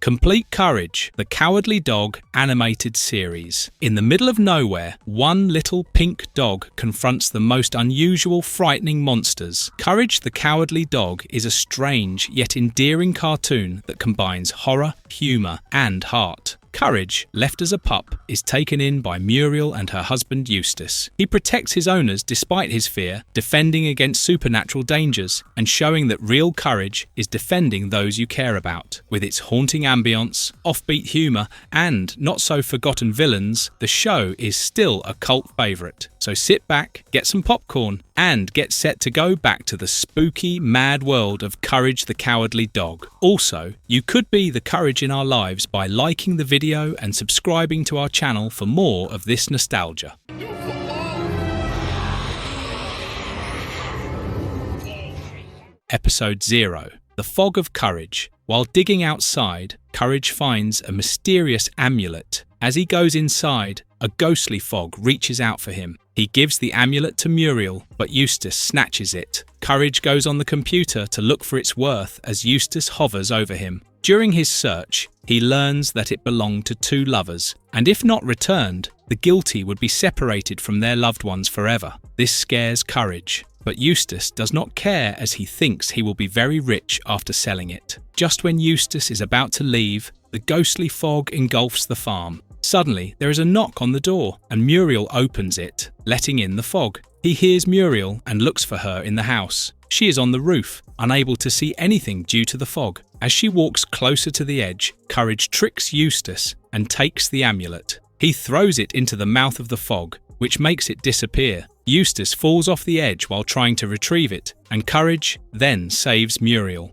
Complete Courage, the Cowardly Dog animated series. In the middle of nowhere, one little pink dog confronts the most unusual, frightening monsters. Courage the Cowardly Dog is a strange yet endearing cartoon that combines horror, humour and heart. Courage, left as a pup, is taken in by Muriel and her husband Eustace. He protects his owners despite his fear, defending against supernatural dangers, and showing that real courage is defending those you care about. With its haunting ambience, offbeat humour, and not-so-forgotten villains, the show is still a cult favourite. So sit back, get some popcorn, and get set to go back to the spooky, mad world of Courage the Cowardly Dog. Also, you could be the courage in our lives by liking the video and subscribing to our channel for more of this nostalgia. Episode 0. The Fog of Courage. While digging outside, Courage finds a mysterious amulet. As he goes inside, a ghostly fog reaches out for him. He gives the amulet to Muriel, but Eustace snatches it. Courage goes on the computer to look for its worth as Eustace hovers over him. During his search, he learns that it belonged to two lovers, and if not returned, the guilty would be separated from their loved ones forever. This scares Courage, but Eustace does not care as he thinks he will be very rich after selling it. Just when Eustace is about to leave, the ghostly fog engulfs the farm. Suddenly, there is a knock on the door, and Muriel opens it, letting in the fog. He hears Muriel and looks for her in the house. She is on the roof, unable to see anything due to the fog. As she walks closer to the edge, Courage tricks Eustace and takes the amulet. He throws it into the mouth of the fog, which makes it disappear. Eustace falls off the edge while trying to retrieve it, and Courage then saves Muriel.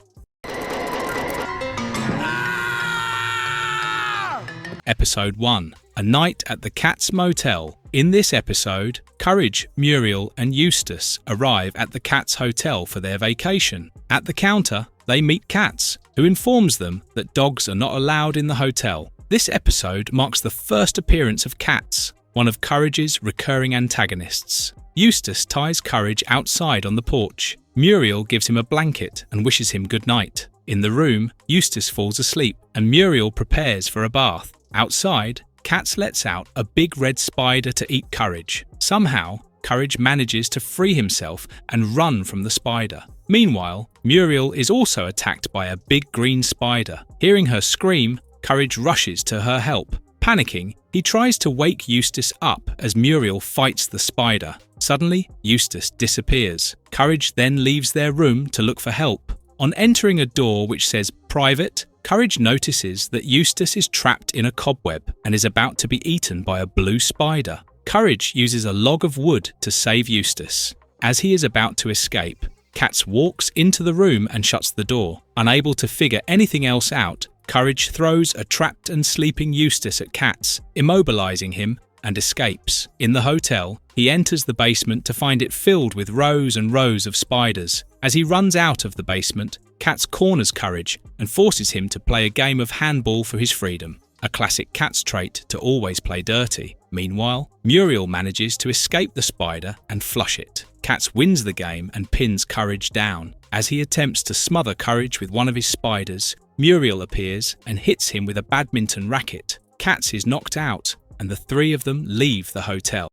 Episode 1. A Night at the Cat's Motel. In this episode, Courage, Muriel and Eustace arrive at the Cat's Hotel for their vacation. At the counter, they meet Cats, who informs them that dogs are not allowed in the hotel. This episode marks the first appearance of Cats, one of Courage's recurring antagonists. Eustace ties Courage outside on the porch. Muriel gives him a blanket and wishes him good night. In the room, Eustace falls asleep and Muriel prepares for a bath. Outside, Cats lets out a big red spider to eat Courage. Somehow, Courage manages to free himself and run from the spider. Meanwhile, Muriel is also attacked by a big green spider. Hearing her scream, Courage rushes to her help. Panicking, he tries to wake Eustace up as Muriel fights the spider. Suddenly, Eustace disappears. Courage then leaves their room to look for help. On entering a door which says private, Courage notices that Eustace is trapped in a cobweb and is about to be eaten by a blue spider. Courage uses a log of wood to save Eustace. As he is about to escape, Cats walks into the room and shuts the door. Unable to figure anything else out, Courage throws a trapped and sleeping Eustace at Cats, immobilizing him, and escapes. In the hotel, he enters the basement to find it filled with rows and rows of spiders. As he runs out of the basement, Cats corners Courage and forces him to play a game of handball for his freedom, a classic Cats trait to always play dirty. Meanwhile, Muriel manages to escape the spider and flush it. Cats wins the game and pins Courage down. As he attempts to smother Courage with one of his spiders, Muriel appears and hits him with a badminton racket. Cats is knocked out, and the three of them leave the hotel.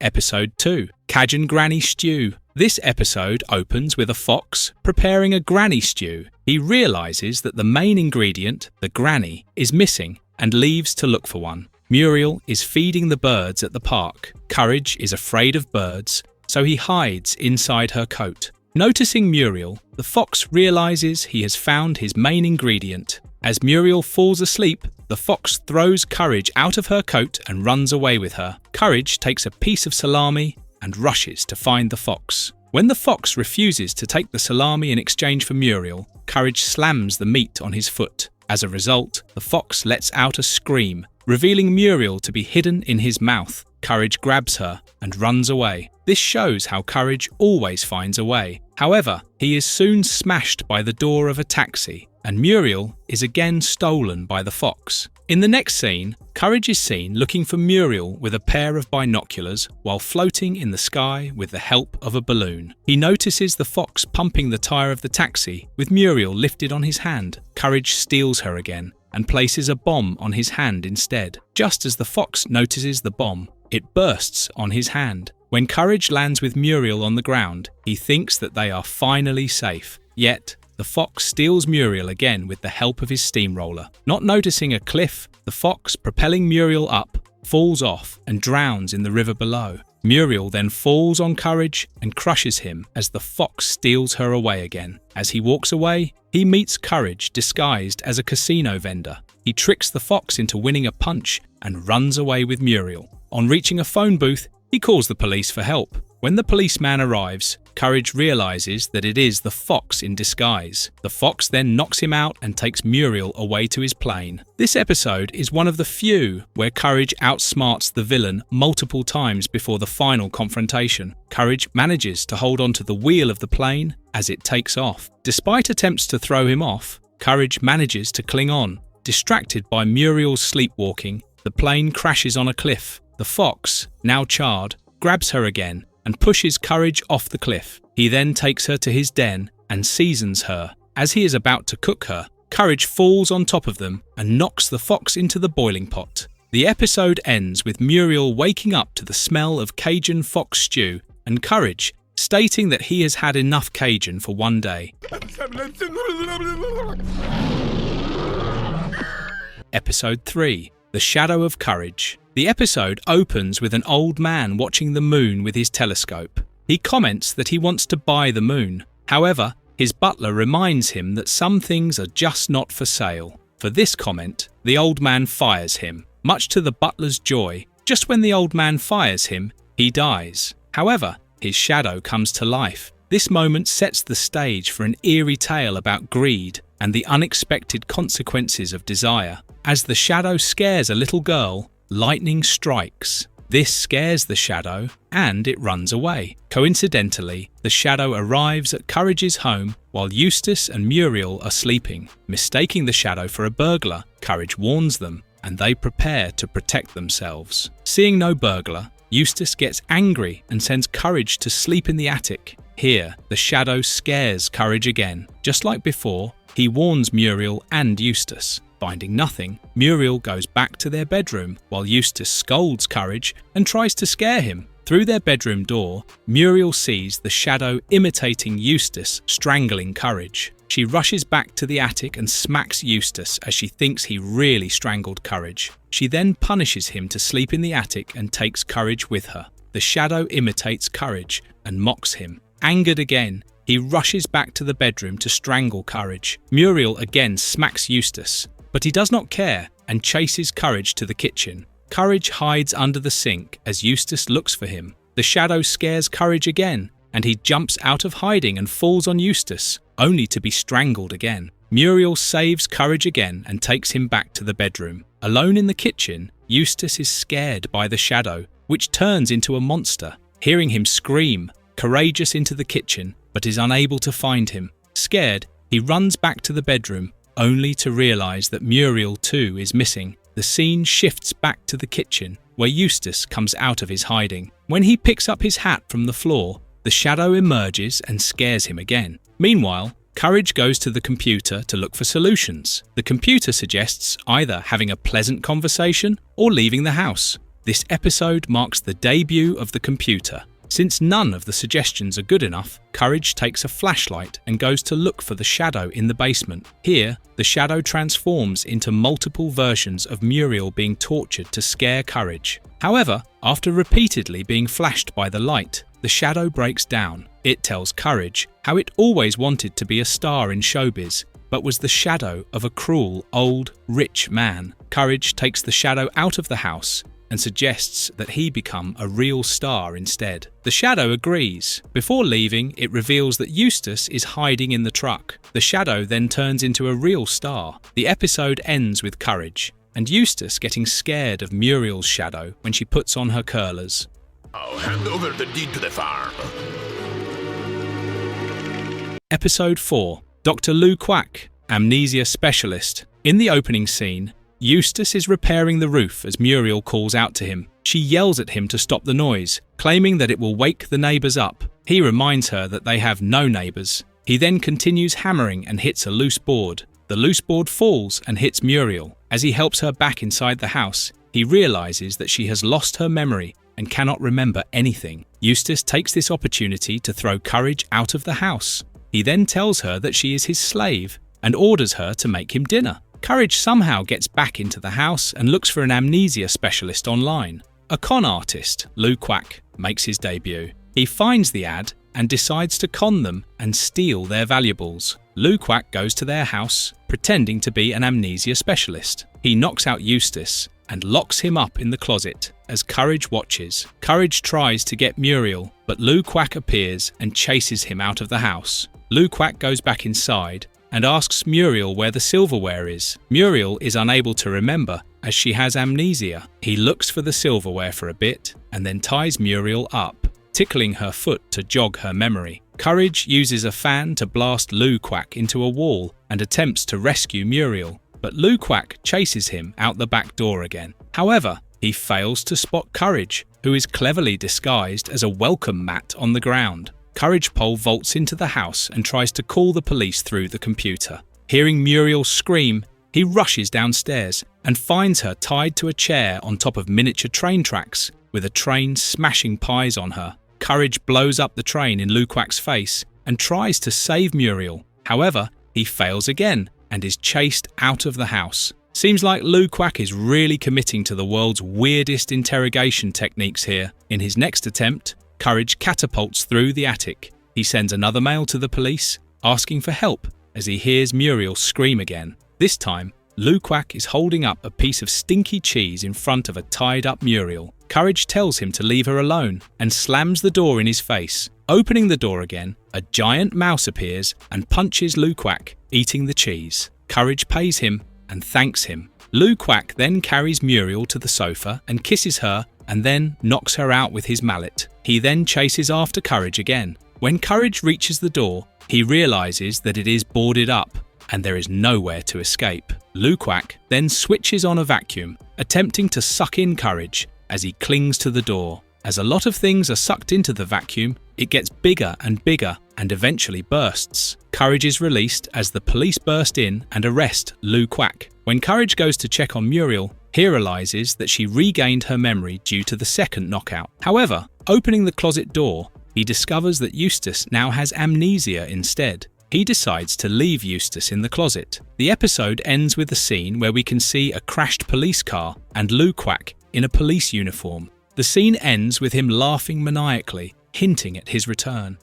Episode 2. Kajun Granny Stew. This episode opens with a fox preparing a granny stew. He realises that the main ingredient, the granny, is missing and leaves to look for one. Muriel is feeding the birds at the park. Courage is afraid of birds, so he hides inside her coat. Noticing Muriel, the fox realises he has found his main ingredient. As Muriel falls asleep, the fox throws Courage out of her coat and runs away with her. Courage takes a piece of salami and rushes to find the fox. When the fox refuses to take the salami in exchange for Muriel, Courage slams the meat on his foot. As a result, the fox lets out a scream, revealing Muriel to be hidden in his mouth. Courage grabs her and runs away. This shows how Courage always finds a way. However, he is soon smashed by the door of a taxi, and Muriel is again stolen by the fox. In the next scene, Courage is seen looking for Muriel with a pair of binoculars while floating in the sky with the help of a balloon. He notices the fox pumping the tire of the taxi with Muriel lifted on his hand. Courage steals her again and places a bomb on his hand instead. Just as the fox notices the bomb, it bursts on his hand. When Courage lands with Muriel on the ground, he thinks that they are finally safe. Yet, the fox steals Muriel again with the help of his steamroller. Not noticing a cliff, the fox, propelling Muriel up, falls off and drowns in the river below. Muriel then falls on Courage and crushes him as the fox steals her away again. As he walks away, he meets Courage disguised as a casino vendor. He tricks the fox into winning a punch and runs away with Muriel. On reaching a phone booth, he calls the police for help. When the policeman arrives, Courage realizes that it is the fox in disguise. The fox then knocks him out and takes Muriel away to his plane. This episode is one of the few where Courage outsmarts the villain multiple times before the final confrontation. Courage manages to hold onto the wheel of the plane as it takes off. Despite attempts to throw him off, Courage manages to cling on. Distracted by Muriel's sleepwalking, the plane crashes on a cliff. The fox, now charred, grabs her again and pushes Courage off the cliff. He then takes her to his den and seasons her. As he is about to cook her, Courage falls on top of them and knocks the fox into the boiling pot. The episode ends with Muriel waking up to the smell of Cajun fox stew and Courage stating that he has had enough Cajun for one day. Episode 3. The Shadow of Courage. The episode opens with an old man watching the moon with his telescope. He comments that he wants to buy the moon. However, his butler reminds him that some things are just not for sale. For this comment, the old man fires him. Much to the butler's joy, just when the old man fires him, he dies. However, his shadow comes to life. This moment sets the stage for an eerie tale about greed and the unexpected consequences of desire. As the shadow scares a little girl, lightning strikes. This scares the shadow and it runs away. Coincidentally, the shadow arrives at Courage's home while Eustace and Muriel are sleeping. Mistaking the shadow for a burglar, Courage warns them and they prepare to protect themselves. Seeing no burglar, Eustace gets angry and sends Courage to sleep in the attic. Here, the shadow scares Courage again. Just like before, he warns Muriel and Eustace. Finding nothing, Muriel goes back to their bedroom while Eustace scolds Courage and tries to scare him. Through their bedroom door, Muriel sees the shadow imitating Eustace strangling Courage. She rushes back to the attic and smacks Eustace as she thinks he really strangled Courage. She then punishes him to sleep in the attic and takes Courage with her. The shadow imitates Courage and mocks him. Angered again, he rushes back to the bedroom to strangle Courage. Muriel again smacks Eustace, but he does not care and chases Courage to the kitchen. Courage hides under the sink as Eustace looks for him. The shadow scares Courage again, and he jumps out of hiding and falls on Eustace, only to be strangled again. Muriel saves Courage again and takes him back to the bedroom. Alone in the kitchen, Eustace is scared by the shadow, which turns into a monster. Hearing him scream, Courageous into the kitchen, but is unable to find him. Scared, he runs back to the bedroom, only to realise that Muriel too is missing. The scene shifts back to the kitchen, where Eustace comes out of his hiding. When he picks up his hat from the floor, the shadow emerges and scares him again. Meanwhile, Courage goes to the computer to look for solutions. The computer suggests either having a pleasant conversation or leaving the house. This episode marks the debut of the computer. Since none of the suggestions are good enough, Courage takes a flashlight and goes to look for the shadow in the basement. Here, the shadow transforms into multiple versions of Muriel being tortured to scare Courage. However, after repeatedly being flashed by the light, the shadow breaks down. It tells Courage how it always wanted to be a star in showbiz, but was the shadow of a cruel, old, rich man. Courage takes the shadow out of the house and suggests that he become a real star instead. The shadow agrees. Before leaving, it reveals that Eustace is hiding in the truck. The shadow then turns into a real star. The episode ends with Courage and Eustace getting scared of Muriel's shadow when she puts on her curlers. I'll hand over the deed to the farm. Episode 4. Dr. Lou Quack, Amnesia Specialist. In the opening scene, Eustace is repairing the roof as Muriel calls out to him. She yells at him to stop the noise, claiming that it will wake the neighbours up. He reminds her that they have no neighbours. He then continues hammering and hits a loose board. The loose board falls and hits Muriel. As he helps her back inside the house, he realises that she has lost her memory and cannot remember anything. Eustace takes this opportunity to throw Courage out of the house. He then tells her that she is his slave and orders her to make him dinner. Courage somehow gets back into the house and looks for an amnesia specialist online. A con artist, Lou Quack, makes his debut. He finds the ad and decides to con them and steal their valuables. Lou Quack goes to their house, pretending to be an amnesia specialist. He knocks out Eustace and locks him up in the closet as Courage watches. Courage tries to get Muriel, but Lou Quack appears and chases him out of the house. Lou Quack goes back inside and asks Muriel where the silverware is. Muriel is unable to remember as she has amnesia. He looks for the silverware for a bit and then ties Muriel up, tickling her foot to jog her memory. Courage uses a fan to blast Lou Quack into a wall and attempts to rescue Muriel, but Lou Quack chases him out the back door again. However, he fails to spot Courage, who is cleverly disguised as a welcome mat on the ground. Courage Pole vaults into the house and tries to call the police through the computer. Hearing Muriel scream, he rushes downstairs and finds her tied to a chair on top of miniature train tracks, with a train smashing pies on her. Courage blows up the train in Lou Quack's face and tries to save Muriel. However, he fails again and is chased out of the house. Seems like Lou Quack is really committing to the world's weirdest interrogation techniques here. In his next attempt, Courage catapults through the attic. He sends another mail to the police, asking for help as he hears Muriel scream again. This time, Lou Quack is holding up a piece of stinky cheese in front of a tied-up Muriel. Courage tells him to leave her alone and slams the door in his face. Opening the door again, a giant mouse appears and punches Lou Quack, eating the cheese. Courage pays him and thanks him. Lou Quack then carries Muriel to the sofa and kisses her and then knocks her out with his mallet. He then chases after Courage again. When Courage reaches the door, he realises that it is boarded up and there is nowhere to escape. Lou Quack then switches on a vacuum, attempting to suck in Courage as he clings to the door. As a lot of things are sucked into the vacuum, it gets bigger and eventually bursts. Courage is released as the police burst in and arrest Lou Quack. When Courage goes to check on Muriel, he realises that she regained her memory due to the second knockout. However, opening the closet door, he discovers that Eustace now has amnesia instead. He decides to leave Eustace in the closet. The episode ends with a scene where we can see a crashed police car and Lou Quack in a police uniform. The scene ends with him laughing maniacally, hinting at his return.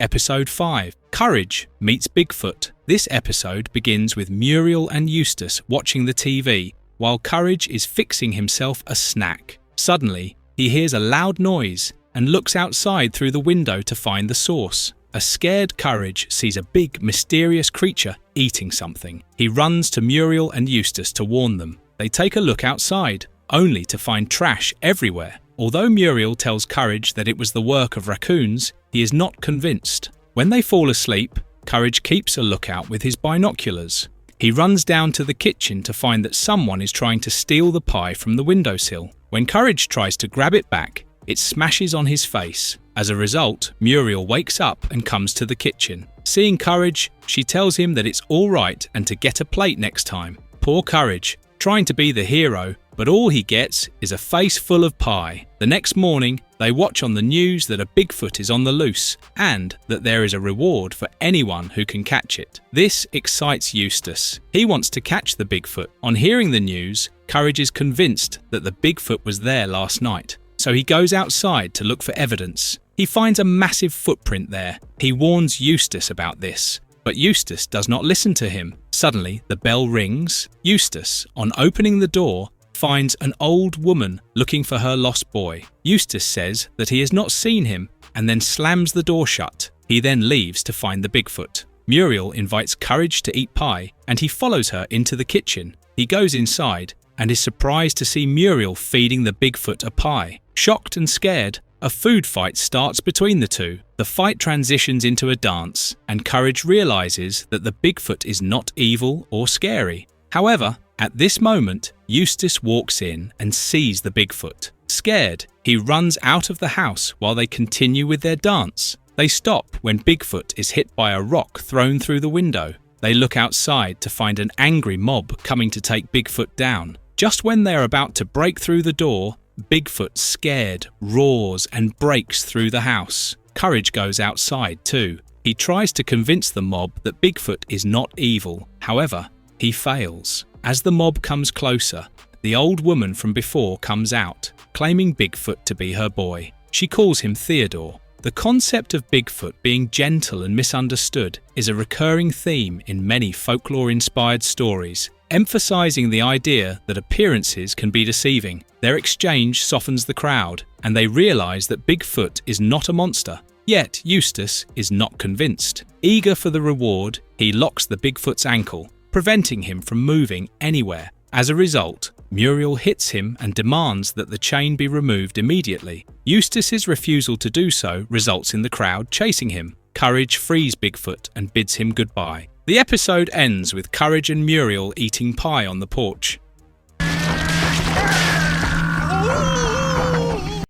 Episode 5. Courage meets Bigfoot. This episode begins with Muriel and Eustace watching the TV while Courage is fixing himself a snack. Suddenly, he hears a loud noise and looks outside through the window to find the source. A scared Courage sees a big, mysterious creature eating something. He runs to Muriel and Eustace to warn them. They take a look outside, only to find trash everywhere. Although Muriel tells Courage that it was the work of raccoons, he is not convinced. When they fall asleep, Courage keeps a lookout with his binoculars. He runs down to the kitchen to find that someone is trying to steal the pie from the windowsill. When Courage tries to grab it back, it smashes on his face. As a result, Muriel wakes up and comes to the kitchen. Seeing Courage, she tells him that it's all right and to get a plate next time. Poor Courage, trying to be the hero, but all he gets is a face full of pie. The next morning, they watch on the news that a Bigfoot is on the loose and that there is a reward for anyone who can catch it. This excites Eustace. He wants to catch the Bigfoot. On hearing the news, Courage is convinced that the Bigfoot was there last night. So he goes outside to look for evidence. He finds a massive footprint there. He warns Eustace about this, but Eustace does not listen to him. Suddenly, the bell rings. Eustace, on opening the door, finds an old woman looking for her lost boy. Eustace says that he has not seen him and then slams the door shut. He then leaves to find the Bigfoot. Muriel invites Courage to eat pie and he follows her into the kitchen. He goes inside and is surprised to see Muriel feeding the Bigfoot a pie. Shocked and scared, A food fight starts between the two. The fight transitions into a dance, and Courage realizes that the Bigfoot is not evil or scary. However, at this moment, Eustace walks in and sees the Bigfoot. Scared, he runs out of the house while they continue with their dance. They stop when Bigfoot is hit by a rock thrown through the window. They look outside to find an angry mob coming to take Bigfoot down. Just when they are about to break through the door, Bigfoot, scared, roars and breaks through the house. Courage goes outside too. He tries to convince the mob that Bigfoot is not evil. However, he fails. As the mob comes closer, the old woman from before comes out, claiming Bigfoot to be her boy. She calls him Theodore. The concept of Bigfoot being gentle and misunderstood is a recurring theme in many folklore-inspired stories, emphasizing the idea that appearances can be deceiving. Their exchange softens the crowd, and they realize that Bigfoot is not a monster. Yet Eustace is not convinced. Eager for the reward, he locks the Bigfoot's ankle, preventing him from moving anywhere. As a result, Muriel hits him and demands that the chain be removed immediately. Eustace's refusal to do so results in the crowd chasing him. Courage frees Bigfoot and bids him goodbye. The episode ends with Courage and Muriel eating pie on the porch.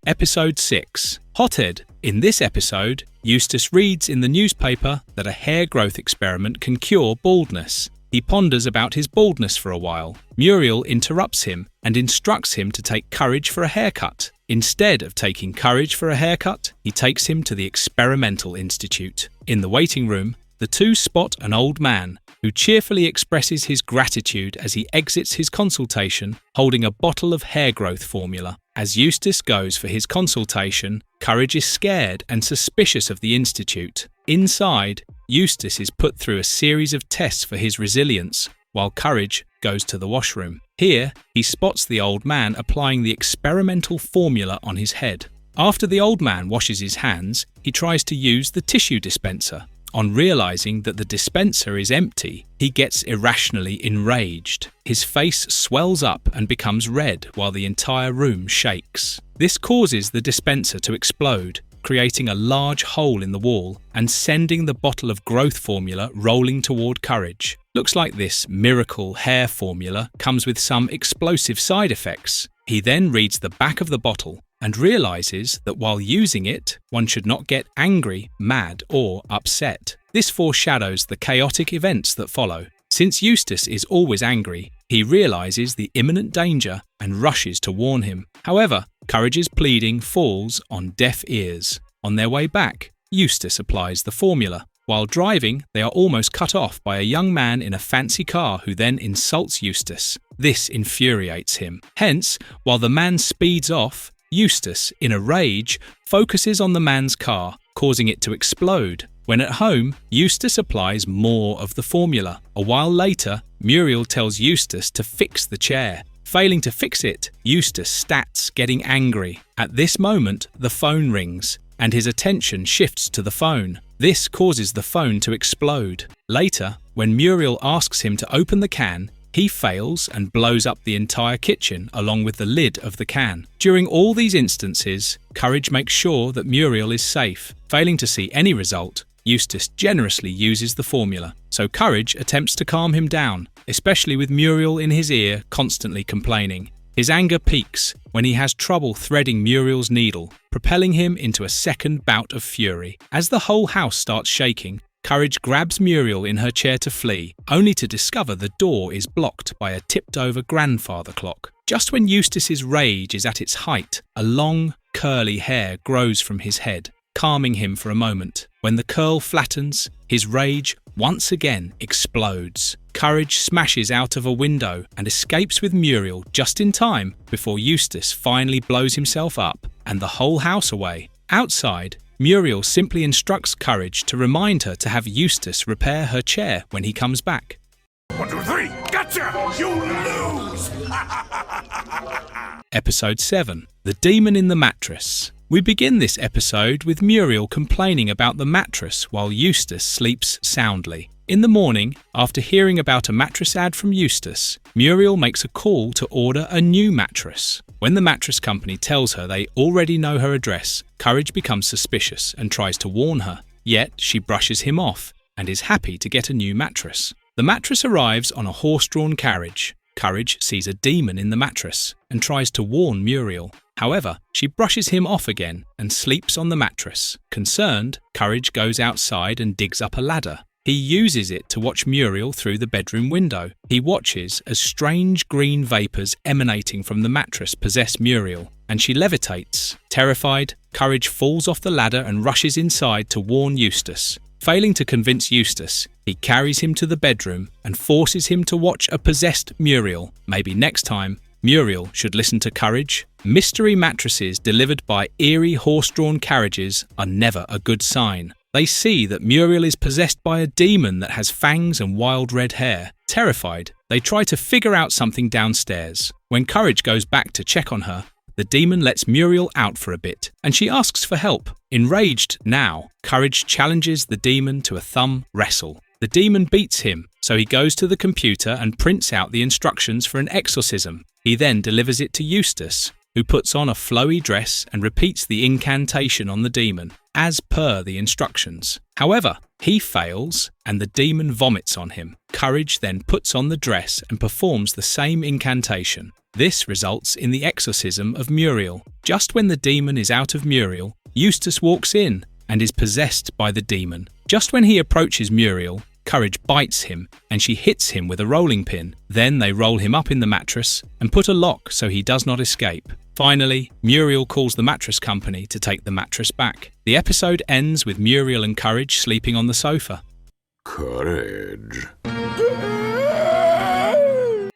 Episode 6. Hothead. In this episode, Eustace reads in the newspaper that a hair growth experiment can cure baldness. He ponders about his baldness for a while. Muriel interrupts him and instructs him to take Courage for a haircut. Instead of taking Courage for a haircut, he takes him to the Experimental Institute. In the waiting room, the two spot an old man who cheerfully expresses his gratitude as he exits his consultation holding a bottle of hair growth formula. As Eustace goes for his consultation, Courage is scared and suspicious of the institute. Inside, Eustace is put through a series of tests for his resilience, while Courage goes to the washroom. Here, he spots the old man applying the experimental formula on his head. After the old man washes his hands, he tries to use the tissue dispenser. On realizing that the dispenser is empty, he gets irrationally enraged. His face swells up and becomes red while the entire room shakes. This causes the dispenser to explode, creating a large hole in the wall and sending the bottle of growth formula rolling toward Courage. Looks like this miracle hair formula comes with some explosive side effects. He then reads the back of the bottle and realizes that while using it, one should not get angry, mad, or upset. This foreshadows the chaotic events that follow. Since Eustace is always angry, he realizes the imminent danger and rushes to warn him. However, Courage's pleading falls on deaf ears. On their way back, Eustace applies the formula. While driving, they are almost cut off by a young man in a fancy car who then insults Eustace. This infuriates him. Hence, while the man speeds off, Eustace, in a rage, focuses on the man's car, causing it to explode. When at home, Eustace applies more of the formula. A while later, Muriel tells Eustace to fix the chair. Failing to fix it, Eustace starts getting angry. At this moment, the phone rings, and his attention shifts to the phone. This causes the phone to explode. Later, when Muriel asks him to open the can, he fails and blows up the entire kitchen along with the lid of the can. During all these instances, Courage makes sure that Muriel is safe. Failing to see any result, Eustace generously uses the formula. So Courage attempts to calm him down, especially with Muriel in his ear constantly complaining. His anger peaks when he has trouble threading Muriel's needle, propelling him into a second bout of fury. As the whole house starts shaking, Courage grabs Muriel in her chair to flee, only to discover the door is blocked by a tipped-over grandfather clock. Just when Eustace's rage is at its height, a long, curly hair grows from his head, calming him for a moment. When the curl flattens, his rage once again explodes. Courage smashes out of a window and escapes with Muriel just in time before Eustace finally blows himself up and the whole house away. Outside, Muriel simply instructs Courage to remind her to have Eustace repair her chair when he comes back. 1, 2, 3, gotcha! You lose! Episode 7. The Demon in the Mattress. We begin this episode with Muriel complaining about the mattress while Eustace sleeps soundly. In the morning, after hearing about a mattress ad from Eustace, Muriel makes a call to order a new mattress. When the mattress company tells her they already know her address, Courage becomes suspicious and tries to warn her. Yet she brushes him off and is happy to get a new mattress. The mattress arrives on a horse-drawn carriage. Courage sees a demon in the mattress and tries to warn Muriel. However, she brushes him off again and sleeps on the mattress. Concerned, Courage goes outside and digs up a ladder. He uses it to watch Muriel through the bedroom window. He watches as strange green vapours emanating from the mattress possess Muriel, and she levitates. Terrified, Courage falls off the ladder and rushes inside to warn Eustace. Failing to convince Eustace, he carries him to the bedroom and forces him to watch a possessed Muriel. Maybe next time, Muriel should listen to Courage. Mystery mattresses delivered by eerie horse-drawn carriages are never a good sign. They see that Muriel is possessed by a demon that has fangs and wild red hair. Terrified, they try to figure out something downstairs. When Courage goes back to check on her, the demon lets Muriel out for a bit, and she asks for help. Enraged now, Courage challenges the demon to a thumb wrestle. The demon beats him, so he goes to the computer and prints out the instructions for an exorcism. He then delivers it to Eustace, who puts on a flowy dress and repeats the incantation on the demon, as per the instructions. However, he fails and the demon vomits on him. Courage then puts on the dress and performs the same incantation. This results in the exorcism of Muriel. Just when the demon is out of Muriel, Eustace walks in and is possessed by the demon. Just when he approaches Muriel, Courage bites him and she hits him with a rolling pin. Then they roll him up in the mattress and put a lock so he does not escape. Finally, Muriel calls the mattress company to take the mattress back. The episode ends with Muriel and Courage sleeping on the sofa. Courage.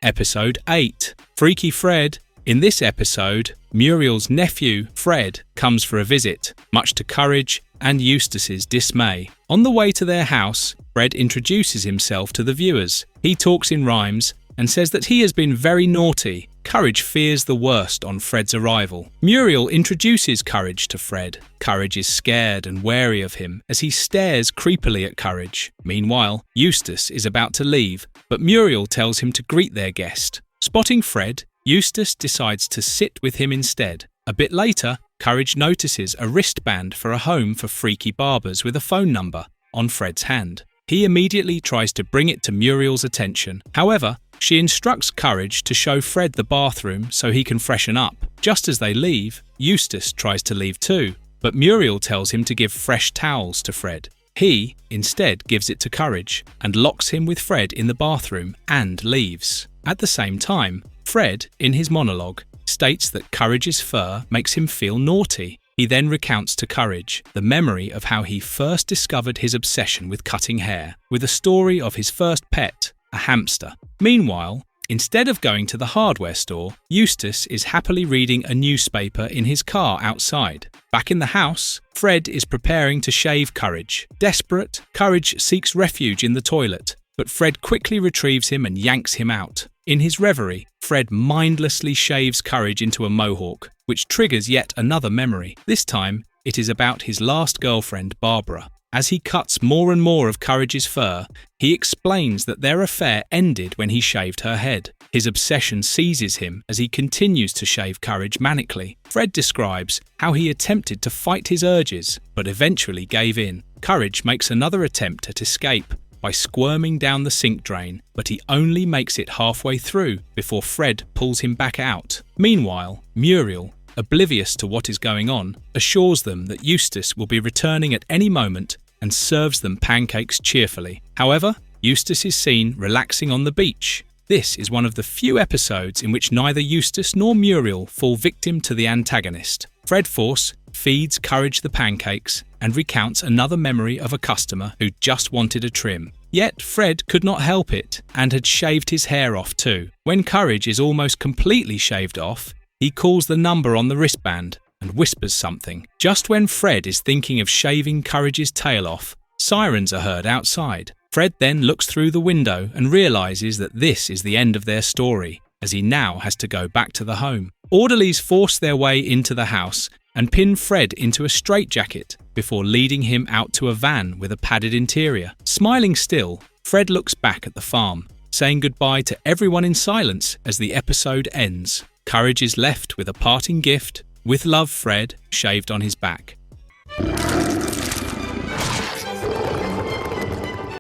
Episode 8. Freaky Fred. In this episode, Muriel's nephew, Fred, comes for a visit, much to Courage and Eustace's dismay. On the way to their house, Fred introduces himself to the viewers. He talks in rhymes and says that he has been very naughty. Courage fears the worst on Fred's arrival. Muriel introduces Courage to Fred. Courage is scared and wary of him as he stares creepily at Courage. Meanwhile, Eustace is about to leave, but Muriel tells him to greet their guest. Spotting Fred, Eustace decides to sit with him instead. A bit later, Courage notices a wristband for a home for freaky barbers with a phone number on Fred's hand. He immediately tries to bring it to Muriel's attention. However, she instructs Courage to show Fred the bathroom so he can freshen up. Just as they leave, Eustace tries to leave too, but Muriel tells him to give fresh towels to Fred. He, instead, gives it to Courage and locks him with Fred in the bathroom and leaves. At the same time, Fred, in his monologue, states that Courage's fur makes him feel naughty. He then recounts to Courage the memory of how he first discovered his obsession with cutting hair, with a story of his first pet, a hamster. Meanwhile, instead of going to the hardware store, Eustace is happily reading a newspaper in his car outside. Back in the house, Fred is preparing to shave Courage. Desperate, Courage seeks refuge in the toilet, but Fred quickly retrieves him and yanks him out. In his reverie, Fred mindlessly shaves Courage into a mohawk, which triggers yet another memory. This time, it is about his last girlfriend, Barbara. As he cuts more and more of Courage's fur, he explains that their affair ended when he shaved her head. His obsession seizes him as he continues to shave Courage manically. Fred describes how he attempted to fight his urges, but eventually gave in. Courage makes another attempt at escape by squirming down the sink drain, but he only makes it halfway through before Fred pulls him back out. Meanwhile, Muriel, oblivious to what is going on, assures them that Eustace will be returning at any moment and serves them pancakes cheerfully. However, Eustace is seen relaxing on the beach. This is one of the few episodes in which neither Eustace nor Muriel fall victim to the antagonist. Fred Force feeds Courage the pancakes and recounts another memory of a customer who just wanted a trim. Yet Fred could not help it and had shaved his hair off too. When Courage is almost completely shaved off, he calls the number on the wristband and whispers something. Just when Fred is thinking of shaving Courage's tail off, sirens are heard outside. Fred then looks through the window and realises that this is the end of their story, as he now has to go back to the home. Orderlies force their way into the house and pin Fred into a straitjacket before leading him out to a van with a padded interior. Smiling still, Fred looks back at the farm, saying goodbye to everyone in silence as the episode ends. Courage is left with a parting gift, "With love, Fred," shaved on his back.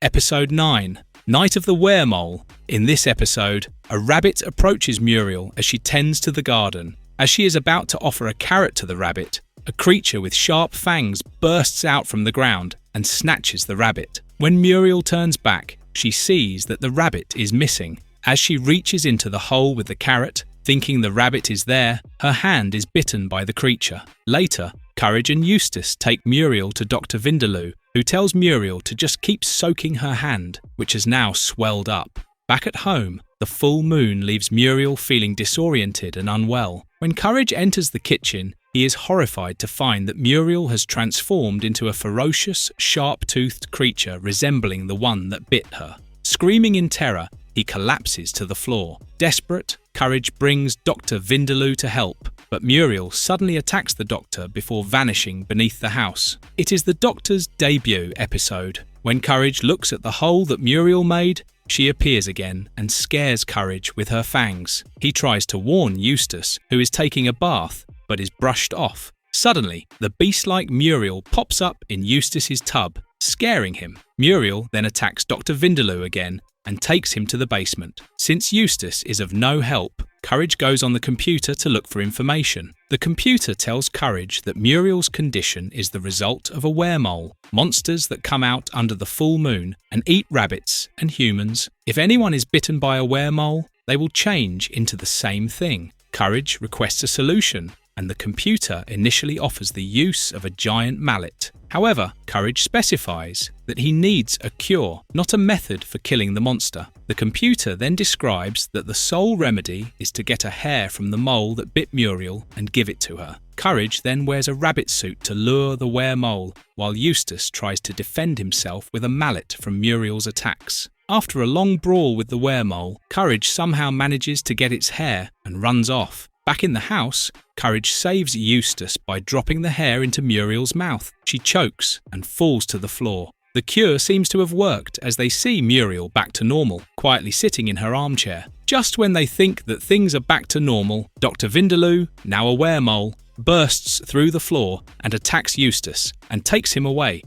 Episode 9, Night of the Weremole. In this episode, a rabbit approaches Muriel as she tends to the garden. As she is about to offer a carrot to the rabbit, a creature with sharp fangs bursts out from the ground and snatches the rabbit. When Muriel turns back, she sees that the rabbit is missing. As she reaches into the hole with the carrot, thinking the rabbit is there, her hand is bitten by the creature. Later, Courage and Eustace take Muriel to Dr. Vindaloo, who tells Muriel to just keep soaking her hand, which has now swelled up. Back at home, the full moon leaves Muriel feeling disoriented and unwell. When Courage enters the kitchen, he is horrified to find that Muriel has transformed into a ferocious, sharp-toothed creature resembling the one that bit her. Screaming in terror, he collapses to the floor. Desperate, Courage brings Dr. Vindaloo to help, but Muriel suddenly attacks the doctor before vanishing beneath the house. It is the doctor's debut episode. When Courage looks at the hole that Muriel made, she appears again and scares Courage with her fangs. He tries to warn Eustace, who is taking a bath, but is brushed off. Suddenly, the beast-like Muriel pops up in Eustace's tub, scaring him. Muriel then attacks Dr. Vindaloo again and takes him to the basement. Since Eustace is of no help, Courage goes on the computer to look for information. The computer tells Courage that Muriel's condition is the result of a weremole, monsters that come out under the full moon and eat rabbits and humans. If anyone is bitten by a weremole, they will change into the same thing. Courage requests a solution, and the computer initially offers the use of a giant mallet. However, Courage specifies that he needs a cure, not a method for killing the monster. The computer then describes that the sole remedy is to get a hair from the mole that bit Muriel and give it to her. Courage then wears a rabbit suit to lure the weremole, while Eustace tries to defend himself with a mallet from Muriel's attacks. After a long brawl with the weremole, Courage somehow manages to get its hair and runs off. Back in the house, Courage saves Eustace by dropping the hair into Muriel's mouth. She chokes and falls to the floor. The cure seems to have worked as they see Muriel back to normal, quietly sitting in her armchair. Just when they think that things are back to normal, Dr. Vindaloo, now a weremole, bursts through the floor and attacks Eustace and takes him away.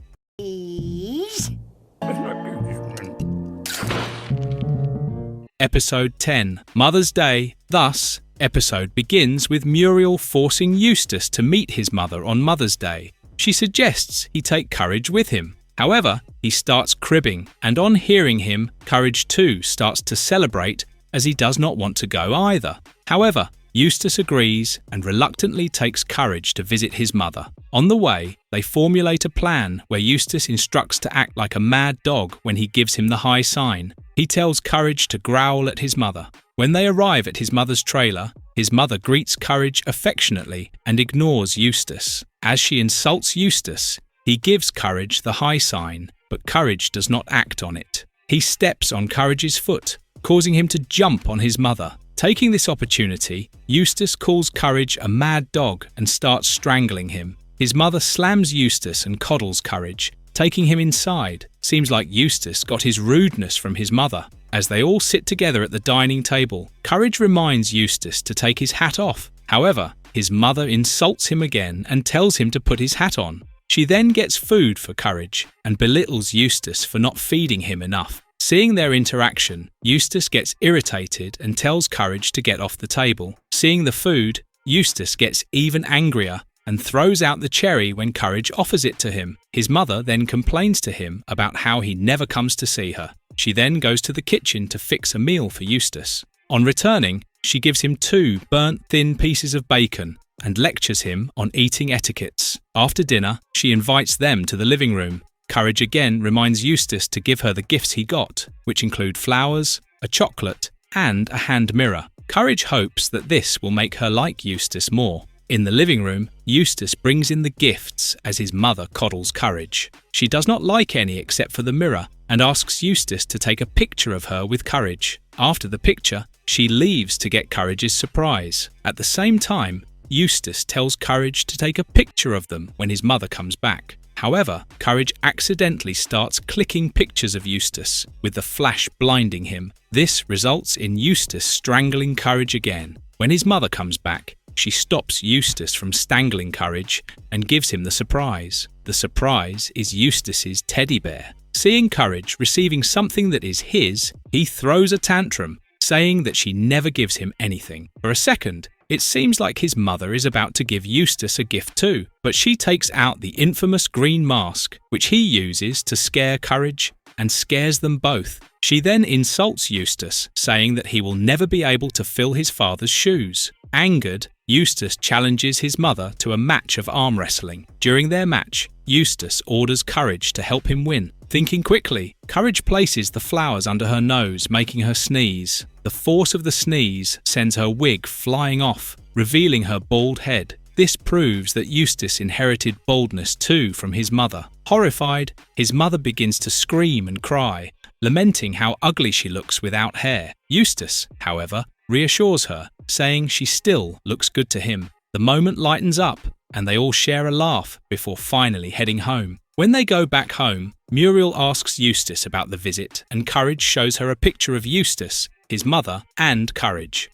Episode 10, Mother's Day. Thus, episode begins with Muriel forcing Eustace to meet his mother on Mother's Day. She suggests he take Courage with him. However, he starts cribbing, and on hearing him, Courage too starts to celebrate as he does not want to go either. However, Eustace agrees and reluctantly takes Courage to visit his mother. On the way, they formulate a plan where Eustace instructs to act like a mad dog when he gives him the high sign. He tells Courage to growl at his mother. When they arrive at his mother's trailer, his mother greets Courage affectionately and ignores Eustace. As she insults Eustace, he gives Courage the high sign, but Courage does not act on it. He steps on Courage's foot, causing him to jump on his mother. Taking this opportunity, Eustace calls Courage a mad dog and starts strangling him. His mother slams Eustace and coddles Courage, taking him inside. Seems like Eustace got his rudeness from his mother. As they all sit together at the dining table, Courage reminds Eustace to take his hat off. However, his mother insults him again and tells him to put his hat on. She then gets food for Courage and belittles Eustace for not feeding him enough. Seeing their interaction, Eustace gets irritated and tells Courage to get off the table. Seeing the food, Eustace gets even angrier and throws out the cherry when Courage offers it to him. His mother then complains to him about how he never comes to see her. She then goes to the kitchen to fix a meal for Eustace. On returning, she gives him 2 burnt thin pieces of bacon and lectures him on eating etiquettes. After dinner, she invites them to the living room. Courage again reminds Eustace to give her the gifts he got, which include flowers, a chocolate, and a hand mirror. Courage hopes that this will make her like Eustace more. In the living room, Eustace brings in the gifts as his mother coddles Courage. She does not like any except for the mirror and asks Eustace to take a picture of her with Courage. After the picture, she leaves to get Courage's surprise. At the same time, Eustace tells Courage to take a picture of them when his mother comes back. However, Courage accidentally starts clicking pictures of Eustace, with the flash blinding him. This results in Eustace strangling Courage again. When his mother comes back, she stops Eustace from strangling Courage and gives him the surprise. The surprise is Eustace's teddy bear. Seeing Courage receiving something that is his, he throws a tantrum, saying that she never gives him anything. For a second, it seems like his mother is about to give Eustace a gift too, but she takes out the infamous green mask, which he uses to scare Courage, and scares them both. She then insults Eustace, saying that he will never be able to fill his father's shoes. Angered, Eustace challenges his mother to a match of arm wrestling. During their match, Eustace orders Courage to help him win. Thinking quickly, Courage places the flowers under her nose, making her sneeze. The force of the sneeze sends her wig flying off, revealing her bald head. This proves that Eustace inherited baldness too from his mother. Horrified, his mother begins to scream and cry, lamenting how ugly she looks without hair. Eustace, however, reassures her, saying she still looks good to him. The moment lightens up, and they all share a laugh before finally heading home. When they go back home, Muriel asks Eustace about the visit, and Courage shows her a picture of Eustace, his mother, and Courage.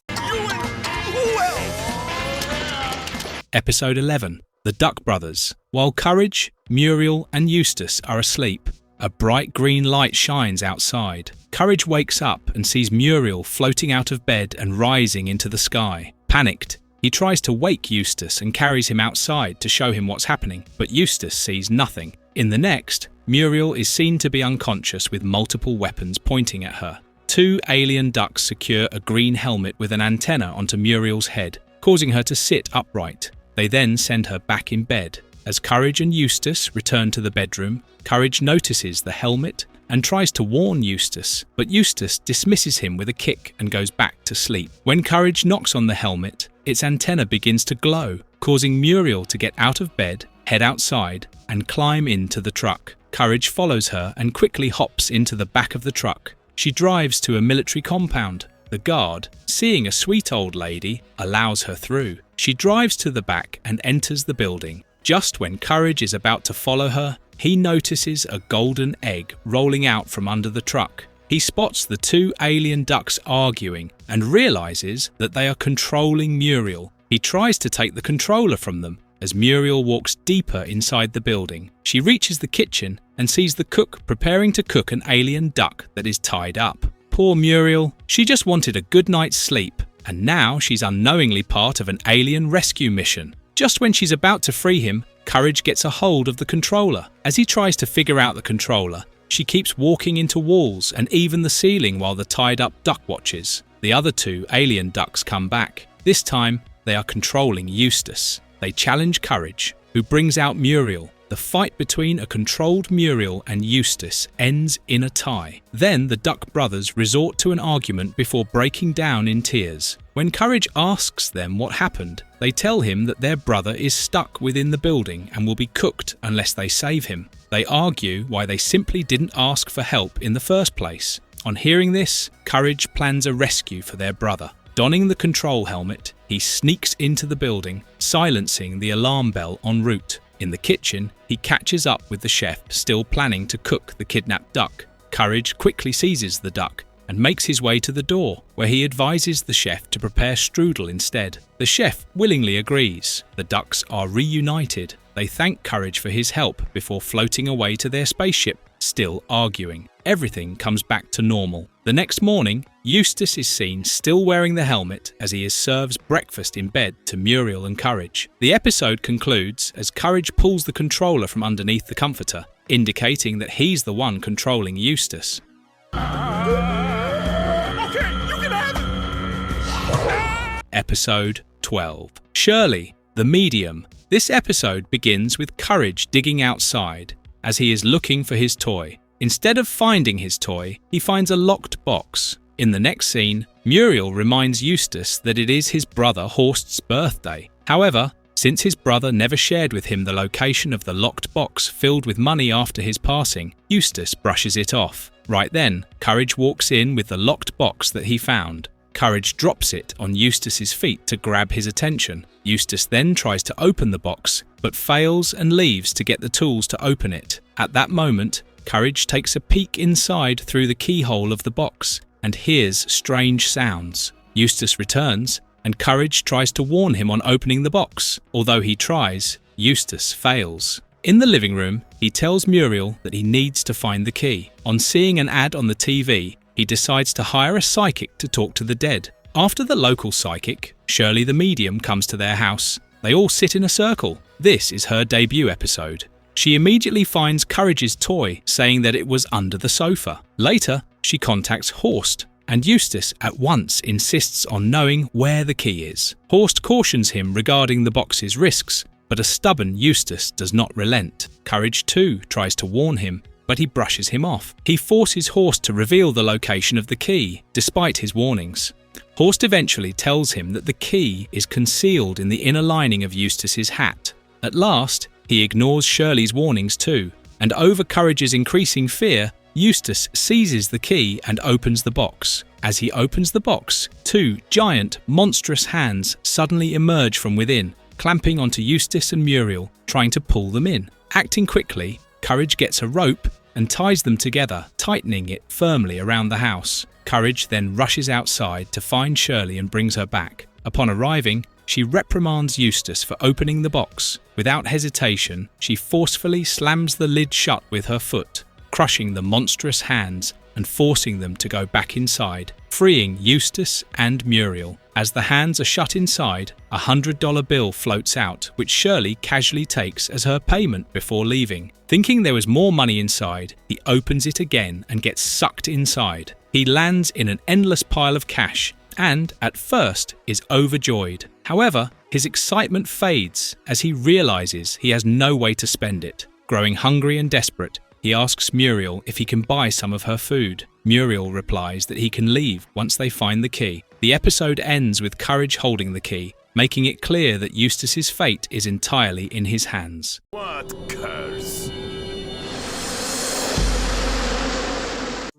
Episode 11. The Duck Brothers. While Courage, Muriel, and Eustace are asleep, a bright green light shines outside. Courage wakes up and sees Muriel floating out of bed and rising into the sky. Panicked, he tries to wake Eustace and carries him outside to show him what's happening, but Eustace sees nothing. In the next, Muriel is seen to be unconscious with multiple weapons pointing at her. Two alien ducks secure a green helmet with an antenna onto Muriel's head, causing her to sit upright. They then send her back in bed. As Courage and Eustace return to the bedroom, Courage notices the helmet and tries to warn Eustace, but Eustace dismisses him with a kick and goes back to sleep. When Courage knocks on the helmet, its antenna begins to glow, causing Muriel to get out of bed, head outside, and climb into the truck. Courage follows her and quickly hops into the back of the truck. She drives to a military compound. The guard, seeing a sweet old lady, allows her through. She drives to the back and enters the building. Just when Courage is about to follow her, he notices a golden egg rolling out from under the truck. He spots the two alien ducks arguing and realizes that they are controlling Muriel. He tries to take the controller from them as Muriel walks deeper inside the building. She reaches the kitchen and sees the cook preparing to cook an alien duck that is tied up. Poor Muriel, she just wanted a good night's sleep, and now she's unknowingly part of an alien rescue mission. Just when she's about to free him, Courage gets a hold of the controller. As he tries to figure out the controller, she keeps walking into walls and even the ceiling while the tied-up duck watches. The other two alien ducks come back. This time, they are controlling Eustace. They challenge Courage, who brings out Muriel. The fight between a controlled Muriel and Eustace ends in a tie. Then the Duck brothers resort to an argument before breaking down in tears. When Courage asks them what happened, they tell him that their brother is stuck within the building and will be cooked unless they save him. They argue why they simply didn't ask for help in the first place. On hearing this, Courage plans a rescue for their brother. Donning the control helmet, he sneaks into the building, silencing the alarm bell en route. In the kitchen, he catches up with the chef, still planning to cook the kidnapped duck. Courage quickly seizes the duck and makes his way to the door, where he advises the chef to prepare strudel instead. The chef willingly agrees. The ducks are reunited. They thank Courage for his help before floating away to their spaceship, still arguing. Everything comes back to normal. The next morning, Eustace is seen still wearing the helmet as he serves breakfast in bed to Muriel and Courage. The episode concludes as Courage pulls the controller from underneath the comforter, indicating that he's the one controlling Eustace. Episode 12. Shirley, the medium. This episode begins with Courage digging outside as he is looking for his toy. Instead of finding his toy, he finds a locked box. In the next scene, Muriel reminds Eustace that it is his brother Horst's birthday. However, since his brother never shared with him the location of the locked box filled with money after his passing, Eustace brushes it off. Right then, Courage walks in with the locked box that he found. Courage drops it on Eustace's feet to grab his attention. Eustace then tries to open the box, but fails and leaves to get the tools to open it. At that moment, Courage takes a peek inside through the keyhole of the box and hears strange sounds. Eustace returns and Courage tries to warn him on opening the box. Although he tries, Eustace fails. In the living room, he tells Muriel that he needs to find the key. On seeing an ad on the TV, he decides to hire a psychic to talk to the dead. After the local psychic, Shirley the medium, comes to their house, they all sit in a circle. This is her debut episode. She immediately finds Courage's toy, saying that it was under the sofa. Later, she contacts Horst, and Eustace at once insists on knowing where the key is. Horst cautions him regarding the box's risks, but a stubborn Eustace does not relent. Courage too tries to warn him, but he brushes him off. He forces Horst to reveal the location of the key, despite his warnings. Horst eventually tells him that the key is concealed in the inner lining of Eustace's hat. At last, he ignores Shirley's warnings too, and over Courage's increasing fear, Eustace seizes the key and opens the box. As he opens the box, two giant, monstrous hands suddenly emerge from within, clamping onto Eustace and Muriel, trying to pull them in. Acting quickly, Courage gets a rope and ties them together, tightening it firmly around the house. Courage then rushes outside to find Shirley and brings her back. Upon arriving, she reprimands Eustace for opening the box. Without hesitation, she forcefully slams the lid shut with her foot, crushing the monstrous hands and forcing them to go back inside, freeing Eustace and Muriel. As the hands are shut inside, a $100 bill floats out, which Shirley casually takes as her payment before leaving. Thinking there was more money inside, he opens it again and gets sucked inside. He lands in an endless pile of cash and, at first, is overjoyed. However, his excitement fades as he realizes he has no way to spend it. Growing hungry and desperate, he asks Muriel if he can buy some of her food. Muriel replies that he can leave once they find the key. The episode ends with Courage holding the key, making it clear that Eustace's fate is entirely in his hands. What curse?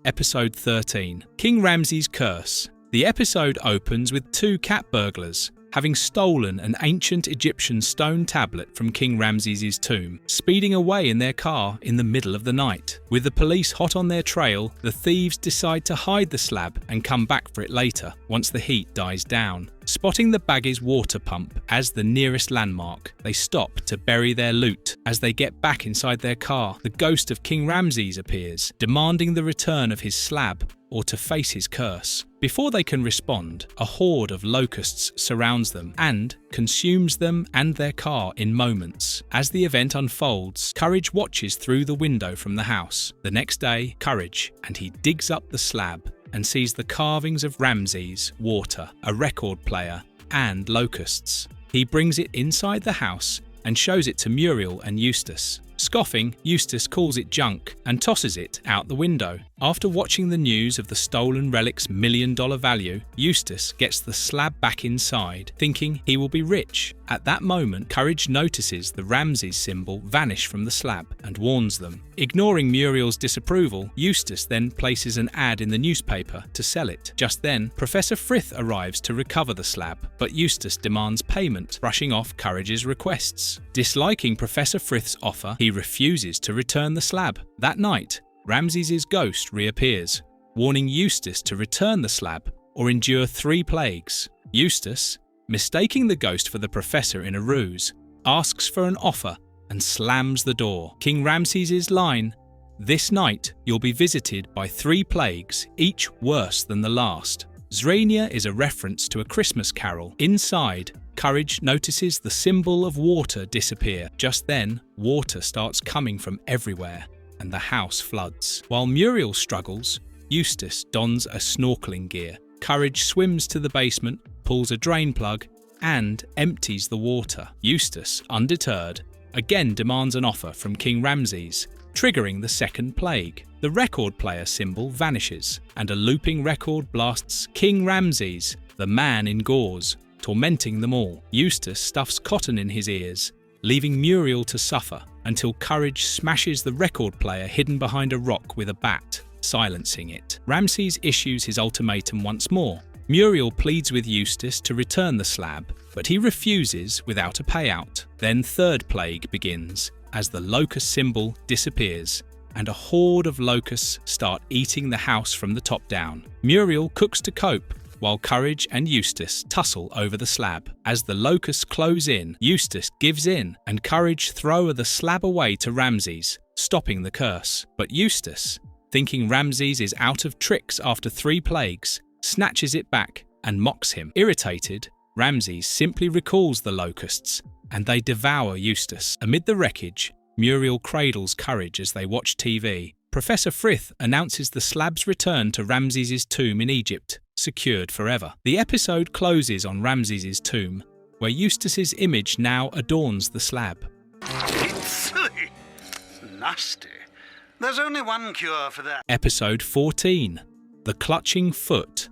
Episode 13. King Ramsay's Curse. The episode opens with two cat burglars, having stolen an ancient Egyptian stone tablet from King Ramses' tomb, speeding away in their car in the middle of the night. With the police hot on their trail, the thieves decide to hide the slab and come back for it later, once the heat dies down. Spotting the Baggies water pump as the nearest landmark, they stop to bury their loot. As they get back inside their car, the ghost of King Ramses appears, demanding the return of his slab or to face his curse. Before they can respond, a horde of locusts surrounds them and consumes them and their car in moments. As the event unfolds, Courage watches through the window from the house. The next day, Courage, and he digs up the slab and sees the carvings of Ramses, water, a record player, and locusts. He brings it inside the house and shows it to Muriel and Eustace. Scoffing, Eustace calls it junk and tosses it out the window. After watching the news of the stolen relic's $1 million value, Eustace gets the slab back inside, thinking he will be rich. At that moment, Courage notices the Ramses symbol vanish from the slab and warns them. Ignoring Muriel's disapproval, Eustace then places an ad in the newspaper to sell it. Just then, Professor Frith arrives to recover the slab, but Eustace demands payment, brushing off Courage's requests. Disliking Professor Frith's offer, he refuses to return the slab. That night, Ramses' ghost reappears, warning Eustace to return the slab or endure 3 plagues. Eustace, mistaking the ghost for the professor in a ruse, asks for an offer and slams the door. King Ramses' line, "This night you'll be visited by 3 plagues, each worse than the last." Zrania is a reference to a Christmas carol. Inside, Courage notices the symbol of water disappear. Just then, water starts coming from everywhere, and the house floods. While Muriel struggles, Eustace dons a snorkeling gear. Courage swims to the basement, pulls a drain plug, and empties the water. Eustace, undeterred, again demands an offer from King Ramses, triggering the second plague. The record player symbol vanishes, and a looping record blasts King Ramses, the man in gauze, tormenting them all. Eustace stuffs cotton in his ears, leaving Muriel to suffer, until Courage smashes the record player hidden behind a rock with a bat, silencing it. Ramses issues his ultimatum once more. Muriel pleads with Eustace to return the slab, but he refuses without a payout. Then third plague begins, as the locust symbol disappears, and a horde of locusts start eating the house from the top down. Muriel cooks to cope, while Courage and Eustace tussle over the slab. As the locusts close in, Eustace gives in and Courage throw the slab away to Ramsays, stopping the curse. But Eustace, thinking Ramsays is out of tricks after 3 plagues, snatches it back and mocks him. Irritated, Ramsays simply recalls the locusts and they devour Eustace. Amid the wreckage, Muriel cradles Courage as they watch TV. Professor Frith announces the slab's return to Ramsays' tomb in Egypt, secured forever. The episode closes on Ramsays' tomb, where Eustace's image now adorns the slab. It's silly. Nasty. There's only one cure for that. Episode 14. The Clutching Foot.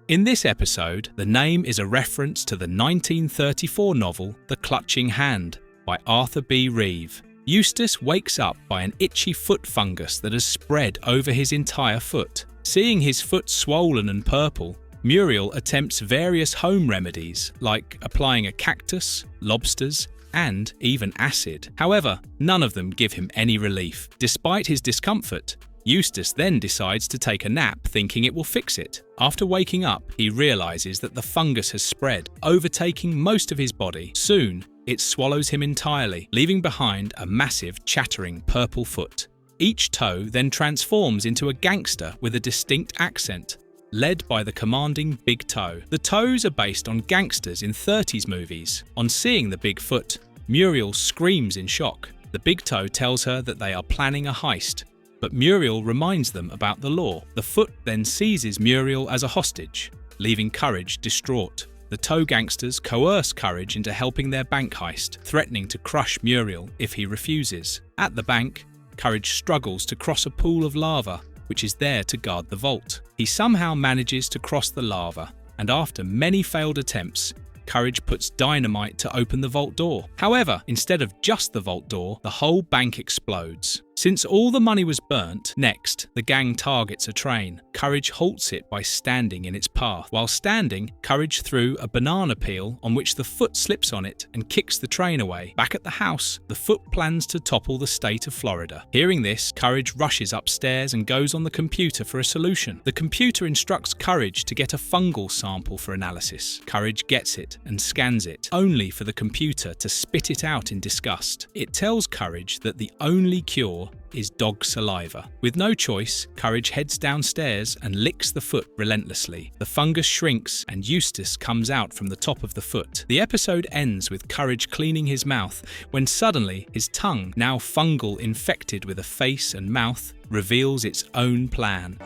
In this episode, the name is a reference to the 1934 novel The Clutching Hand by Arthur B. Reeve. Eustace wakes up by an itchy foot fungus that has spread over his entire foot. Seeing his foot swollen and purple, Muriel attempts various home remedies like applying a cactus, lobsters, and even acid. However, none of them give him any relief. Despite his discomfort, Eustace then decides to take a nap thinking it will fix it. After waking up, he realizes that the fungus has spread, overtaking most of his body. Soon, it swallows him entirely, leaving behind a massive, chattering purple foot. Each toe then transforms into a gangster with a distinct accent, led by the commanding Big Toe. The toes are based on gangsters in 30s movies. On seeing the big foot, Muriel screams in shock. The Big Toe tells her that they are planning a heist, but Muriel reminds them about the law. The foot then seizes Muriel as a hostage, leaving Courage distraught. The toe gangsters coerce Courage into helping their bank heist, threatening to crush Muriel if he refuses. At the bank, Courage struggles to cross a pool of lava, which is there to guard the vault. He somehow manages to cross the lava, and after many failed attempts, Courage puts dynamite to open the vault door. However, instead of just the vault door, the whole bank explodes. Since all the money was burnt, next, the gang targets a train. Courage halts it by standing in its path. While standing, Courage threw a banana peel on which the foot slips on it and kicks the train away. Back at the house, the foot plans to topple the state of Florida. Hearing this, Courage rushes upstairs and goes on the computer for a solution. The computer instructs Courage to get a fungal sample for analysis. Courage gets it and scans it, only for the computer to spit it out in disgust. It tells Courage that the only cure is dog saliva. With no choice, Courage heads downstairs and licks the foot relentlessly. The fungus shrinks and Eustace comes out from the top of the foot. The episode ends with Courage cleaning his mouth when suddenly his tongue, now fungal infected with a face and mouth, reveals its own plan.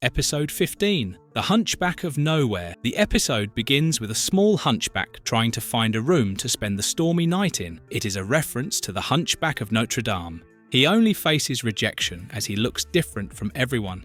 Episode 15. The Hunchback of Nowhere. The episode begins with a small hunchback trying to find a room to spend the stormy night in. It is a reference to the Hunchback of Notre Dame. He only faces rejection as he looks different from everyone.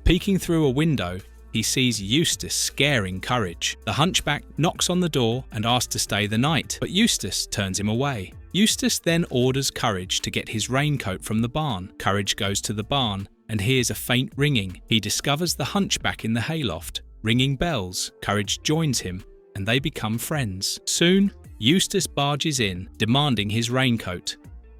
Peeking through a window, he sees Eustace scaring Courage. The hunchback knocks on the door and asks to stay the night, but Eustace turns him away. Eustace then orders Courage to get his raincoat from the barn. Courage goes to the barn and hears a faint ringing. He discovers the hunchback in the hayloft, ringing bells. Courage joins him, and they become friends. Soon, Eustace barges in, demanding his raincoat.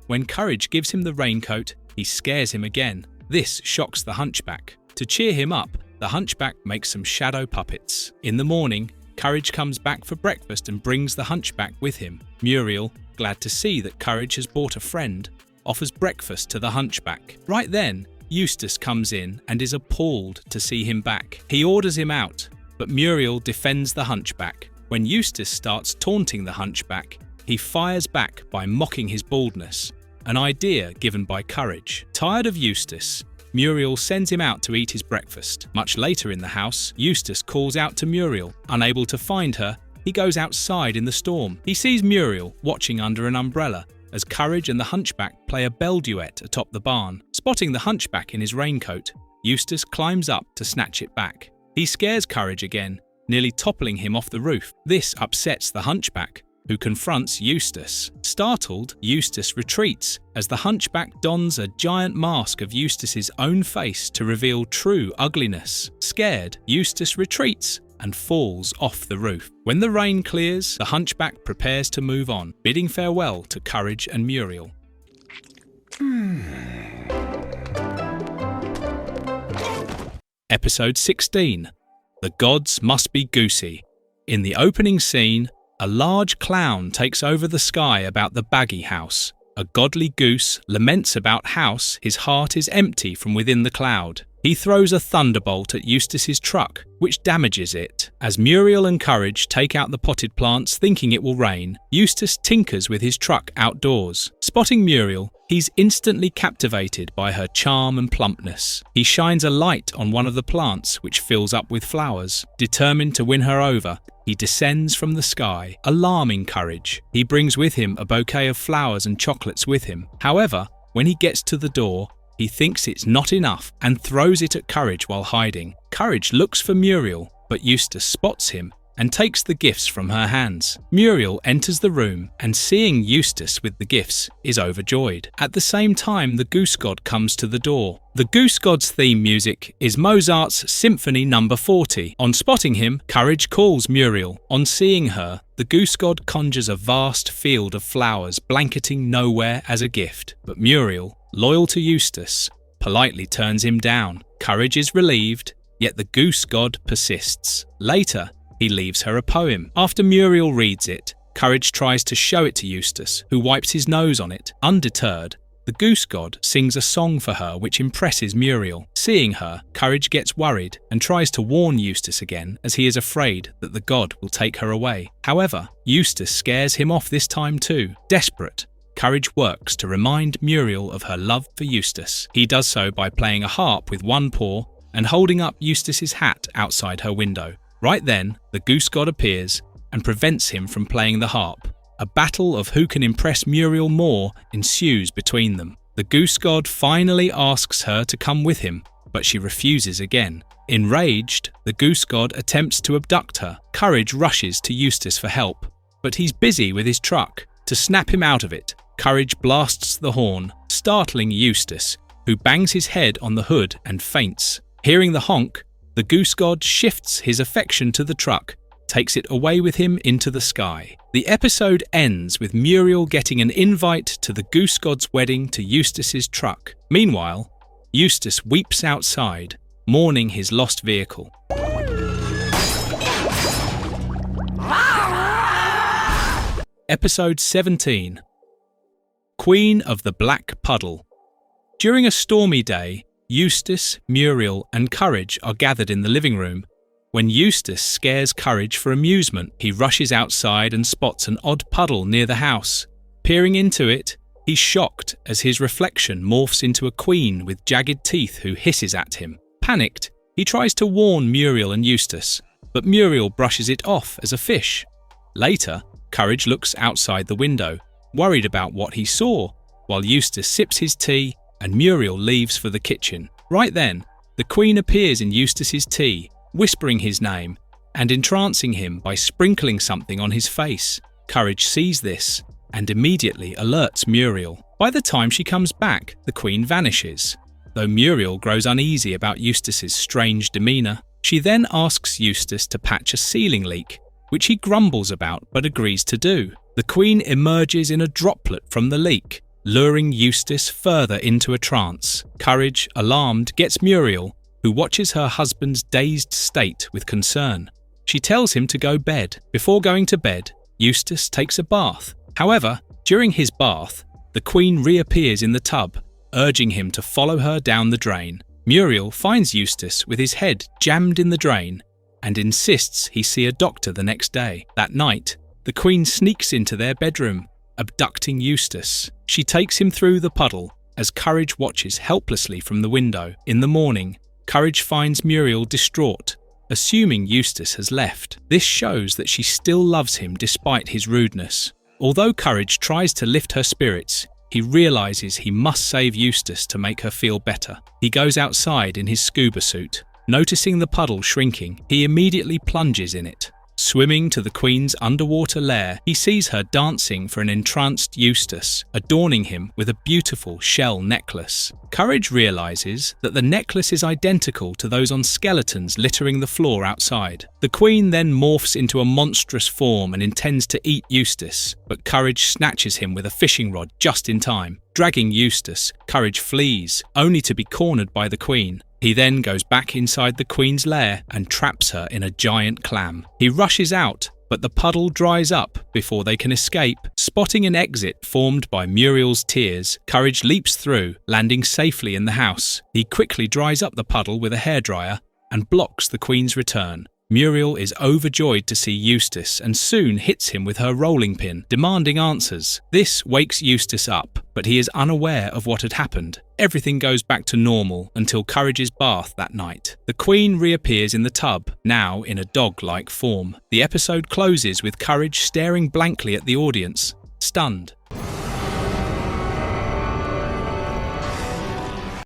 When Courage gives him the raincoat, he scares him again. This shocks the hunchback. To cheer him up, the hunchback makes some shadow puppets. In the morning, Courage comes back for breakfast and brings the hunchback with him. Muriel, glad to see that Courage has brought a friend, offers breakfast to the hunchback. Right then, Eustace comes in and is appalled to see him back. He orders him out, but Muriel defends the hunchback. When Eustace starts taunting the hunchback, he fires back by mocking his baldness, an idea given by Courage. Tired of Eustace, Muriel sends him out to eat his breakfast. Much later in the house, Eustace calls out to Muriel. Unable to find her, he goes outside in the storm. He sees Muriel watching under an umbrella as Courage and the hunchback play a bell duet atop the barn. Spotting the hunchback in his raincoat, Eustace climbs up to snatch it back. He scares Courage again, nearly toppling him off the roof. This upsets the hunchback, who confronts Eustace. Startled, Eustace retreats as the hunchback dons a giant mask of Eustace's own face to reveal true ugliness. Scared, Eustace retreats and falls off the roof. When the rain clears, the hunchback prepares to move on, bidding farewell to Courage and Muriel. Episode 16. The Gods Must Be Goosey. In the opening scene, a large clown takes over the sky about the Baggy house. A godly goose laments about house his heart is empty from within the cloud. He throws a thunderbolt at Eustace's truck, which damages it. As Muriel and Courage take out the potted plants thinking it will rain, Eustace tinkers with his truck outdoors. Spotting Muriel, he's instantly captivated by her charm and plumpness. He shines a light on one of the plants, which fills up with flowers. Determined to win her over, he descends from the sky, alarming Courage. He brings with him a bouquet of flowers and chocolates with him. However, when he gets to the door, he thinks it's not enough and throws it at Courage while hiding. Courage looks for Muriel, but Eustace spots him and takes the gifts from her hands. Muriel enters the room and, seeing Eustace with the gifts, is overjoyed. At the same time, the Goose God comes to the door. The Goose God's theme music is Mozart's Symphony No. 40. On spotting him, Courage calls Muriel. On seeing her, the Goose God conjures a vast field of flowers blanketing Nowhere as a gift. But Muriel, loyal to Eustace, politely turns him down. Courage is relieved, yet the Goose God persists. Later, he leaves her a poem. After Muriel reads it, Courage tries to show it to Eustace, who wipes his nose on it. Undeterred, the Goose God sings a song for her which impresses Muriel. Seeing her, Courage gets worried and tries to warn Eustace again, as he is afraid that the god will take her away. However, Eustace scares him off this time too. Desperate, Courage works to remind Muriel of her love for Eustace. He does so by playing a harp with one paw and holding up Eustace's hat outside her window. Right then, the Goose God appears and prevents him from playing the harp. A battle of who can impress Muriel more ensues between them. The Goose God finally asks her to come with him, but she refuses again. Enraged, the Goose God attempts to abduct her. Courage rushes to Eustace for help, but he's busy with his truck. To snap him out of it, Courage blasts the horn, startling Eustace, who bangs his head on the hood and faints. Hearing the honk, the Goose God shifts his affection to the truck, takes it away with him into the sky. The episode ends with Muriel getting an invite to the Goose God's wedding to Eustace's truck. Meanwhile, Eustace weeps outside, mourning his lost vehicle. Episode 17. Queen of the Black Puddle. During a stormy day, Eustace, Muriel, and Courage are gathered in the living room. When Eustace scares Courage for amusement, he rushes outside and spots an odd puddle near the house. Peering into it, he's shocked as his reflection morphs into a queen with jagged teeth who hisses at him. Panicked, he tries to warn Muriel and Eustace, but Muriel brushes it off as a fish. Later, Courage looks outside the window, worried about what he saw, while Eustace sips his tea and Muriel leaves for the kitchen. Right then, the Queen appears in Eustace's tea, whispering his name and entrancing him by sprinkling something on his face. Courage sees this and immediately alerts Muriel. By the time she comes back, the Queen vanishes. Though Muriel grows uneasy about Eustace's strange demeanour, she then asks Eustace to patch a ceiling leak, which he grumbles about but agrees to do. The Queen emerges in a droplet from the leak, luring Eustace further into a trance. Courage, alarmed, gets Muriel, who watches her husband's dazed state with concern. She tells him to go bed. Before going to bed, Eustace takes a bath. However, during his bath, the Queen reappears in the tub, urging him to follow her down the drain. Muriel finds Eustace with his head jammed in the drain and insists he see a doctor the next day. That night, the Queen sneaks into their bedroom, abducting Eustace. She takes him through the puddle as Courage watches helplessly from the window. In the morning, Courage finds Muriel distraught, assuming Eustace has left. This shows that she still loves him despite his rudeness. Although Courage tries to lift her spirits, he realises he must save Eustace to make her feel better. He goes outside in his scuba suit. Noticing the puddle shrinking, he immediately plunges in it. Swimming to the Queen's underwater lair, he sees her dancing for an entranced Eustace, adorning him with a beautiful shell necklace. Courage realises that the necklace is identical to those on skeletons littering the floor outside. The Queen then morphs into a monstrous form and intends to eat Eustace, but Courage snatches him with a fishing rod just in time. Dragging Eustace, Courage flees, only to be cornered by the Queen. He then goes back inside the Queen's lair and traps her in a giant clam. He rushes out, but the puddle dries up before they can escape. Spotting an exit formed by Muriel's tears, Courage leaps through, landing safely in the house. He quickly dries up the puddle with a hairdryer and blocks the Queen's return. Muriel is overjoyed to see Eustace and soon hits him with her rolling pin, demanding answers. This wakes Eustace up, but he is unaware of what had happened. Everything goes back to normal until Courage's bath that night. The Queen reappears in the tub, now in a dog-like form. The episode closes with Courage staring blankly at the audience, stunned.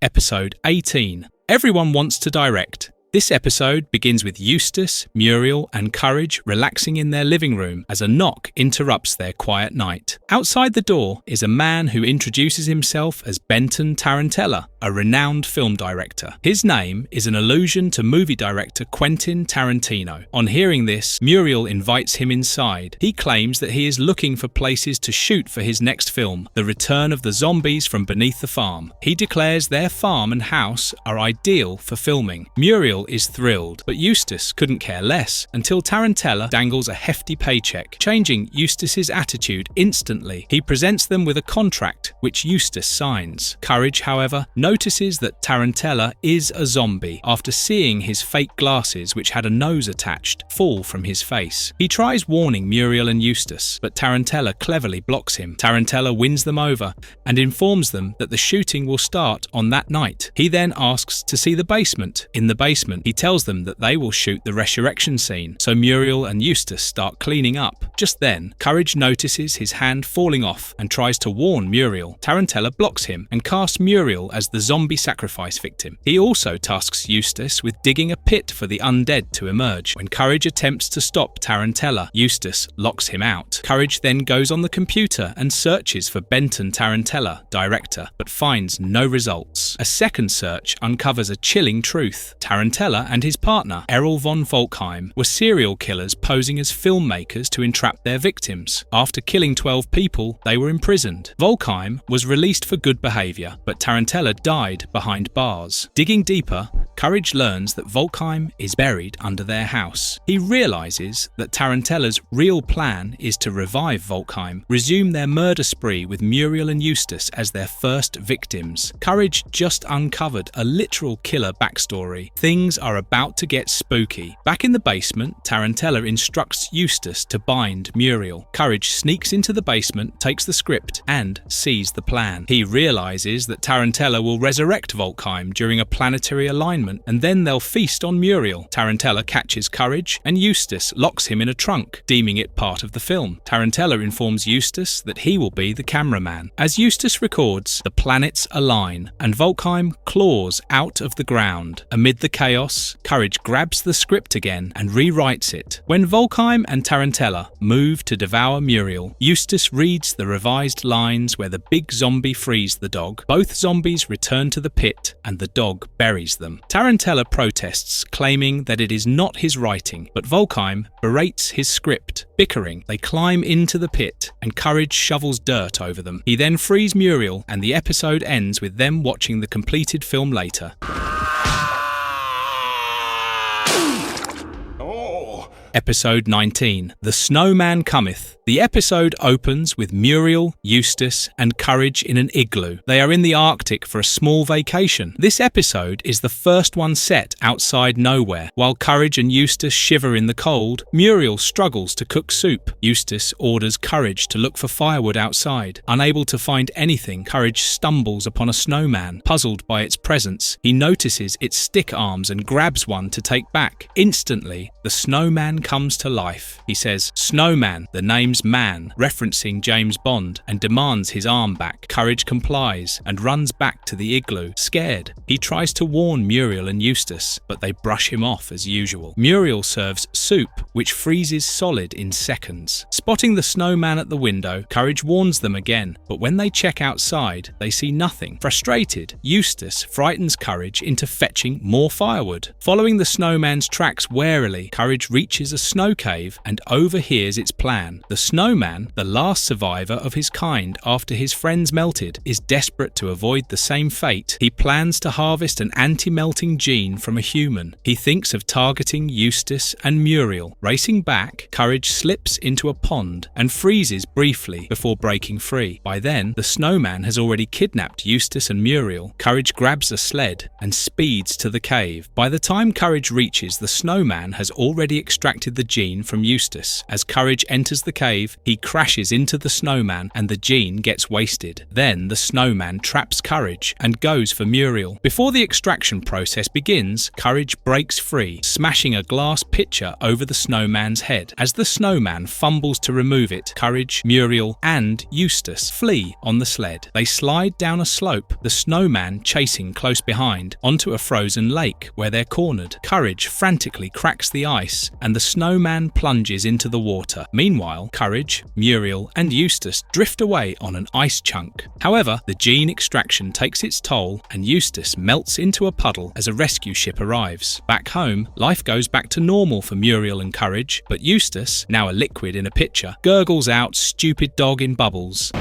Episode 18. Everyone wants to direct. This episode begins with Eustace, Muriel, and Courage relaxing in their living room as a knock interrupts their quiet night. Outside the door is a man who introduces himself as Benton Tarantella, a renowned film director. His name is an allusion to movie director Quentin Tarantino. On hearing this, Muriel invites him inside. He claims that he is looking for places to shoot for his next film, The Return of the Zombies from Beneath the Farm. He declares their farm and house are ideal for filming. Muriel is thrilled, but Eustace couldn't care less until Tarantella dangles a hefty paycheck, changing Eustace's attitude instantly. He presents them with a contract, which Eustace signs. Courage, however, notices that Tarantella is a zombie after seeing his fake glasses, which had a nose attached, fall from his face. He tries warning Muriel and Eustace, but Tarantella cleverly blocks him. Tarantella wins them over and informs them that the shooting will start on that night. He then asks to see the basement. In the basement, he tells them that they will shoot the resurrection scene, so Muriel and Eustace start cleaning up. Just then, Courage notices his hand falling off and tries to warn Muriel. Tarantella blocks him and casts Muriel as the zombie sacrifice victim. He also tasks Eustace with digging a pit for the undead to emerge. When Courage attempts to stop Tarantella, Eustace locks him out. Courage then goes on the computer and searches for Benton Tarantella, director, but finds no results. A second search uncovers a chilling truth. Tarantella and his partner, Errol von Volkheim, were serial killers posing as filmmakers to entrap their victims. After killing 12 people, they were imprisoned. Volkheim was released for good behaviour, but Tarantella died behind bars. Digging deeper, Courage learns that Volkheim is buried under their house. He realises that Tarantella's real plan is to revive Volkheim, resume their murder spree with Muriel and Eustace as their first victims. Courage just uncovered a literal killer backstory. Things are about to get spooky. Back in the basement, Tarantella instructs Eustace to bind Muriel. Courage sneaks into the basement, takes the script, and sees the plan. He realises that Tarantella will resurrect Volkheim during a planetary alignment, and then they'll feast on Muriel. Tarantella catches Courage, and Eustace locks him in a trunk, deeming it part of the film. Tarantella informs Eustace that he will be the cameraman. As Eustace records, the planets align, and Volkheim claws out of the ground. Amid the chaos, Courage grabs the script again and rewrites it. When Volkheim and Tarantella move to devour Muriel, Eustace reads the revised lines where the big zombie frees the dog. Both zombies return to the pit and the dog buries them. Tarantella protests, claiming that it is not his writing, but Volkheim berates his script. Bickering, they climb into the pit and Courage shovels dirt over them. He then frees Muriel and the episode ends with them watching the completed film later. Episode 19. The Snowman Cometh. The episode opens with Muriel, Eustace, and Courage in an igloo. They are in the Arctic for a small vacation. This episode is the first one set outside nowhere. While Courage and Eustace shiver in the cold, Muriel struggles to cook soup. Eustace orders Courage to look for firewood outside. Unable to find anything, Courage stumbles upon a snowman. Puzzled by its presence, he notices its stick arms and grabs one to take back. Instantly, the snowman comes to life. He says, "Snowman, the name's man," referencing James Bond, and demands his arm back. Courage complies and runs back to the igloo. Scared, he tries to warn Muriel and Eustace, but they brush him off as usual. Muriel serves soup, which freezes solid in seconds. Spotting the snowman at the window, Courage warns them again, but when they check outside, they see nothing. Frustrated, Eustace frightens Courage into fetching more firewood. Following the snowman's tracks warily, Courage reaches enters a snow cave and overhears its plan. The Snowman, the last survivor of his kind after his friends melted, is desperate to avoid the same fate. He plans to harvest an anti-melting gene from a human. He thinks of targeting Eustace and Muriel. Racing back, Courage slips into a pond and freezes briefly before breaking free. By then, the Snowman has already kidnapped Eustace and Muriel. Courage grabs a sled and speeds to the cave. By the time Courage reaches, the Snowman has already extracted the gene from Eustace. As Courage enters the cave, he crashes into the Snowman and the gene gets wasted. Then the Snowman traps Courage and goes for Muriel. Before the extraction process begins, Courage breaks free, smashing a glass pitcher over the Snowman's head. As the Snowman fumbles to remove it, Courage, Muriel, and Eustace flee on the sled. They slide down a slope, the Snowman chasing close behind, onto a frozen lake where they're cornered. Courage frantically cracks the ice and the Snowman plunges into the water. Meanwhile, Courage, Muriel, and Eustace drift away on an ice chunk. However, the gene extraction takes its toll and Eustace melts into a puddle as a rescue ship arrives. Back home, life goes back to normal for Muriel and Courage, but Eustace, now a liquid in a pitcher, gurgles out "stupid dog in bubbles."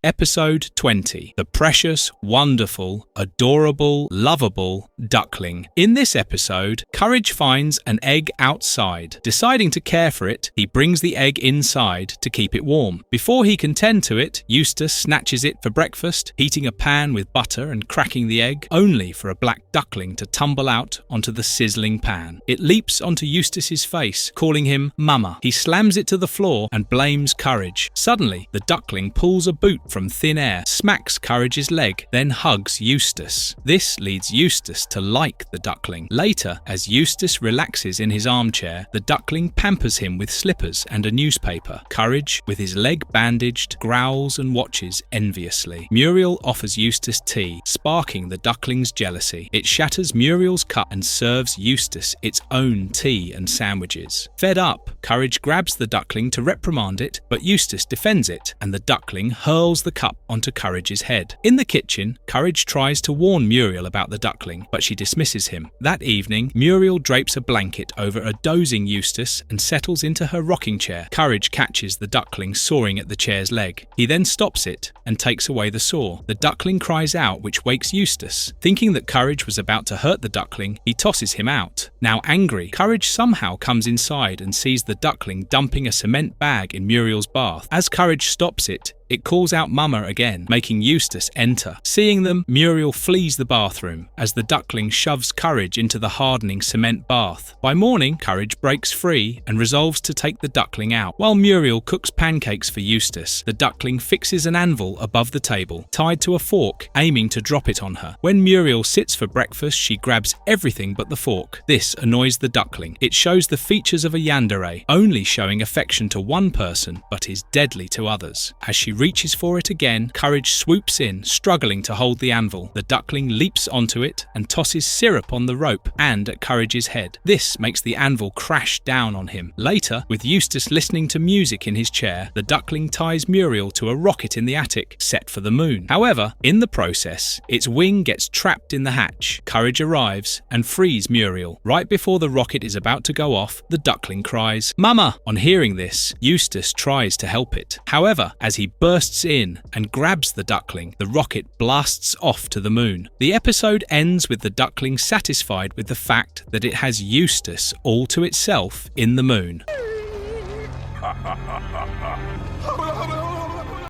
Episode 20. The precious, wonderful, adorable, lovable Duckling. In this episode, Courage finds an egg outside. Deciding to care for it, he brings the egg inside to keep it warm. Before he can tend to it, Eustace snatches it for breakfast, heating a pan with butter and cracking the egg, only for a black duckling to tumble out onto the sizzling pan. It leaps onto Eustace's face, calling him Mama. He slams it to the floor and blames Courage. Suddenly, the duckling pulls a boot from thin air, smacks Courage's leg, then hugs Eustace. This leads Eustace to like the duckling. Later, as Eustace relaxes in his armchair, the duckling pampers him with slippers and a newspaper. Courage, with his leg bandaged, growls and watches enviously. Muriel offers Eustace tea, sparking the duckling's jealousy. It shatters Muriel's cup and serves Eustace its own tea and sandwiches. Fed up, Courage grabs the duckling to reprimand it, but Eustace defends it, and the duckling hurls the cup onto Courage's head. In the kitchen, Courage tries to warn Muriel about the duckling, but she dismisses him. That evening, Muriel drapes a blanket over a dozing Eustace and settles into her rocking chair. Courage catches the duckling sawing at the chair's leg. He then stops it and takes away the saw. The duckling cries out, which wakes Eustace. Thinking that Courage was about to hurt the duckling, he tosses him out. Now angry, Courage somehow comes inside and sees the duckling dumping a cement bag in Muriel's bath. As Courage stops it, it calls out Mama again, making Eustace enter. Seeing them, Muriel flees the bathroom as the duckling shoves Courage into the hardening cement bath. By morning, Courage breaks free and resolves to take the duckling out. While Muriel cooks pancakes for Eustace, the duckling fixes an anvil above the table, tied to a fork, aiming to drop it on her. When Muriel sits for breakfast, she grabs everything but the fork. This annoys the duckling. It shows the features of a yandere, only showing affection to one person, but is deadly to others. As she reaches for it again, Courage swoops in, struggling to hold the anvil. The duckling leaps onto it and tosses syrup on the rope and at Courage's head. This makes the anvil crash down on him. Later, with Eustace listening to music in his chair, the duckling ties Muriel to a rocket in the attic, set for the moon. However, in the process, its wing gets trapped in the hatch. Courage arrives and frees Muriel. Right before the rocket is about to go off, the duckling cries, "Mama!" On hearing this, Eustace tries to help it. However, as he bursts in and grabs the duckling, the rocket blasts off to the moon. The episode ends with the duckling satisfied with the fact that it has Eustace all to itself in the moon.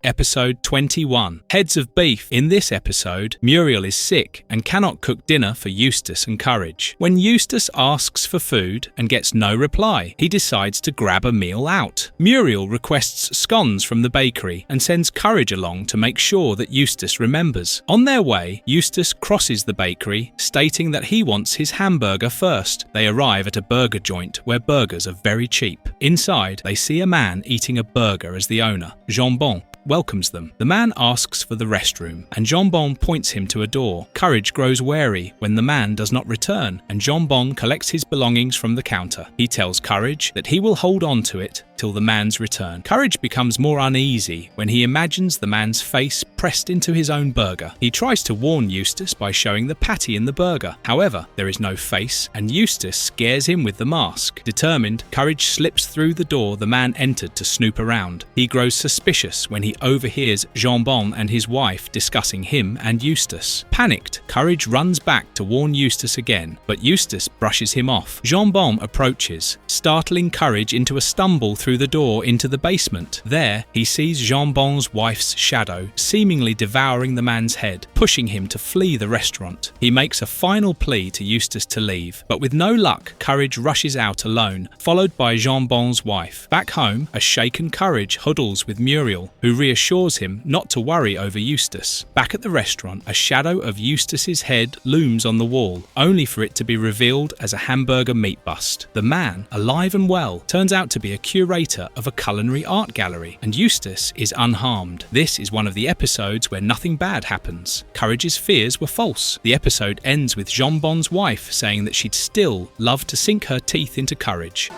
Episode 21. Heads of Beef. In this episode, Muriel is sick and cannot cook dinner for Eustace and Courage. When Eustace asks for food and gets no reply, he decides to grab a meal out. Muriel requests scones from the bakery and sends Courage along to make sure that Eustace remembers. On their way, Eustace crosses the bakery, stating that he wants his hamburger first. They arrive at a burger joint where burgers are very cheap. Inside, they see a man eating a burger as the owner, Jambon, welcomes them. The man asks for the restroom, and Jambon points him to a door. Courage grows wary when the man does not return, and Jambon collects his belongings from the counter. He tells Courage that he will hold on to it till the man's return. Courage becomes more uneasy when he imagines the man's face pressed into his own burger. He tries to warn Eustace by showing the patty in the burger. However, there is no face, and Eustace scares him with the mask. Determined, Courage slips through the door the man entered to snoop around. He grows suspicious when he overhears Jambon and his wife discussing him and Eustace. Panicked, Courage runs back to warn Eustace again, but Eustace brushes him off. Jambon approaches, startling Courage into a stumble through the door into the basement. There, he sees Jambon's wife's shadow, seemingly devouring the man's head, pushing him to flee the restaurant. He makes a final plea to Eustace to leave, but with no luck, Courage rushes out alone, followed by Jambon's wife. Back home, a shaken Courage huddles with Muriel, who reassures him not to worry over Eustace. Back at the restaurant, a shadow of Eustace's head looms on the wall, only for it to be revealed as a hamburger meat bust. The man, alive and well, turns out to be a curator of a culinary art gallery, and Eustace is unharmed. This is one of the episodes where nothing bad happens. Courage's fears were false. The episode ends with Jambon's wife saying that she'd still love to sink her teeth into Courage.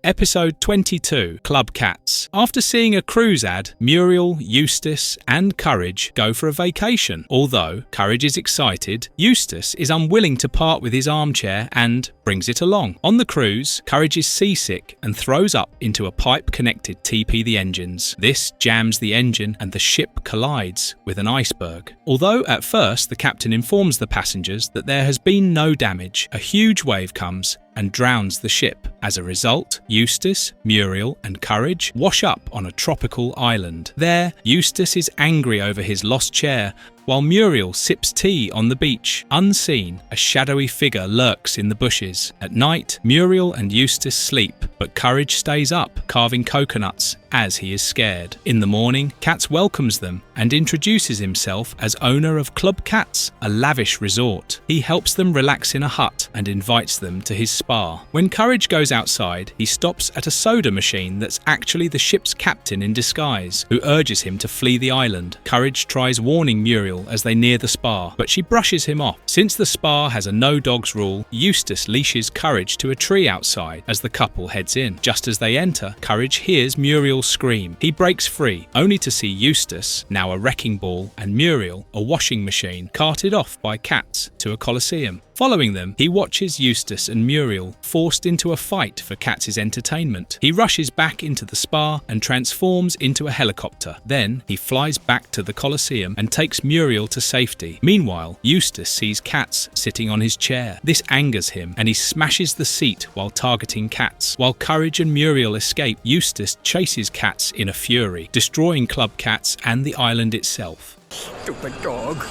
Episode 22, Club Cats. After seeing a cruise ad, Muriel, Eustace and Courage go for a vacation. Although Courage is excited, Eustace is unwilling to part with his armchair and brings it along. On the cruise, Courage is seasick and throws up into a pipe-connected TP the engines. This jams the engine and the ship collides with an iceberg. Although at first the captain informs the passengers that there has been no damage, a huge wave comes and drowns the ship. As a result, Eustace, Muriel and Courage wash up on a tropical island. There, Eustace is angry over his lost chair, while Muriel sips tea on the beach. Unseen, a shadowy figure lurks in the bushes. At night, Muriel and Eustace sleep, but Courage stays up, carving coconuts as he is scared. In the morning, Cats welcomes them and introduces himself as owner of Club Cats, a lavish resort. He helps them relax in a hut and invites them to his spa. When Courage goes outside, he stops at a soda machine that's actually the ship's captain in disguise, who urges him to flee the island. Courage tries warning Muriel as they near the spa, but she brushes him off. Since the spa has a no-dogs rule, Eustace leashes Courage to a tree outside as the couple heads in. Just as they enter, Courage hears Muriel scream. He breaks free, only to see Eustace, now a wrecking ball, and Muriel, a washing machine, carted off by Cats to a coliseum. Following them, he watches Eustace and Muriel forced into a fight for Cats' entertainment. He rushes back into the spa and transforms into a helicopter. Then, he flies back to the Colosseum and takes Muriel to safety. Meanwhile, Eustace sees Cats sitting on his chair. This angers him, and he smashes the seat while targeting Cats. While Courage and Muriel escape, Eustace chases Cats in a fury, destroying Club Cats and the island itself. Stupid dog.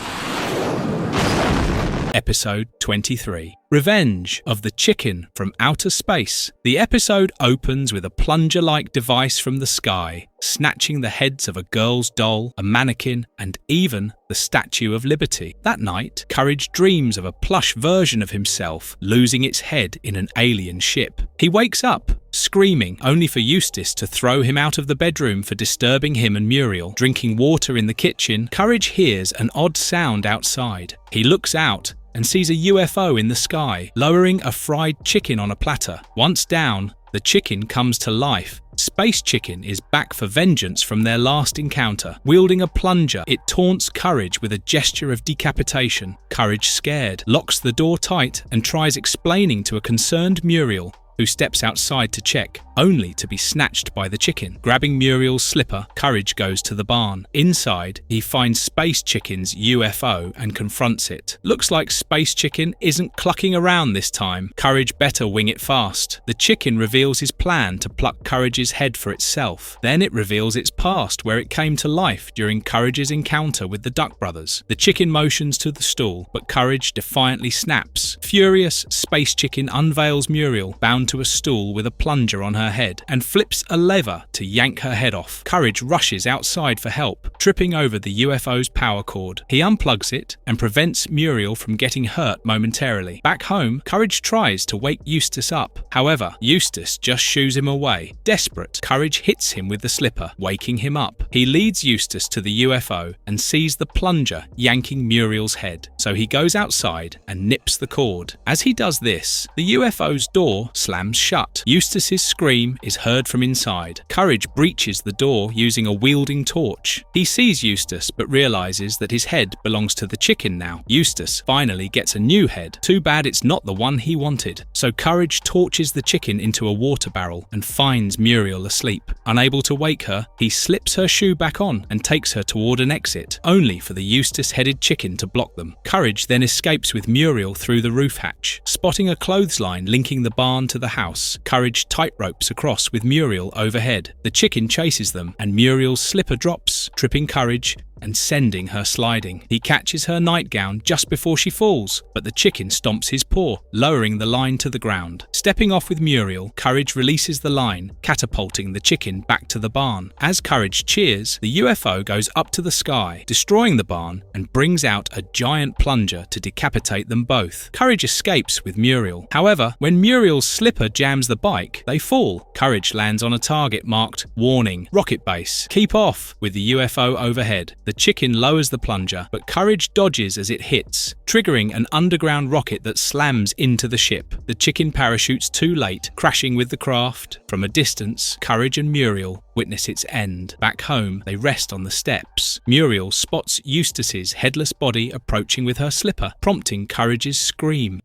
Episode 23. Revenge of the Chicken from Outer Space. The episode opens with a plunger-like device from the sky, snatching the heads of a girl's doll, a mannequin, and even the Statue of Liberty. That night, Courage dreams of a plush version of himself losing its head in an alien ship. He wakes up, screaming, only for Eustace to throw him out of the bedroom for disturbing him and Muriel. Drinking water in the kitchen, Courage hears an odd sound outside. He looks out and sees a UFO in the sky, lowering a fried chicken on a platter. Once down, the chicken comes to life. Space Chicken is back for vengeance from their last encounter. Wielding a plunger, it taunts Courage with a gesture of decapitation. Courage, scared, locks the door tight and tries explaining to a concerned Muriel, who steps outside to check, only to be snatched by the chicken. Grabbing Muriel's slipper, Courage goes to the barn. Inside, he finds Space Chicken's UFO and confronts it. Looks like Space Chicken isn't clucking around this time. Courage better wing it fast. The chicken reveals his plan to pluck Courage's head for itself. Then it reveals its past, where it came to life during Courage's encounter with the Duck brothers. The chicken motions to the stool, but Courage defiantly snaps. Furious, Space Chicken unveils Muriel, bound to a stool with a plunger on her head, and flips a lever to yank her head off. Courage rushes outside for help, tripping over the UFO's power cord. He unplugs it and prevents Muriel from getting hurt momentarily. Back home, Courage tries to wake Eustace up. However, Eustace just shoos him away. Desperate, Courage hits him with the slipper, waking him up. He leads Eustace to the UFO and sees the plunger yanking Muriel's head, so he goes outside and nips the cord. As he does this, the UFO's door slams slams shut. Eustace's scream is heard from inside. Courage breaches the door using a wielding torch. He sees Eustace but realizes that his head belongs to the chicken now. Eustace finally gets a new head. Too bad it's not the one he wanted. So Courage torches the chicken into a water barrel and finds Muriel asleep. Unable to wake her, he slips her shoe back on and takes her toward an exit, only for the Eustace-headed chicken to block them. Courage then escapes with Muriel through the roof hatch. Spotting a clothesline linking the barn to the house, Courage tightropes across with Muriel overhead. The chicken chases them and Muriel's slipper drops, tripping Courage and sending her sliding. He catches her nightgown just before she falls, but the chicken stomps his paw, lowering the line to the ground. Stepping off with Muriel, Courage releases the line, catapulting the chicken back to the barn. As Courage cheers, the UFO goes up to the sky, destroying the barn, and brings out a giant plunger to decapitate them both. Courage escapes with Muriel. However, when Muriel's slipper jams the bike, they fall. Courage lands on a target marked "Warning, Rocket Base. Keep off," with the UFO overhead. The chicken lowers the plunger, but Courage dodges as it hits, triggering an underground rocket that slams into the ship. The chicken parachutes too late, crashing with the craft. From a distance, Courage and Muriel witness its end. Back home, they rest on the steps. Muriel spots Eustace's headless body approaching with her slipper, prompting Courage's scream.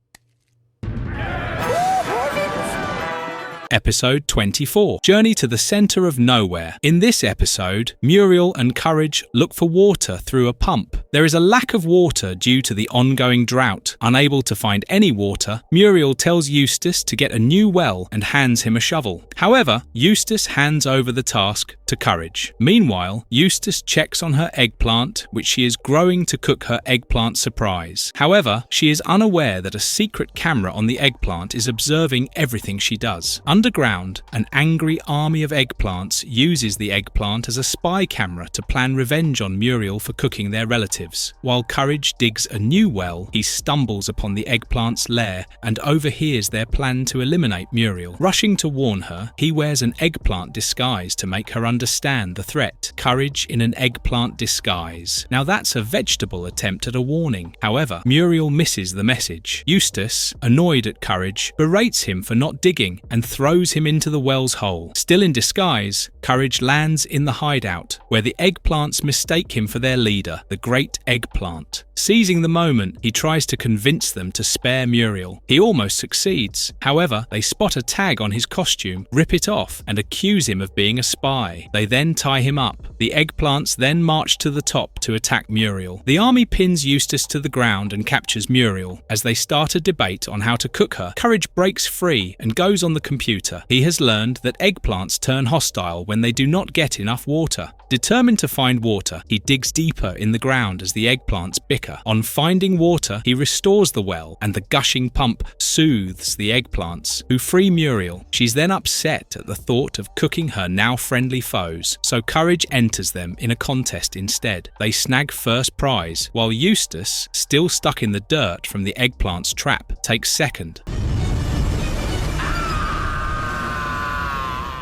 Episode 24, Journey to the Center of Nowhere. In this episode, Muriel and Courage look for water through a pump. There is a lack of water due to the ongoing drought. Unable to find any water, Muriel tells Eustace to get a new well and hands him a shovel. However, Eustace hands over the task to Courage. Meanwhile, Eustace checks on her eggplant, which she is growing to cook her eggplant surprise. However, she is unaware that a secret camera on the eggplant is observing everything she does. Underground, an angry army of eggplants uses the eggplant as a spy camera to plan revenge on Muriel for cooking their relatives. While Courage digs a new well, he stumbles upon the eggplant's lair and overhears their plan to eliminate Muriel. Rushing to warn her, he wears an eggplant disguise to make her understand the threat. Courage in an eggplant disguise. Now that's a vegetable attempt at a warning. However, Muriel misses the message. Eustace, annoyed at Courage, berates him for not digging and throws him into the well's hole. Still in disguise, Courage lands in the hideout, where the eggplants mistake him for their leader, the Great Eggplant. Seizing the moment, he tries to convince them to spare Muriel. He almost succeeds. However, they spot a tag on his costume, rip it off, and accuse him of being a spy. They then tie him up. The eggplants then march to the top to attack Muriel. The army pins Eustace to the ground and captures Muriel. As they start a debate on how to cook her, Courage breaks free and goes on the computer. He has learned that eggplants turn hostile when they do not get enough water. Determined to find water, he digs deeper in the ground as the eggplants bicker. On finding water, he restores the well, and the gushing pump soothes the eggplants, who free Muriel. She's then upset at the thought of cooking her now friendly foes, so Courage enters them in a contest instead. They snag first prize, while Eustace, still stuck in the dirt from the eggplant's trap, takes second.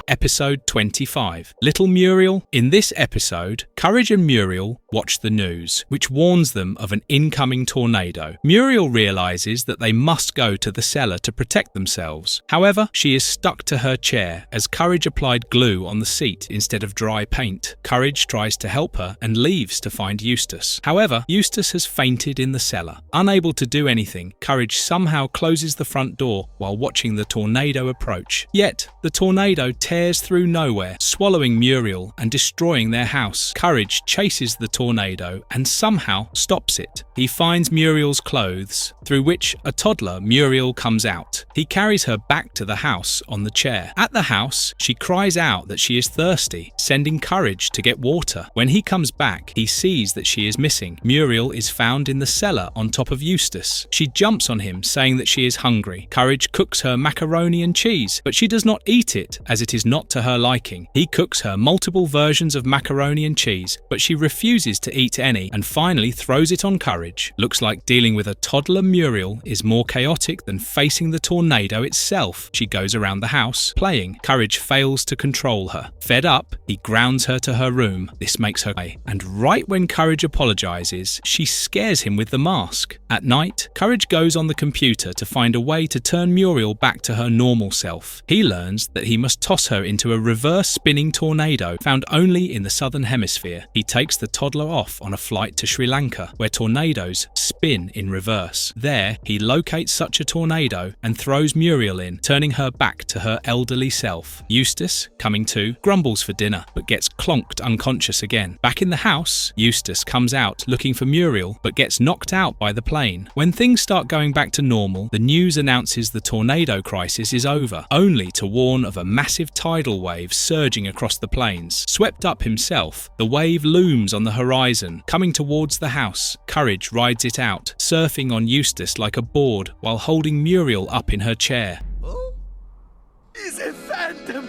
Episode 25, Little Muriel. In this episode, Courage and Muriel watch the news, which warns them of an incoming tornado. Muriel realizes that they must go to the cellar to protect themselves. However, she is stuck to her chair as Courage applied glue on the seat instead of dry paint. Courage tries to help her and leaves to find Eustace. However, Eustace has fainted in the cellar. Unable to do anything, Courage somehow closes the front door while watching the tornado approach. Yet, the tornado tears through nowhere, swallowing Muriel and destroying their house. Courage chases the tornado and somehow stops it. He finds Muriel's clothes, through which a toddler, Muriel, comes out. He carries her back to the house on the chair. At the house, she cries out that she is thirsty, sending Courage to get water. When he comes back, he sees that she is missing. Muriel is found in the cellar on top of Eustace. She jumps on him, saying that she is hungry. Courage cooks her macaroni and cheese, but she does not eat it as it is not to her liking. He cooks her multiple versions of macaroni and cheese, but she refuses to eat any and finally throws it on Courage. Looks like dealing with a toddler Muriel is more chaotic than facing the tornado itself. She goes around the house, playing. Courage fails to control her. Fed up, he grounds her to her room. This makes her pay. And right when Courage apologizes, she scares him with the mask. At night, Courage goes on the computer to find a way to turn Muriel back to her normal self. He learns that he must toss her into a reverse spinning tornado found only in the southern hemisphere. He takes the toddler off on a flight to Sri Lanka, where tornadoes spin in reverse. There, he locates such a tornado and throws Muriel in, turning her back to her elderly self. Eustace, coming to, grumbles for dinner, but gets clonked unconscious again. Back in the house, Eustace comes out looking for Muriel, but gets knocked out by the plane. When things start going back to normal, the news announces the tornado crisis is over, only to warn of a massive tidal wave surging across the plains. Swept up himself, the wave looms on the horizon, coming towards the house. Courage rides it out, surfing on Eustace like a board while holding Muriel up in her chair. Oh? It's a phantom!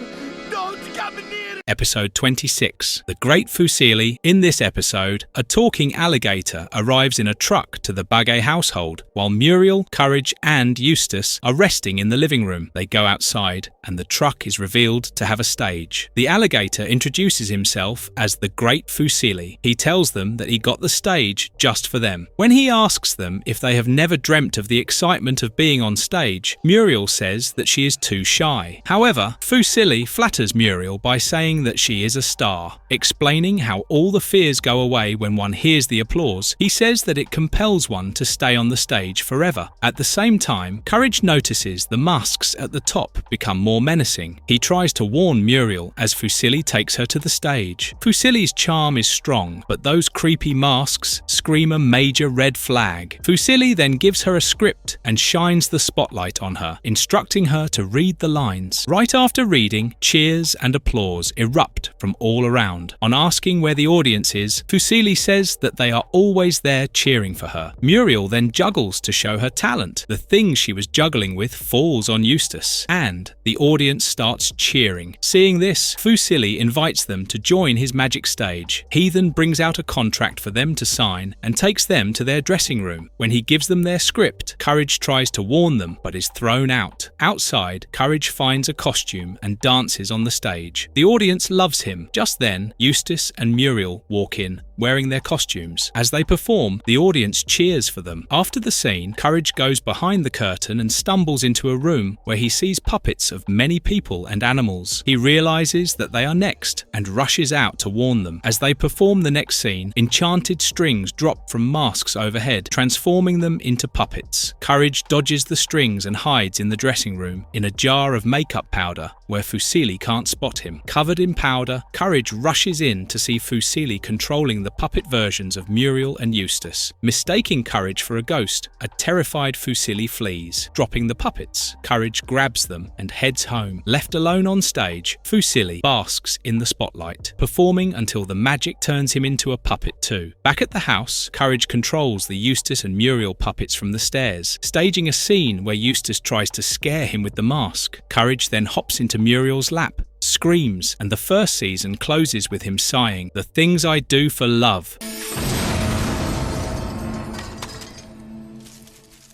Don't come near! Episode 26. The Great Fusili. In this episode, a talking alligator arrives in a truck to the Bagay household, while Muriel, Courage and Eustace are resting in the living room. They go outside, and the truck is revealed to have a stage. The alligator introduces himself as the Great Fusili. He tells them that he got the stage just for them. When he asks them if they have never dreamt of the excitement of being on stage, Muriel says that she is too shy. However, Fusili flatters Muriel by saying that she is a star. Explaining how all the fears go away when one hears the applause, he says that it compels one to stay on the stage forever. At the same time, Courage notices the masks at the top become more menacing. He tries to warn Muriel as Fusili takes her to the stage. Fusili's charm is strong, but those creepy masks scream a major red flag. Fusili then gives her a script and shines the spotlight on her, instructing her to read the lines. Right after reading, cheers and applause erupt from all around. On asking where the audience is, Fusili says that they are always there cheering for her. Muriel then juggles to show her talent. The thing she was juggling with falls on Eustace, and the audience starts cheering. Seeing this, Fusili invites them to join his magic stage. He then brings out a contract for them to sign and takes them to their dressing room. When he gives them their script, Courage tries to warn them but is thrown out. Outside, Courage finds a costume and dances on the stage. The audience loves him. Just then, Eustace and Muriel walk in, wearing their costumes. As they perform, the audience cheers for them. After the scene, Courage goes behind the curtain and stumbles into a room where he sees puppets of many people and animals. He realizes that they are next and rushes out to warn them. As they perform the next scene, enchanted strings drop from masks overhead, transforming them into puppets. Courage dodges the strings and hides in the dressing room, in a jar of makeup powder, where Fusili can't spot him. Covered in powder, Courage rushes in to see Fusili controlling the puppet versions of Muriel and Eustace. Mistaking Courage for a ghost, a terrified Fusili flees. Dropping the puppets, Courage grabs them and heads home. Left alone on stage, Fusili basks in the spotlight, performing until the magic turns him into a puppet too. Back at the house, Courage controls the Eustace and Muriel puppets from the stairs, staging a scene where Eustace tries to scare him with the mask. Courage then hops into Muriel's lap, screams, and the first season closes with him sighing, "The things I do for love."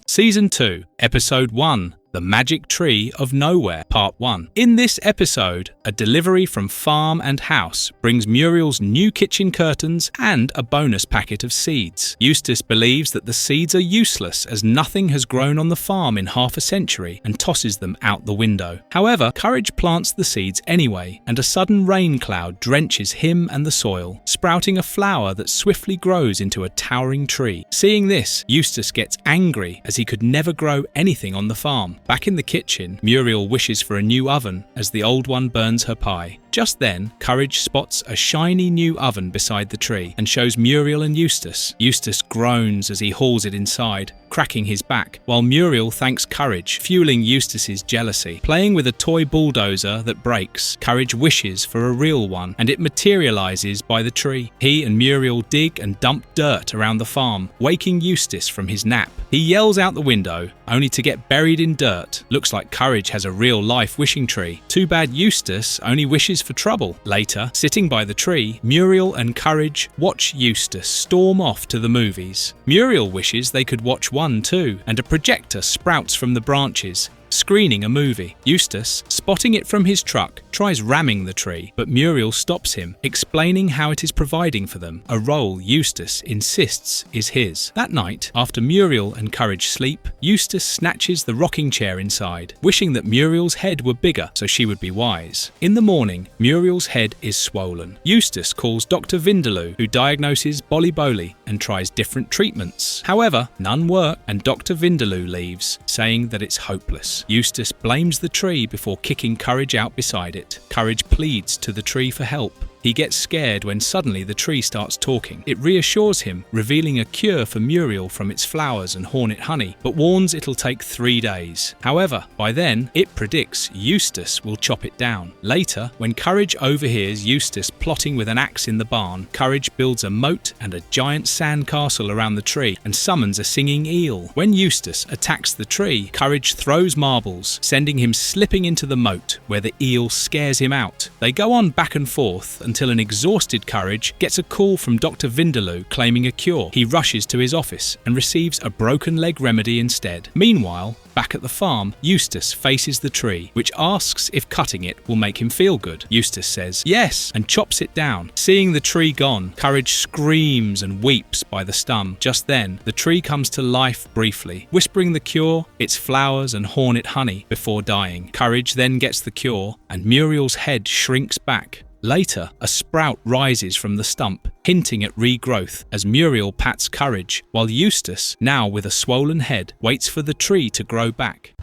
Season 2, Episode 1, The Magic Tree of Nowhere, Part 1. In this episode, a delivery from farm and house brings Muriel's new kitchen curtains and a bonus packet of seeds. Eustace believes that the seeds are useless as nothing has grown on the farm in half a century and tosses them out the window. However, Courage plants the seeds anyway, and a sudden rain cloud drenches him and the soil, sprouting a flower that swiftly grows into a towering tree. Seeing this, Eustace gets angry as he could never grow anything on the farm. Back in the kitchen, Muriel wishes for a new oven as the old one burns her pie. Just then, Courage spots a shiny new oven beside the tree and shows Muriel and Eustace. Eustace groans as he hauls it inside, cracking his back, while Muriel thanks Courage, fueling Eustace's jealousy. Playing with a toy bulldozer that breaks, Courage wishes for a real one, and it materializes by the tree. He and Muriel dig and dump dirt around the farm, waking Eustace from his nap. He yells out the window, only to get buried in dirt. Looks like Courage has a real-life wishing tree. Too bad Eustace only wishes for trouble. Later, sitting by the tree, Muriel and Courage watch Eustace storm off to the movies. Muriel wishes they could watch one too, and a projector sprouts from the branches, screening a movie. Eustace, spotting it from his truck, tries ramming the tree, but Muriel stops him, explaining how it is providing for them, a role Eustace insists is his. That night, after Muriel and Courage sleep, Eustace snatches the rocking chair inside, wishing that Muriel's head were bigger so she would be wise. In the morning, Muriel's head is swollen. Eustace calls Dr. Vindaloo, who diagnoses Bolly and tries different treatments. However, none work, and Dr. Vindaloo leaves, saying that it's hopeless. Eustace blames the tree before kicking Courage out beside it. Courage pleads to the tree for help. He gets scared when suddenly the tree starts talking. It reassures him, revealing a cure for Muriel from its flowers and hornet honey, but warns it'll take 3 days. However, by then, it predicts Eustace will chop it down. Later, when Courage overhears Eustace plotting with an axe in the barn, Courage builds a moat and a giant sand castle around the tree and summons a singing eel. When Eustace attacks the tree, Courage throws marbles, sending him slipping into the moat, where the eel scares him out. They go on back and forth until an exhausted Courage gets a call from Dr. Vindaloo claiming a cure. He rushes to his office and receives a broken leg remedy instead. Meanwhile, back at the farm, Eustace faces the tree, which asks if cutting it will make him feel good. Eustace says yes and chops it down. Seeing the tree gone, Courage screams and weeps by the stump. Just then, the tree comes to life briefly, whispering the cure, its flowers and hornet honey, before dying. Courage then gets the cure, and Muriel's head shrinks back. Later, a sprout rises from the stump, hinting at regrowth as Muriel pats Courage, while Eustace, now with a swollen head, waits for the tree to grow back.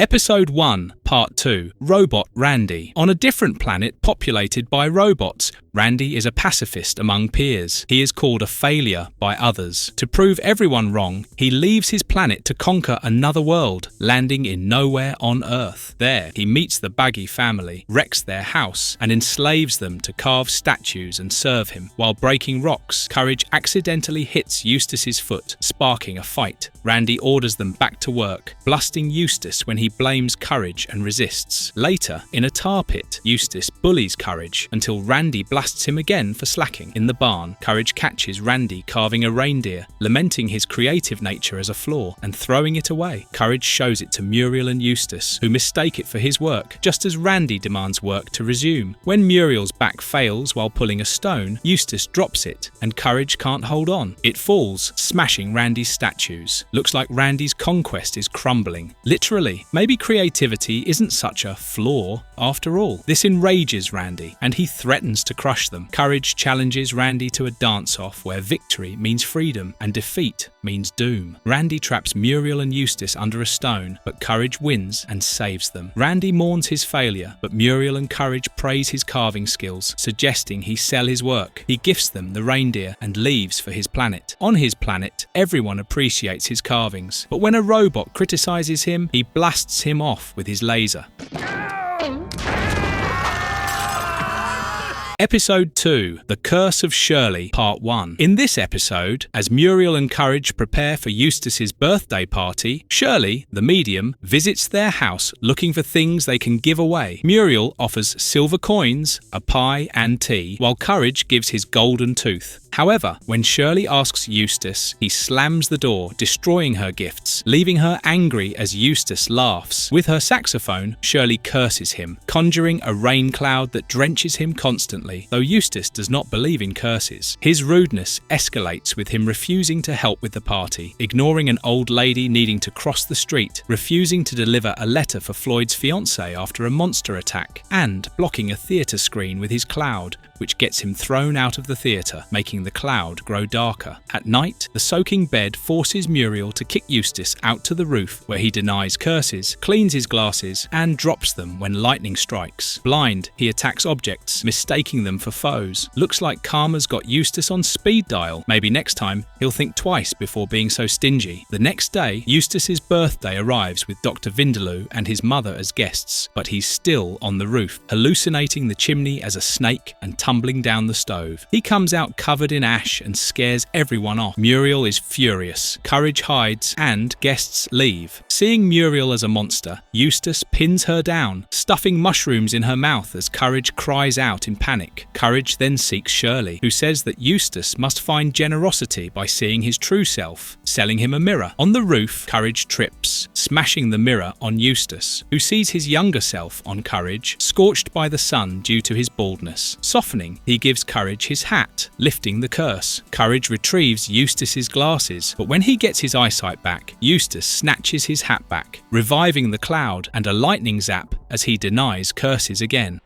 Episode 1, Part 2, Robot Randy. On a different planet populated by robots, Randy is a pacifist among peers. He is called a failure by others. To prove everyone wrong, he leaves his planet to conquer another world, landing in nowhere on Earth. There, he meets the Baggy family, wrecks their house, and enslaves them to carve statues and serve him. While breaking rocks, Courage accidentally hits Eustace's foot, sparking a fight. Randy orders them back to work, blasting Eustace when he blames Courage and resists. Later, in a tar pit, Eustace bullies Courage until Randy blasts him again for slacking. In the barn, Courage catches Randy carving a reindeer, lamenting his creative nature as a flaw and throwing it away. Courage shows it to Muriel and Eustace, who mistake it for his work, just as Randy demands work to resume. When Muriel's back fails while pulling a stone, Eustace drops it, and Courage can't hold on. It falls, smashing Randy's statues. Looks like Randy's conquest is crumbling. Literally. Maybe creativity isn't such a flaw after all. This enrages Randy, and he threatens to crush them. Courage challenges Randy to a dance-off where victory means freedom and defeat means doom. Randy traps Muriel and Eustace under a stone, but Courage wins and saves them. Randy mourns his failure, but Muriel and Courage praise his carving skills, suggesting he sell his work. He gifts them the reindeer and leaves for his planet. On his planet, everyone appreciates his carvings, but when a robot criticizes him, he blasts him off with his laser. Episode 2, The Curse of Shirley, Part 1. In this episode, as Muriel and Courage prepare for Eustace's birthday party, Shirley, the medium, visits their house looking for things they can give away. Muriel offers silver coins, a pie and tea, while Courage gives his golden tooth. However, when Shirley asks Eustace, he slams the door, destroying her gifts, leaving her angry as Eustace laughs. With her saxophone, Shirley curses him, conjuring a rain cloud that drenches him constantly, though Eustace does not believe in curses. His rudeness escalates with him refusing to help with the party, ignoring an old lady needing to cross the street, refusing to deliver a letter for Floyd's fiancée after a monster attack, and blocking a theatre screen with his cloud. which gets him thrown out of the theatre, making the cloud grow darker. At night, the soaking bed forces Muriel to kick Eustace out to the roof, where he denies curses, cleans his glasses, and drops them when lightning strikes. Blind, he attacks objects, mistaking them for foes. Looks like karma's got Eustace on speed dial. Maybe next time he'll think twice before being so stingy. The next day, Eustace's birthday arrives with Dr. Vindaloo and his mother as guests, but he's still on the roof, hallucinating the chimney as a snake and tumbling down the stove. He comes out covered in ash and scares everyone off. Muriel is furious. Courage hides and guests leave. Seeing Muriel as a monster, Eustace pins her down, stuffing mushrooms in her mouth as Courage cries out in panic. Courage then seeks Shirley, who says that Eustace must find generosity by seeing his true self, selling him a mirror. On the roof, Courage trips, smashing the mirror on Eustace, who sees his younger self on Courage, scorched by the sun due to his baldness. Softening, he gives Courage his hat, lifting the curse. Courage retrieves Eustace's glasses, but when he gets his eyesight back, Eustace snatches his hat back, reviving the cloud and a lightning zap as he denies curses again.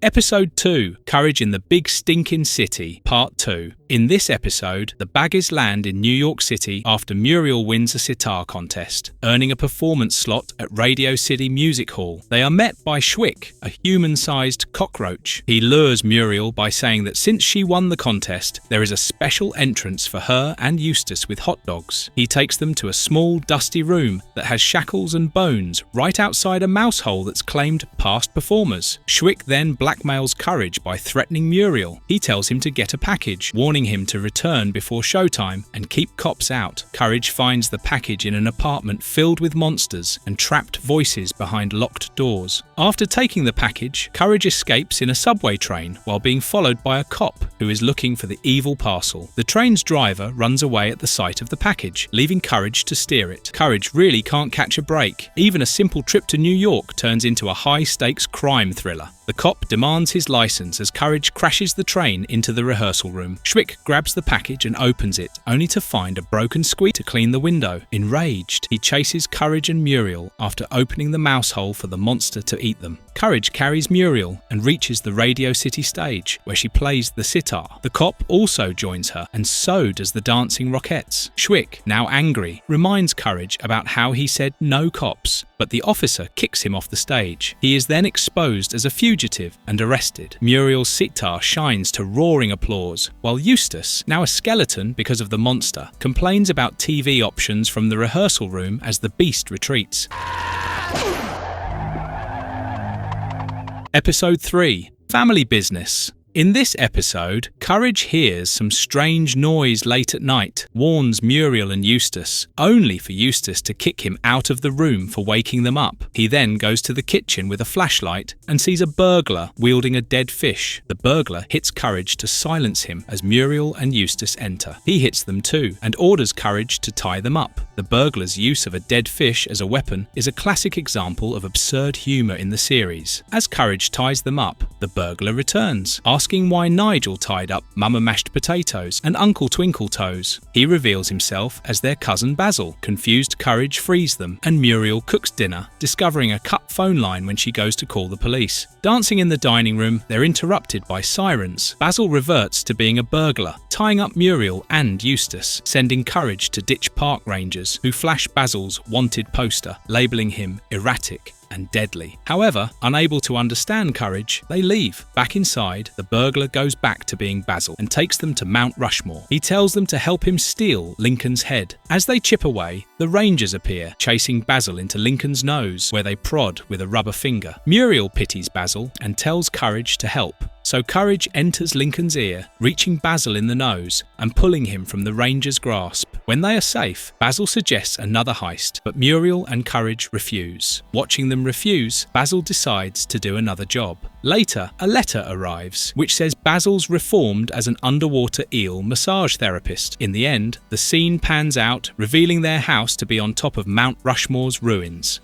Episode 2, Courage in the Big Stinkin' City, Part 2. In this episode, the Baggies land in New York City after Muriel wins a sitar contest, earning a performance slot at Radio City Music Hall. They are met by Schwick, a human-sized cockroach. He lures Muriel by saying that since she won the contest, there is a special entrance for her and Eustace with hot dogs. He takes them to a small, dusty room that has shackles and bones right outside a mouse hole that's claimed past performers. Schwick then blackmails Courage by threatening Muriel. He tells him to get a package, warning him to return before showtime and keep cops out. Courage finds the package in an apartment filled with monsters and trapped voices behind locked doors. After taking the package, Courage escapes in a subway train while being followed by a cop who is looking for the evil parcel. The train's driver runs away at the sight of the package, leaving Courage to steer it. Courage really can't catch a break. Even a simple trip to New York turns into a high-stakes crime thriller. The cop demands his license as Courage crashes the train into the rehearsal room. Schwick grabs the package and opens it, only to find a broken squeak to clean the window. Enraged, he chases Courage and Muriel after opening the mouse hole for the monster to eat them. Courage carries Muriel and reaches the Radio City stage, where she plays the sitar. The cop also joins her, and so does the dancing Rockettes. Schwick, now angry, reminds Courage about how he said no cops, but the officer kicks him off the stage. He is then exposed as a fugitive and arrested. Muriel's sitar shines to roaring applause, while Eustace, now a skeleton because of the monster, complains about TV options from the rehearsal room as the beast retreats. Episode 3, Family Business. In this episode, Courage hears some strange noise late at night, warns Muriel and Eustace, only for Eustace to kick him out of the room for waking them up. He then goes to the kitchen with a flashlight and sees a burglar wielding a dead fish. The burglar hits Courage to silence him as Muriel and Eustace enter. He hits them too and orders Courage to tie them up. The burglar's use of a dead fish as a weapon is a classic example of absurd humour in the series. As Courage ties them up, the burglar returns, asking why Nigel tied up Mama Mashed Potatoes and Uncle Twinkle Toes. He reveals himself as their cousin Basil. Confused Courage frees them, and Muriel cooks dinner, discovering a cut phone line when she goes to call the police. Dancing in the dining room, they're interrupted by sirens. Basil reverts to being a burglar, tying up Muriel and Eustace, sending Courage to ditch park rangers, who flash Basil's wanted poster, labelling him erratic and deadly. However, unable to understand Courage, they leave. Back inside, the burglar goes back to being Basil and takes them to Mount Rushmore. He tells them to help him steal Lincoln's head. As they chip away, the Rangers appear, chasing Basil into Lincoln's nose, where they prod with a rubber finger. Muriel pities Basil and tells Courage to help. So Courage enters Lincoln's ear, reaching Basil in the nose and pulling him from the Ranger's grasp. When they are safe, Basil suggests another heist, but Muriel and Courage refuse. Watching them refuse, Basil decides to do another job. Later, a letter arrives, which says Basil's reformed as an underwater eel massage therapist. In the end, the scene pans out, revealing their house to be on top of Mount Rushmore's ruins.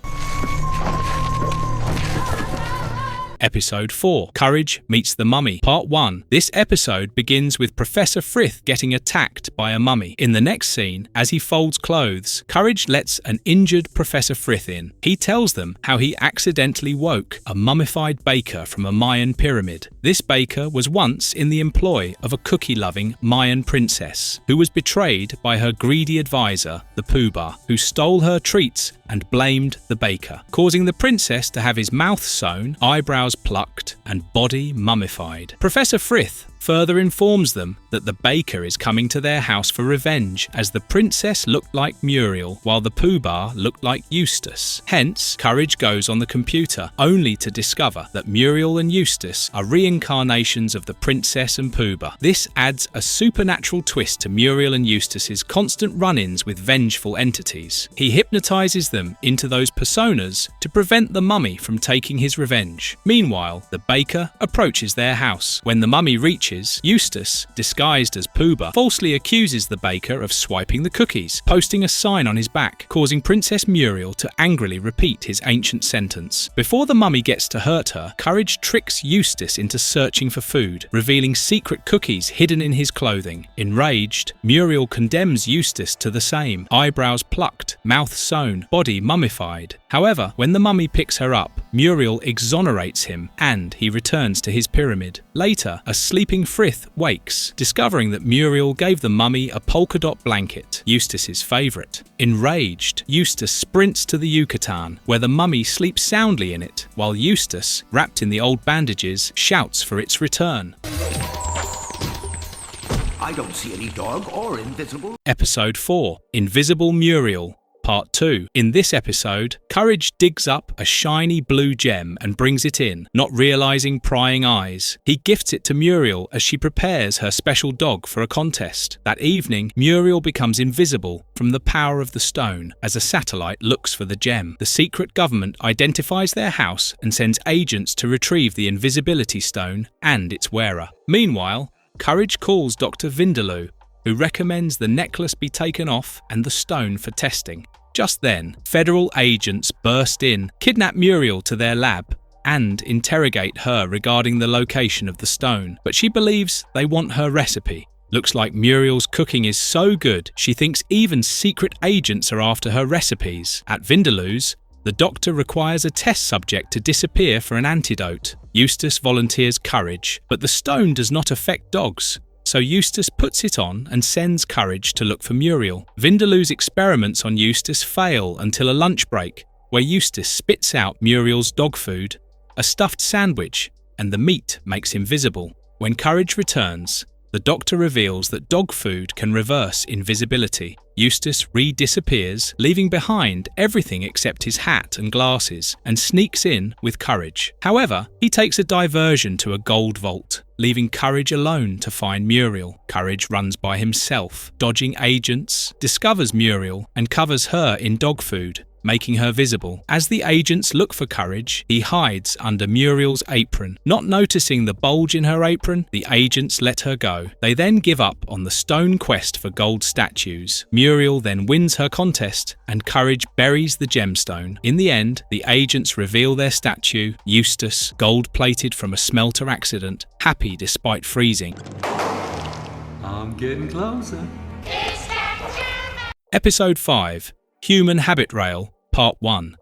Episode 4, Courage Meets the Mummy, Part 1. This episode begins with Professor Frith getting attacked by a mummy. In the next scene, as he folds clothes, Courage lets an injured Professor Frith in. He tells them how he accidentally woke a mummified baker from a Mayan pyramid. This baker was once in the employ of a cookie-loving Mayan princess, who was betrayed by her greedy advisor, the Poobah, who stole her treats and blamed the baker, causing the princess to have his mouth sewn, eyebrows plucked, and body mummified. Professor Frith further informs them that the baker is coming to their house for revenge, as the princess looked like Muriel while the Poobah looked like Eustace. Hence, Courage goes on the computer, only to discover that Muriel and Eustace are reincarnations of the princess and Poobah. This adds a supernatural twist to Muriel and Eustace's constant run-ins with vengeful entities. He hypnotizes them into those personas to prevent the mummy from taking his revenge. Meanwhile, the baker approaches their house. When the mummy reaches, Eustace, disguised as Poobah, falsely accuses the baker of swiping the cookies, posting a sign on his back, causing Princess Muriel to angrily repeat his ancient sentence. Before the mummy gets to hurt her, Courage tricks Eustace into searching for food, revealing secret cookies hidden in his clothing. Enraged, Muriel condemns Eustace to the same, eyebrows plucked, mouth sewn, body mummified. However, when the mummy picks her up, Muriel exonerates him and he returns to his pyramid. Later, a sleeping Frith wakes, discovering that Muriel gave the mummy a polka dot blanket, Eustace's favourite. Enraged, Eustace sprints to the Yucatan, where the mummy sleeps soundly in it, while Eustace, wrapped in the old bandages, shouts for its return. I don't see any dog or invisible. Episode 4, Invisible Muriel, Part 2. In this episode, Courage digs up a shiny blue gem and brings it in, not realising prying eyes. He gifts it to Muriel as she prepares her special dog for a contest. That evening, Muriel becomes invisible from the power of the stone as a satellite looks for the gem. The secret government identifies their house and sends agents to retrieve the invisibility stone and its wearer. Meanwhile, Courage calls Dr. Vindaloo, who recommends the necklace be taken off and the stone for testing. Just then, federal agents burst in, kidnap Muriel to their lab, and interrogate her regarding the location of the stone. But she believes they want her recipe. Looks like Muriel's cooking is so good, she thinks even secret agents are after her recipes. At Vindaloo's, the doctor requires a test subject to disappear for an antidote. Eustace volunteers Courage, but the stone does not affect dogs. So Eustace puts it on and sends Courage to look for Muriel. Vindaloo's experiments on Eustace fail until a lunch break, where Eustace spits out Muriel's dog food, a stuffed sandwich, and the meat makes him visible. When Courage returns, the doctor reveals that dog food can reverse invisibility. Eustace re-disappears, leaving behind everything except his hat and glasses, and sneaks in with Courage. However, he takes a diversion to a gold vault, leaving Courage alone to find Muriel. Courage runs by himself, dodging agents, discovers Muriel, and covers her in dog food, making her visible. As the agents look for Courage, he hides under Muriel's apron. Not noticing the bulge in her apron, the agents let her go. They then give up on the stone quest for gold statues. Muriel then wins her contest, and Courage buries the gemstone. In the end, the agents reveal their statue, Eustace, gold-plated from a smelter accident, happy despite freezing. I'm getting closer. Episode 5, Human Habit Rail, Part 1.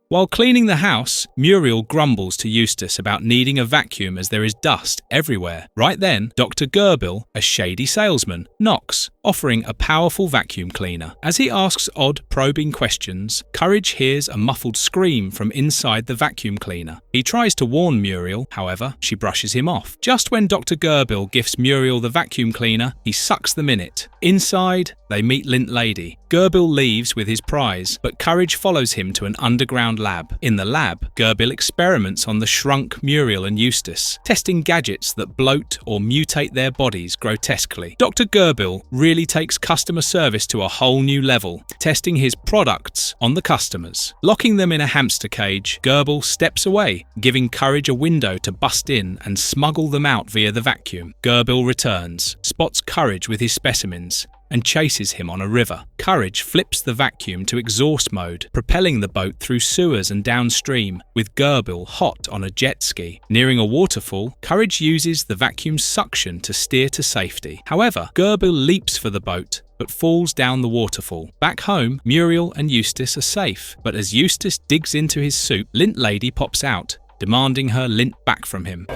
While cleaning the house, Muriel grumbles to Eustace about needing a vacuum as there is dust everywhere. Right then, Dr. Gerbil, a shady salesman, knocks, offering a powerful vacuum cleaner. As he asks odd, probing questions, Courage hears a muffled scream from inside the vacuum cleaner. He tries to warn Muriel, however, she brushes him off. Just when Dr. Gerbil gifts Muriel the vacuum cleaner, he sucks them in it. Inside, they meet Lint Lady. Gerbil leaves with his prize, but Courage follows him to an underground lab. In the lab, Gerbil experiments on the shrunk Muriel and Eustace, testing gadgets that bloat or mutate their bodies grotesquely. Dr. Gerbil really takes customer service to a whole new level, testing his products on the customers. Locking them in a hamster cage, Gerbil steps away, giving Courage a window to bust in and smuggle them out via the vacuum. Gerbil returns, spots Courage with his specimens, and chases him on a river. Courage flips the vacuum to exhaust mode, propelling the boat through sewers and downstream, with Gerbil hot on a jet ski. Nearing a waterfall, Courage uses the vacuum's suction to steer to safety. However, Gerbil leaps for the boat, but falls down the waterfall. Back home, Muriel and Eustace are safe, but as Eustace digs into his soup, Lint Lady pops out, demanding her lint back from him.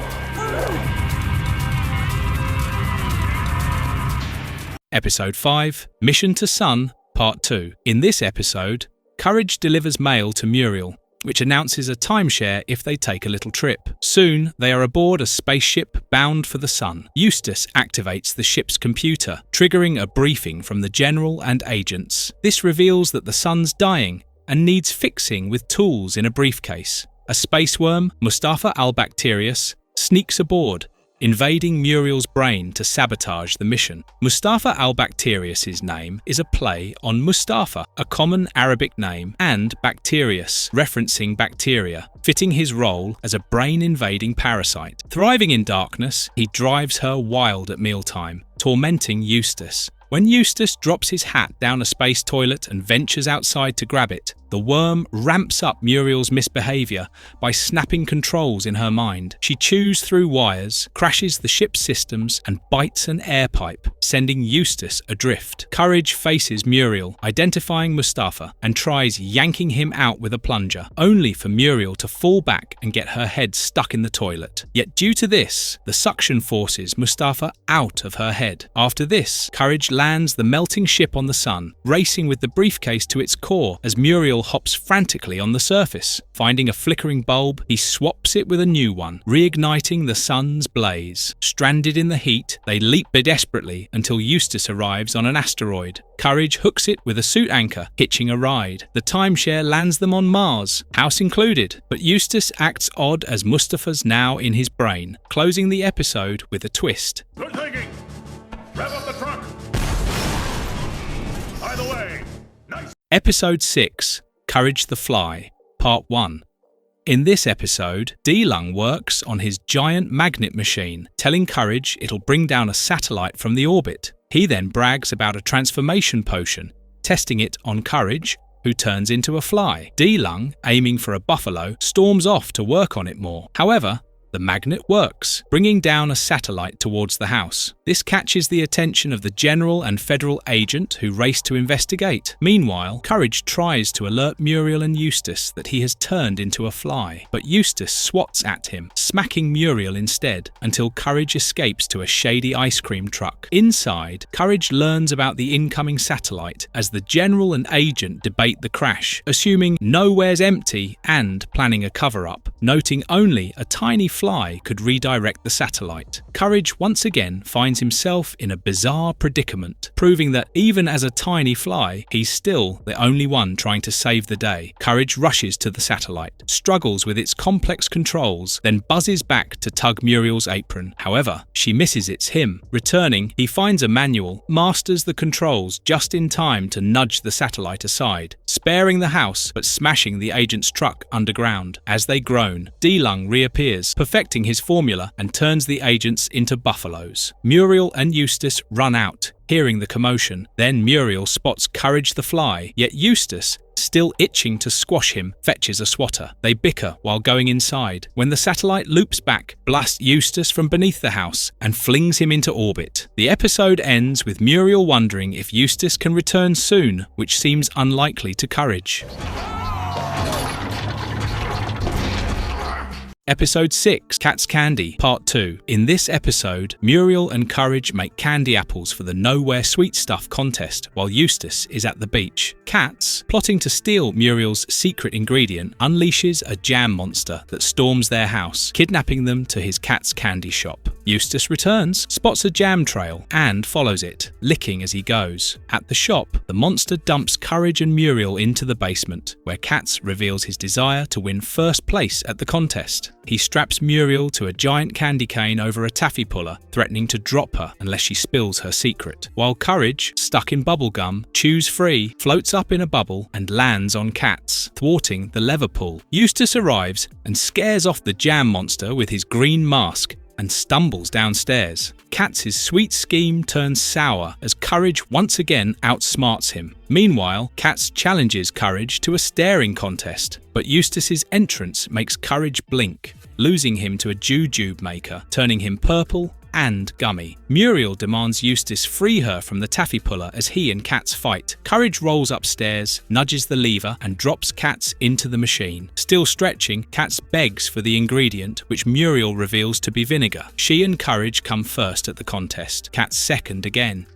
Episode 5, Mission to Sun, Part 2. In this episode, Courage delivers mail to Muriel, which announces a timeshare if they take a little trip. Soon, they are aboard a spaceship bound for the sun. Eustace activates the ship's computer, triggering a briefing from the General and agents. This reveals that the sun's dying and needs fixing with tools in a briefcase. A space worm, Mustafa al-Bacterius, sneaks aboard, invading Muriel's brain to sabotage the mission. Mustafa al-Bacterius' name is a play on Mustafa, a common Arabic name, and Bacterius, referencing bacteria, fitting his role as a brain-invading parasite. Thriving in darkness, he drives her wild at mealtime, tormenting Eustace. When Eustace drops his hat down a space toilet and ventures outside to grab it, the worm ramps up Muriel's misbehaviour by snapping controls in her mind. She chews through wires, crashes the ship's systems, and bites an air pipe, sending Eustace adrift. Courage faces Muriel, identifying Mustafa, and tries yanking him out with a plunger, only for Muriel to fall back and get her head stuck in the toilet. Yet due to this, the suction forces Mustafa out of her head. After this, Courage lands the melting ship on the sun, racing with the briefcase to its core as Muriel hops frantically on the surface. Finding a flickering bulb, he swaps it with a new one, reigniting the sun's blaze. Stranded in the heat, they leap desperately until Eustace arrives on an asteroid. Courage hooks it with a suit anchor, hitching a ride. The timeshare lands them on Mars, house included, but Eustace acts odd as Mustafa's now in his brain, closing the episode with a twist. Good thinking. Rev up the truck. By the way, nice. Episode 6, Courage the Fly, Part 1. In this episode, D-Lung works on his giant magnet machine, telling Courage it'll bring down a satellite from the orbit. He then brags about a transformation potion, testing it on Courage, who turns into a fly. D-Lung, aiming for a buffalo, storms off to work on it more. However, the magnet works, bringing down a satellite towards the house. This catches the attention of the General and Federal agent who race to investigate. Meanwhile, Courage tries to alert Muriel and Eustace that he has turned into a fly, but Eustace swats at him, smacking Muriel instead, until Courage escapes to a shady ice cream truck. Inside, Courage learns about the incoming satellite as the General and agent debate the crash, assuming nowhere's empty and planning a cover-up, noting only a tiny fly could redirect the satellite. Courage once again finds himself in a bizarre predicament, proving that even as a tiny fly, he's still the only one trying to save the day. Courage rushes to the satellite, struggles with its complex controls, then buzzes back to tug Muriel's apron. However, she misses its him. Returning, he finds a manual, masters the controls just in time to nudge the satellite aside, sparing the house but smashing the agent's truck underground. As they groan, D-Lung reappears, perfecting his formula, and turns the agents into buffaloes. Muriel and Eustace run out, hearing the commotion. Then Muriel spots Courage the Fly, yet Eustace, still itching to squash him, fetches a swatter. They bicker while going inside. When the satellite loops back, blasts Eustace from beneath the house and flings him into orbit. The episode ends with Muriel wondering if Eustace can return soon, which seems unlikely to Courage. Episode 6, Cat's Candy, Part 2. In this episode, Muriel and Courage make candy apples for the Nowhere Sweet Stuff contest while Eustace is at the beach. Cats, plotting to steal Muriel's secret ingredient, unleashes a jam monster that storms their house, kidnapping them to his cat's candy shop. Eustace returns, spots a jam trail, and follows it, licking as he goes. At the shop, the monster dumps Courage and Muriel into the basement, where Cats reveals his desire to win first place at the contest. He straps Muriel to a giant candy cane over a taffy puller, threatening to drop her unless she spills her secret. While Courage, stuck in bubblegum, chews free, floats up in a bubble, and lands on Cats, thwarting the lever pull. Eustace arrives and scares off the jam monster with his green mask, and stumbles downstairs. Katz's sweet scheme turns sour as Courage once again outsmarts him. Meanwhile, Katz challenges Courage to a staring contest, but Eustace's entrance makes Courage blink, losing him to a jujube maker, turning him purple and gummy. Muriel demands Eustace free her from the taffy puller as he and Katz fight. Courage rolls upstairs, nudges the lever, and drops Katz into the machine. Still stretching, Katz begs for the ingredient, which Muriel reveals to be vinegar. She and Courage come first at the contest, Katz second again.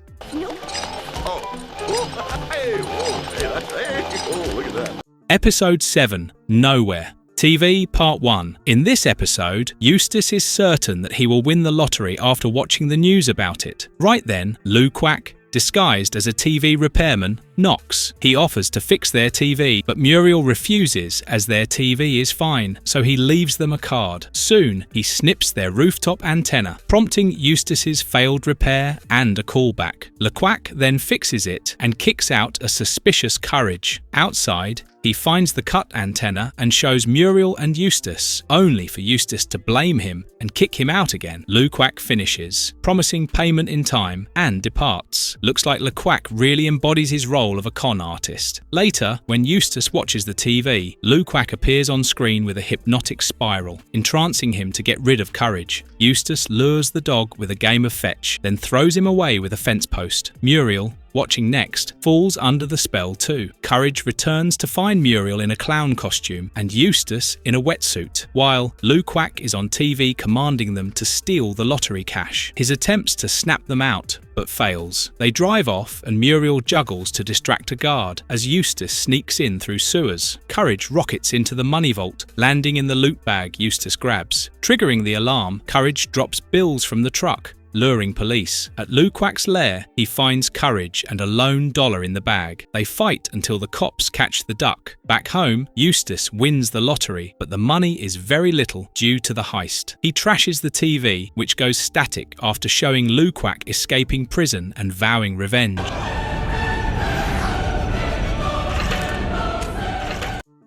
Episode 7. Nowhere. TV Part 1. In this episode, Eustace is certain that he will win the lottery after watching the news about it. Right then, Lou Quack, disguised as a TV repairman, knocks. He offers to fix their TV, but Muriel refuses as their TV is fine, so he leaves them a card. Soon, he snips their rooftop antenna, prompting Eustace's failed repair and a callback. Le Quack then fixes it and kicks out a suspicious Courage. Outside, he finds the cut antenna and shows Muriel and Eustace, only for Eustace to blame him and kick him out again. Lou Quack finishes, promising payment in time, and departs. Looks like Le Quack really embodies his role of a con artist. Later, when Eustace watches the TV, Lou Quack appears on screen with a hypnotic spiral, entrancing him to get rid of Courage. Eustace lures the dog with a game of fetch, then throws him away with a fence post. Muriel, watching next, falls under the spell too. Courage returns to find Muriel in a clown costume and Eustace in a wetsuit, while Lou Quack is on TV commanding them to steal the lottery cash. His attempts to snap them out, but fails. They drive off and Muriel juggles to distract a guard as Eustace sneaks in through sewers. Courage rockets into the money vault, landing in the loot bag Eustace grabs. Triggering the alarm, Courage drops bills from the truck, luring police. At Lou Quack's lair, he finds Courage and a lone dollar in the bag. They fight until the cops catch the duck. Back home, Eustace wins the lottery, but the money is very little due to the heist. He trashes the TV, which goes static after showing Lou Quack escaping prison and vowing revenge.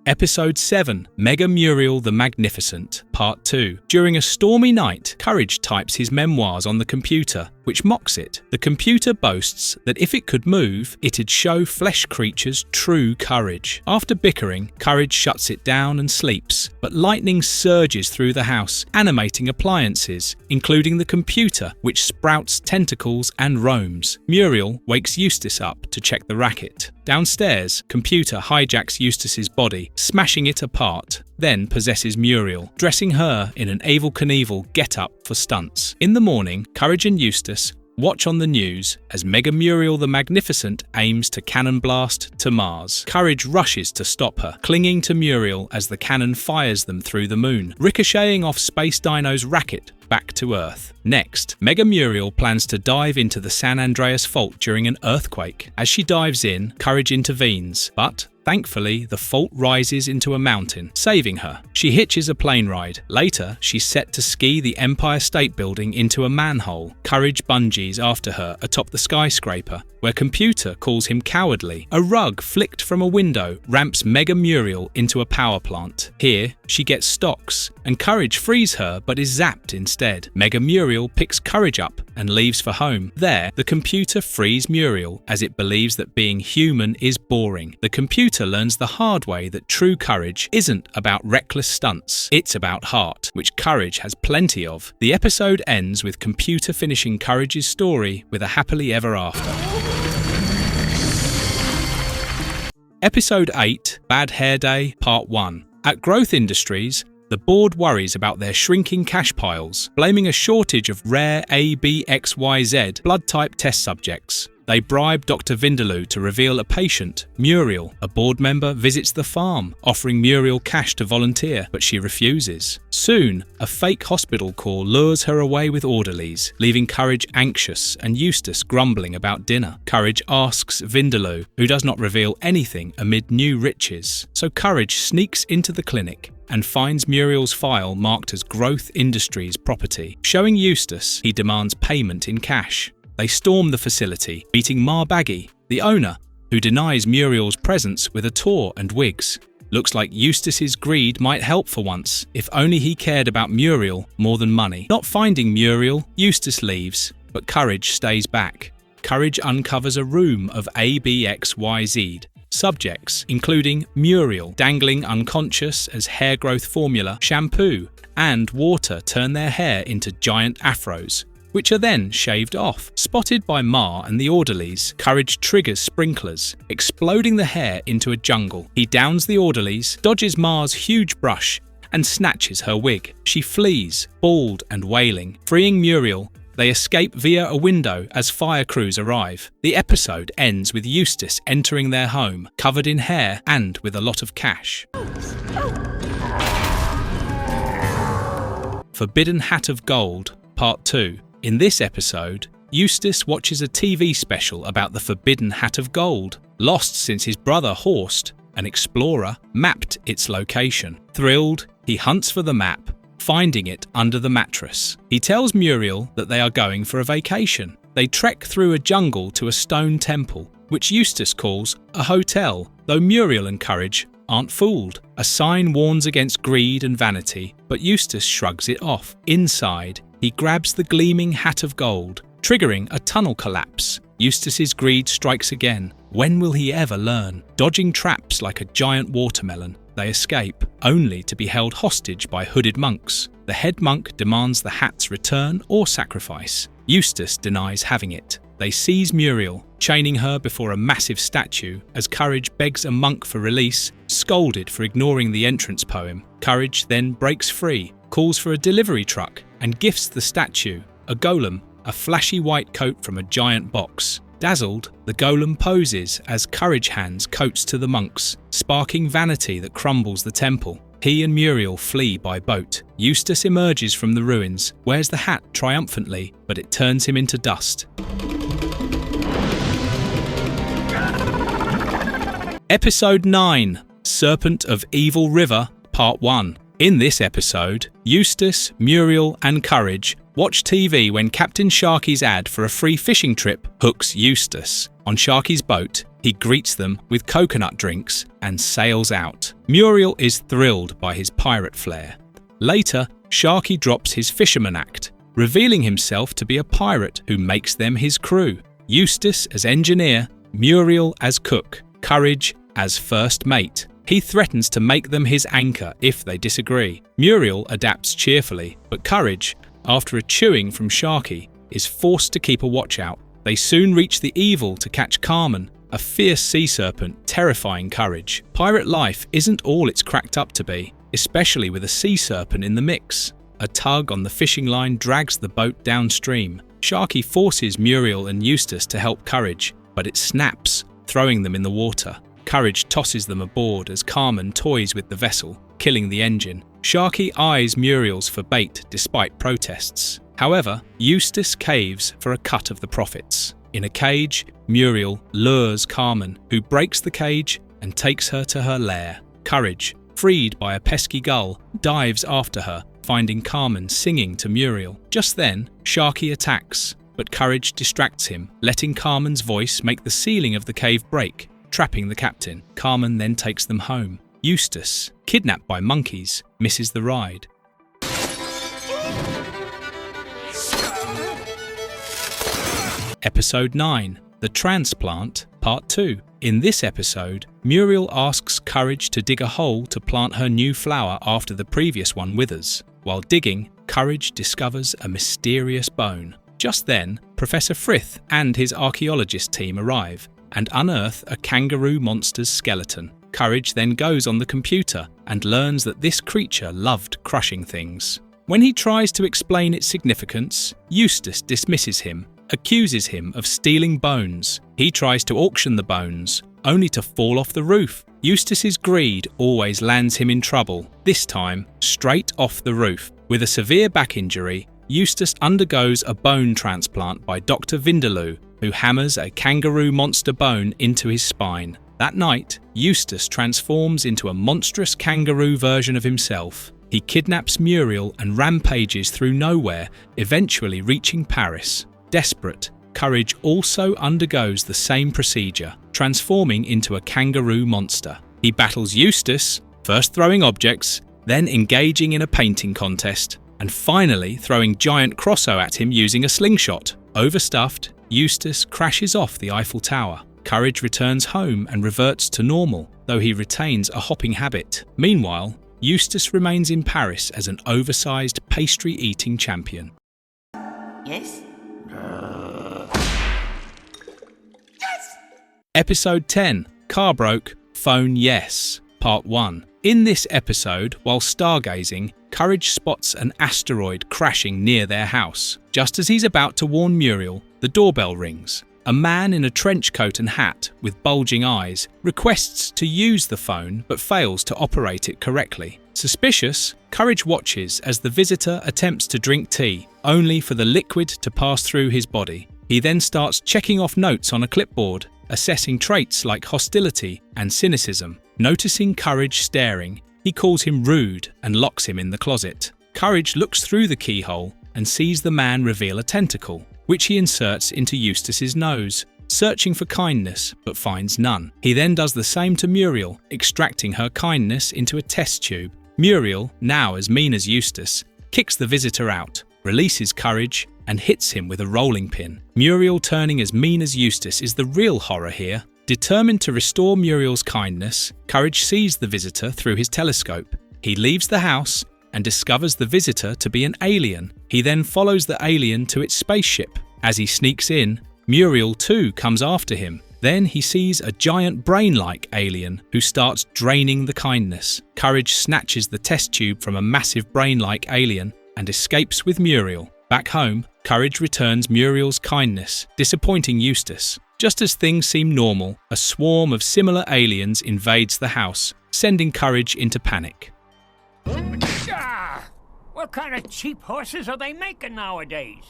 Episode 7. Mega Muriel the Magnificent, Part 2. During a stormy night, Courage types his memoirs on the computer, which mocks it. The computer boasts that if it could move, it'd show flesh creatures true courage. After bickering, Courage shuts it down and sleeps, but lightning surges through the house, animating appliances, including the computer, which sprouts tentacles and roams. Muriel wakes Eustace up to check the racket. Downstairs, computer hijacks Eustace's body, smashing it apart, then possesses Muriel, dressing her in an Evel Knievel get-up for stunts. In the morning, Courage and Eustace watch on the news as Mega Muriel the Magnificent aims to cannon blast to Mars. Courage rushes to stop her, clinging to Muriel as the cannon fires them through the moon, ricocheting off Space Dino's racket back to Earth. Next, Mega Muriel plans to dive into the San Andreas fault during an earthquake. As she dives in, Courage intervenes, but thankfully, the fault rises into a mountain, saving her. She hitches a plane ride. Later, she's set to ski the Empire State Building into a manhole. Courage bungees after her atop the skyscraper, where computer calls him cowardly. A rug flicked from a window ramps Mega Muriel into a power plant. Here, she gets stocks, and Courage frees her but is zapped instead. Mega Muriel picks Courage up and leaves for home. There, the computer frees Muriel as it believes that being human is boring. The computer learns the hard way that true courage isn't about reckless stunts, it's about heart, which Courage has plenty of. The episode ends with computer finishing Courage's story with a happily ever after. Episode 8, Bad Hair Day, Part 1. At Growth Industries, the board worries about their shrinking cash piles, blaming a shortage of rare ABXYZ blood type test subjects. They bribe Dr. Vindaloo to reveal a patient, Muriel. A board member visits the farm, offering Muriel cash to volunteer, but she refuses. Soon, a fake hospital call lures her away with orderlies, leaving Courage anxious and Eustace grumbling about dinner. Courage asks Vindaloo, who does not reveal anything amid new riches. So Courage sneaks into the clinic and finds Muriel's file marked as Growth Industries property. Showing Eustace, he demands payment in cash. They storm the facility, beating Ma Baggy, the owner, who denies Muriel's presence with a tour and wigs. Looks like Eustace's greed might help for once, if only he cared about Muriel more than money. Not finding Muriel, Eustace leaves, but Courage stays back. Courage uncovers a room of ABXYZ subjects, including Muriel dangling unconscious as hair growth formula, shampoo, and water turn their hair into giant afros, which are then shaved off. Spotted by Ma and the orderlies, Courage triggers sprinklers, exploding the hair into a jungle. He downs the orderlies, dodges Ma's huge brush, and snatches her wig. She flees, bald and wailing. Freeing Muriel, they escape via a window as fire crews arrive. The episode ends with Eustace entering their home, covered in hair and with a lot of cash. Forbidden Hat of Gold, Part 2. In this episode, Eustace watches a TV special about the Forbidden Hat of Gold. Lost since his brother Horst, an explorer, mapped its location. Thrilled, he hunts for the map, finding it under the mattress. He tells Muriel that they are going for a vacation. They trek through a jungle to a stone temple, which Eustace calls a hotel, though Muriel and Courage aren't fooled. A sign warns against greed and vanity, but Eustace shrugs it off. Inside, he grabs the gleaming hat of gold, triggering a tunnel collapse. Eustace's greed strikes again. When will he ever learn? Dodging traps like a giant watermelon, they escape, only to be held hostage by hooded monks. The head monk demands the hat's return or sacrifice. Eustace denies having it. They seize Muriel, chaining her before a massive statue as Courage begs a monk for release, scolded for ignoring the entrance poem. Courage then breaks free, calls for a delivery truck, and gifts the statue, a golem, a flashy white coat from a giant box. Dazzled, the golem poses as Courage hands coats to the monks, sparking vanity that crumbles the temple. He and Muriel flee by boat. Eustace emerges from the ruins, wears the hat triumphantly, but it turns him into dust. Episode 9, Serpent of Evil River, Part 1. In this episode, Eustace, Muriel and Courage watch TV when Captain Sharky's ad for a free fishing trip hooks Eustace. On Sharky's boat, he greets them with coconut drinks and sails out. Muriel is thrilled by his pirate flair. Later, Sharky drops his fisherman act, revealing himself to be a pirate who makes them his crew. Eustace as engineer, Muriel as cook, Courage as first mate. He threatens to make them his anchor if they disagree. Muriel adapts cheerfully, but Courage, after a chewing from Sharky, is forced to keep a watch out. They soon reach the evil to catch Carmen, a fierce sea serpent terrifying Courage. Pirate life isn't all it's cracked up to be, especially with a sea serpent in the mix. A tug on the fishing line drags the boat downstream. Sharky forces Muriel and Eustace to help Courage, but it snaps, throwing them in the water. Courage tosses them aboard as Carmen toys with the vessel, killing the engine. Sharky eyes Muriel's for bait despite protests. However, Eustace caves for a cut of the profits. In a cage, Muriel lures Carmen, who breaks the cage and takes her to her lair. Courage, freed by a pesky gull, dives after her, finding Carmen singing to Muriel. Just then, Sharky attacks, but Courage distracts him, letting Carmen's voice make the ceiling of the cave break, trapping the captain. Carmen then takes them home. Eustace, kidnapped by monkeys, misses the ride. Episode 9, The Transplant, Part 2. In this episode, Muriel asks Courage to dig a hole to plant her new flower after the previous one withers. While digging, Courage discovers a mysterious bone. Just then, Professor Frith and his archaeologist team arrive and unearth a kangaroo monster's skeleton. Courage then goes on the computer and learns that this creature loved crushing things. When he tries to explain its significance, Eustace dismisses him, accuses him of stealing bones. He tries to auction the bones, only to fall off the roof. Eustace's greed always lands him in trouble, this time straight off the roof. With a severe back injury, Eustace undergoes a bone transplant by Dr. Vindaloo, who hammers a kangaroo monster bone into his spine. That night, Eustace transforms into a monstrous kangaroo version of himself. He kidnaps Muriel and rampages through nowhere, eventually reaching Paris. Desperate, Courage also undergoes the same procedure, transforming into a kangaroo monster. He battles Eustace, first throwing objects, then engaging in a painting contest, and finally throwing giant Crosso at him using a slingshot. Overstuffed, Eustace crashes off the Eiffel Tower. Courage returns home and reverts to normal, though he retains a hopping habit. Meanwhile, Eustace remains in Paris as an oversized pastry-eating champion. Yes? Episode 10, Car Broke, Phone Yes, Part 1. In this episode, while stargazing, Courage spots an asteroid crashing near their house. Just as he's about to warn Muriel, the doorbell rings. A man in a trench coat and hat, with bulging eyes, requests to use the phone but fails to operate it correctly. Suspicious, Courage watches as the visitor attempts to drink tea, only for the liquid to pass through his body. He then starts checking off notes on a clipboard, assessing traits like hostility and cynicism. Noticing Courage staring, he calls him rude and locks him in the closet. Courage looks through the keyhole and sees the man reveal a tentacle, which he inserts into Eustace's nose, searching for kindness but finds none. He then does the same to Muriel, extracting her kindness into a test tube. Muriel, now as mean as Eustace, kicks the visitor out, releases Courage, and hits him with a rolling pin. Muriel turning as mean as Eustace is the real horror here. Determined to restore Muriel's kindness, Courage sees the visitor through his telescope. He leaves the house and discovers the visitor to be an alien. He then follows the alien to its spaceship. As he sneaks in, Muriel too comes after him. Then he sees a giant brain-like alien who starts draining the kindness. Courage snatches the test tube from a massive brain-like alien and escapes with Muriel. Back home, Courage returns Muriel's kindness, disappointing Eustace. Just as things seem normal, a swarm of similar aliens invades the house, sending Courage into panic. What kind of cheap horses are they making nowadays?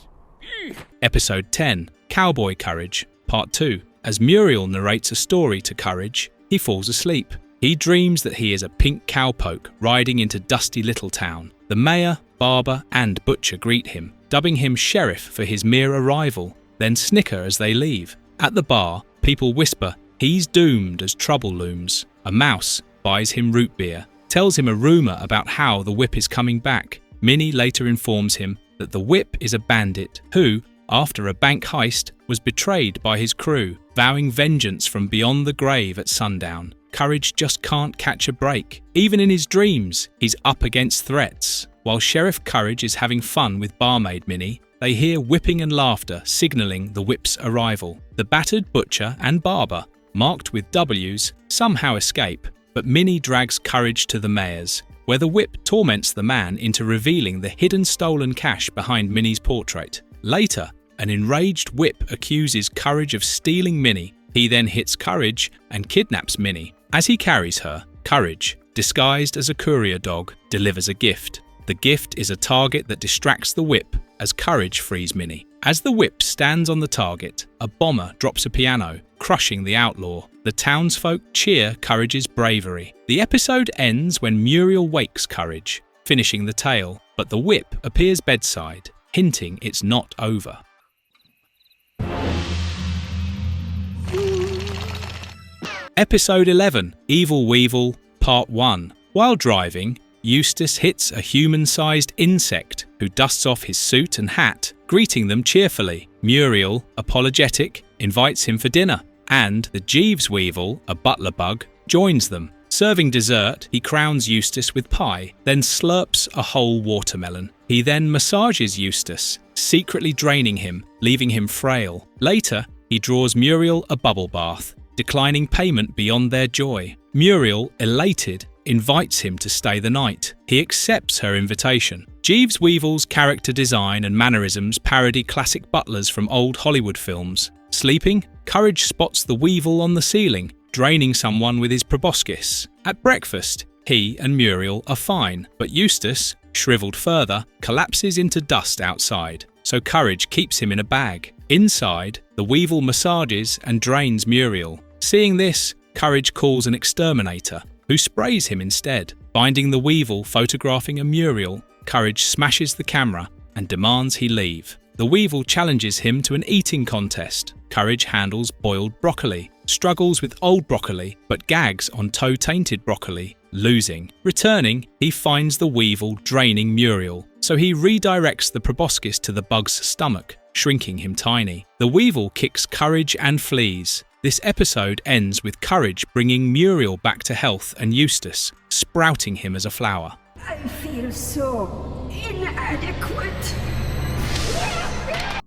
Episode 10, Cowboy Courage, Part 2. As Muriel narrates a story to Courage, he falls asleep. He dreams that he is a pink cowpoke riding into dusty little town. The mayor, barber, and butcher greet him, dubbing him sheriff for his mere arrival, then snicker as they leave. At the bar, people whisper he's doomed as trouble looms. A mouse buys him root beer, tells him a rumour about how the whip is coming back. Minnie later informs him that the whip is a bandit who, after a bank heist, was betrayed by his crew, vowing vengeance from beyond the grave at sundown. Courage just can't catch a break. Even in his dreams, he's up against threats. While Sheriff Courage is having fun with barmaid Minnie, they hear whipping and laughter signalling the whip's arrival. The battered butcher and barber, marked with W's, somehow escape, but Minnie drags Courage to the mayor's, where the whip torments the man into revealing the hidden stolen cash behind Minnie's portrait. Later, an enraged whip accuses Courage of stealing Minnie. He then hits Courage and kidnaps Minnie. As he carries her, Courage, disguised as a courier dog, delivers a gift. The gift is a target that distracts the whip as Courage frees Minnie. As the whip stands on the target, a bomber drops a piano, crushing the outlaw. The townsfolk cheer Courage's bravery. The episode ends when Muriel wakes Courage, finishing the tale, but the whip appears bedside, hinting it's not over. Episode 11, Evil Weevil, Part 1. While driving, Eustace hits a human-sized insect who dusts off his suit and hat, greeting them cheerfully. Muriel, apologetic, invites him for dinner, and the Jeeves Weevil, a butler bug, joins them. Serving dessert, he crowns Eustace with pie, then slurps a whole watermelon. He then massages Eustace, secretly draining him, leaving him frail. Later, he draws Muriel a bubble bath, declining payment beyond their joy. Muriel, elated, invites him to stay the night. He accepts her invitation. Jeeves Weevil's character design and mannerisms parody classic butlers from old Hollywood films. Sleeping, Courage spots the Weevil on the ceiling, draining someone with his proboscis. At breakfast, he and Muriel are fine, but Eustace, shriveled further, collapses into dust outside, so Courage keeps him in a bag. Inside, the Weevil massages and drains Muriel. Seeing this, Courage calls an exterminator, who sprays him instead. Finding the Weevil photographing a Muriel, Courage smashes the camera and demands he leave. The Weevil challenges him to an eating contest. Courage handles boiled broccoli, struggles with old broccoli, but gags on toe-tainted broccoli. losing. Returning, he finds the weevil draining Muriel, so he redirects the proboscis to the bug's stomach, shrinking him tiny. The weevil kicks Courage and flees. This episode ends with Courage bringing Muriel back to health and Eustace, sprouting him as a flower. I feel so inadequate.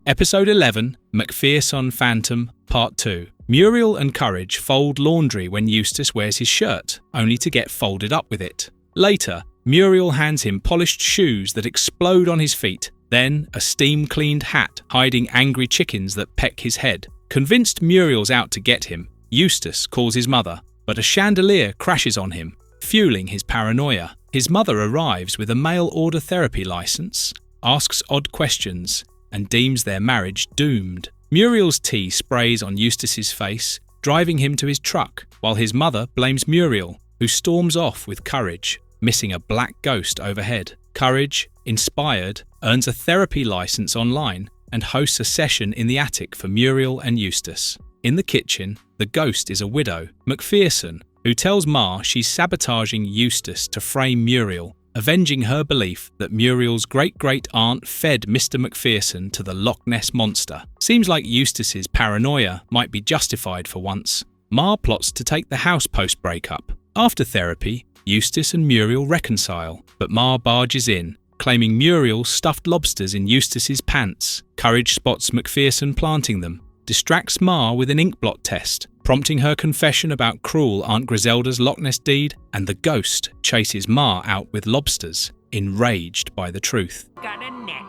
Episode 11, McPherson Phantom, Part 2. Muriel and Courage fold laundry when Eustace wears his shirt, only to get folded up with it. Later, Muriel hands him polished shoes that explode on his feet, then a steam-cleaned hat hiding angry chickens that peck his head. Convinced Muriel's out to get him, Eustace calls his mother, but a chandelier crashes on him, fueling his paranoia. His mother arrives with a mail-order therapy license, asks odd questions, and deems their marriage doomed. Muriel's tea sprays on Eustace's face, driving him to his truck, while his mother blames Muriel, who storms off with Courage, missing a black ghost overhead. Courage, inspired, earns a therapy license online and hosts a session in the attic for Muriel and Eustace. In the kitchen, the ghost is a widow, McPherson, who tells Ma she's sabotaging Eustace to frame Muriel, avenging her belief that Muriel's great-great-aunt fed Mr. McPherson to the Loch Ness Monster. Seems like Eustace's paranoia might be justified for once. Ma plots to take the house post-breakup. After therapy, Eustace and Muriel reconcile, but Ma barges in, claiming Muriel stuffed lobsters in Eustace's pants. Courage spots McPherson planting them, distracts Ma with an ink blot test, prompting her confession about cruel Aunt Griselda's Loch Ness deed, and the ghost chases Ma out with lobsters, enraged by the truth. Got a neck.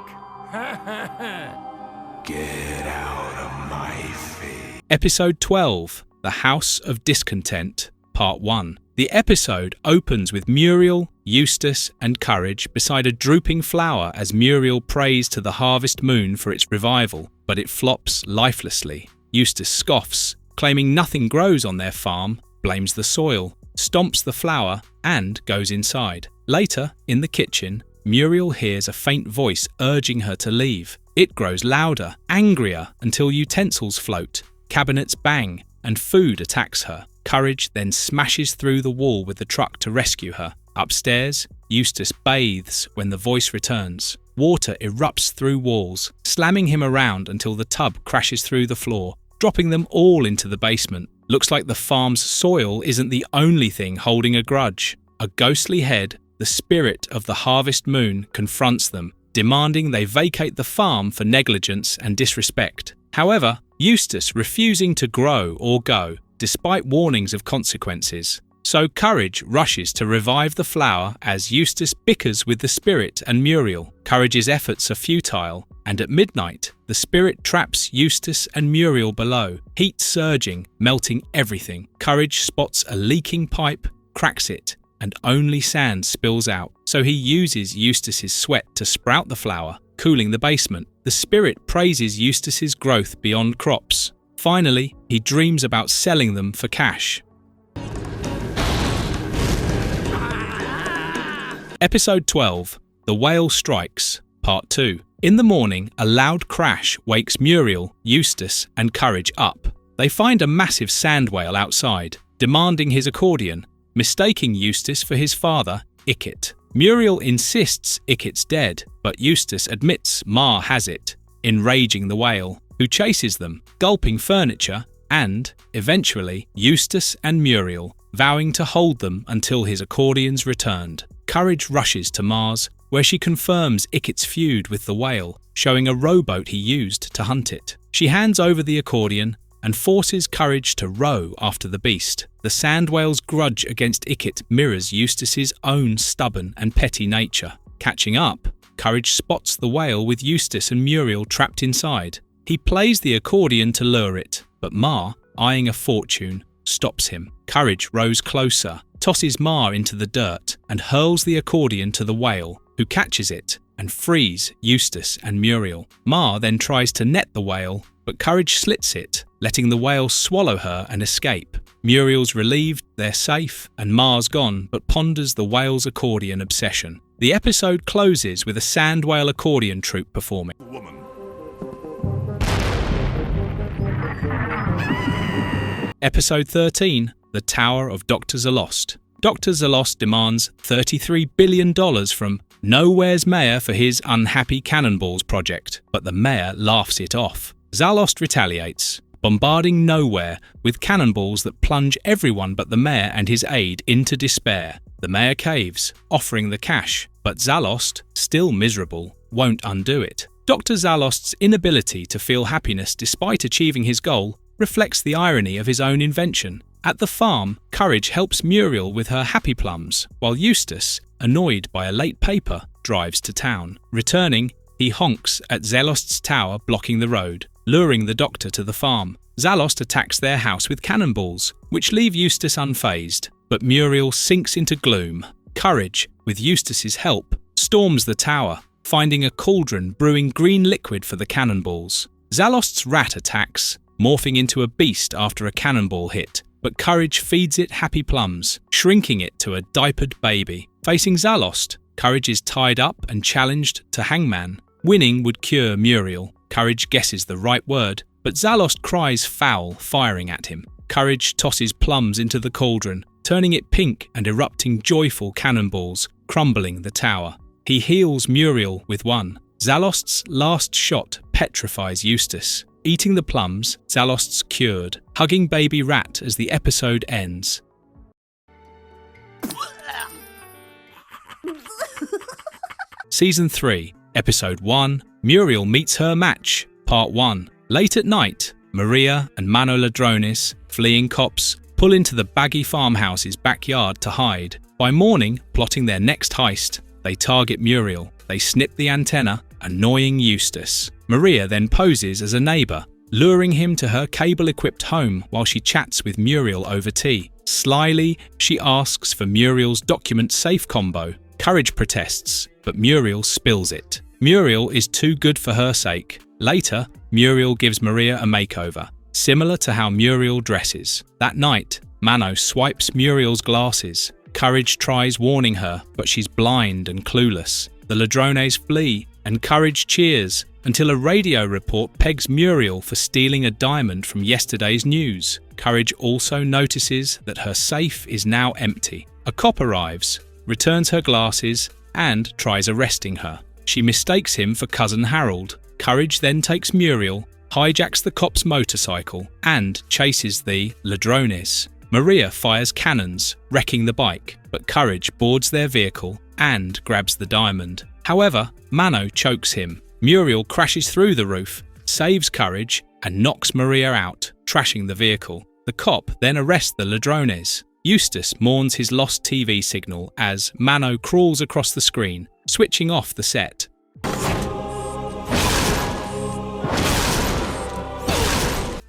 Get out of my face. Episode 12, The House of Discontent, Part 1. The episode opens with Muriel, Eustace, and Courage beside a drooping flower as Muriel prays to the harvest moon for its revival, but it flops lifelessly. Eustace scoffs, claiming nothing grows on their farm, blames the soil, stomps the flower, and goes inside. Later, in the kitchen, Muriel hears a faint voice urging her to leave. It grows louder, angrier, until utensils float, cabinets bang, and food attacks her. Courage then smashes through the wall with the truck to rescue her. Upstairs, Eustace bathes when the voice returns. Water erupts through walls, slamming him around until the tub crashes through the floor, dropping them all into the basement. Looks like the farm's soil isn't the only thing holding a grudge. A ghostly head, the spirit of the harvest moon, confronts them, demanding they vacate the farm for negligence and disrespect. However, Eustace refusing to grow or go, despite warnings of consequences. So Courage rushes to revive the flower as Eustace bickers with the spirit and Muriel. Courage's efforts are futile, and at midnight, the spirit traps Eustace and Muriel below, heat surging, melting everything. Courage spots a leaking pipe, cracks it, and only sand spills out. So he uses Eustace's sweat to sprout the flower, cooling the basement. The spirit praises Eustace's growth beyond crops. Finally, he dreams about selling them for cash. Episode 12, The Whale Strikes, Part 2. In the morning, a loud crash wakes Muriel, Eustace, and Courage up. They find a massive sand whale outside, demanding his accordion, mistaking Eustace for his father, Ickit. Muriel insists Ickit's dead, but Eustace admits Ma has it, enraging the whale, who chases them, gulping furniture, and, eventually, Eustace and Muriel, vowing to hold them until his accordion's returned. Courage rushes to Mars, where she confirms Ickit's feud with the whale, showing a rowboat he used to hunt it. She hands over the accordion and forces Courage to row after the beast. The sand whale's grudge against Ickit mirrors Eustace's own stubborn and petty nature. Catching up, Courage spots the whale with Eustace and Muriel trapped inside. He plays the accordion to lure it, but Ma, eyeing a fortune, stops him. Courage rows closer, tosses Ma into the dirt, and hurls the accordion to the whale, who catches it and frees Eustace and Muriel. Ma then tries to net the whale, but Courage slits it, letting the whale swallow her and escape. Muriel's relieved they're safe, and Ma's gone, but ponders the whale's accordion obsession. The episode closes with a sand whale accordion troupe performing. Episode 13, The Tower of Doctors Are Lost, Dr. Zalost demands $33 billion from Nowhere's mayor for his unhappy cannonballs project, but the mayor laughs it off. Zalost retaliates, bombarding Nowhere with cannonballs that plunge everyone but the mayor and his aide into despair. The mayor caves, offering the cash, but Zalost, still miserable, won't undo it. Dr. Zalost's inability to feel happiness despite achieving his goal reflects the irony of his own invention. At the farm, Courage helps Muriel with her happy plums, while Eustace, annoyed by a late paper, drives to town. Returning, he honks at Zalost's tower blocking the road, luring the doctor to the farm. Zalost attacks their house with cannonballs, which leave Eustace unfazed, but Muriel sinks into gloom. Courage, with Eustace's help, storms the tower, finding a cauldron brewing green liquid for the cannonballs. Zalost's rat attacks, morphing into a beast after a cannonball hit, but Courage feeds it happy plums, shrinking it to a diapered baby. Facing Zalost, Courage is tied up and challenged to hangman. Winning would cure Muriel. Courage guesses the right word, but Zalost cries foul, firing at him. Courage tosses plums into the cauldron, turning it pink and erupting joyful cannonballs, crumbling the tower. He heals Muriel with one. Zalost's last shot petrifies Eustace. Eating the plums, Zalost's cured, hugging baby rat as the episode ends. Season 3, Episode 1, Muriel Meets Her Match, Part 1. Late at night, Maria and Mano Ladrones, fleeing cops, pull into the baggy farmhouse's backyard to hide. By morning, plotting their next heist, they target Muriel. They snip the antenna, annoying Eustace. Maria then poses as a neighbour, luring him to her cable-equipped home while she chats with Muriel over tea. Slyly, she asks for Muriel's document safe combo. Courage protests, but Muriel spills it. Muriel is too good for her sake. Later, Muriel gives Maria a makeover, similar to how Muriel dresses. That night, Mano swipes Muriel's glasses. Courage tries warning her, but she's blind and clueless. The Ladrones flee, and Courage cheers, until a radio report pegs Muriel for stealing a diamond from yesterday's news. Courage also notices that her safe is now empty. A cop arrives, returns her glasses, and tries arresting her. She mistakes him for Cousin Harold. Courage then takes Muriel, hijacks the cop's motorcycle, and chases the Ladrones. Maria fires cannons, wrecking the bike, but Courage boards their vehicle and grabs the diamond. However, Mano chokes him. Muriel crashes through the roof, saves Courage, and knocks Maria out, trashing the vehicle. The cop then arrests the Ladrones. Eustace mourns his lost TV signal as Mano crawls across the screen, switching off the set.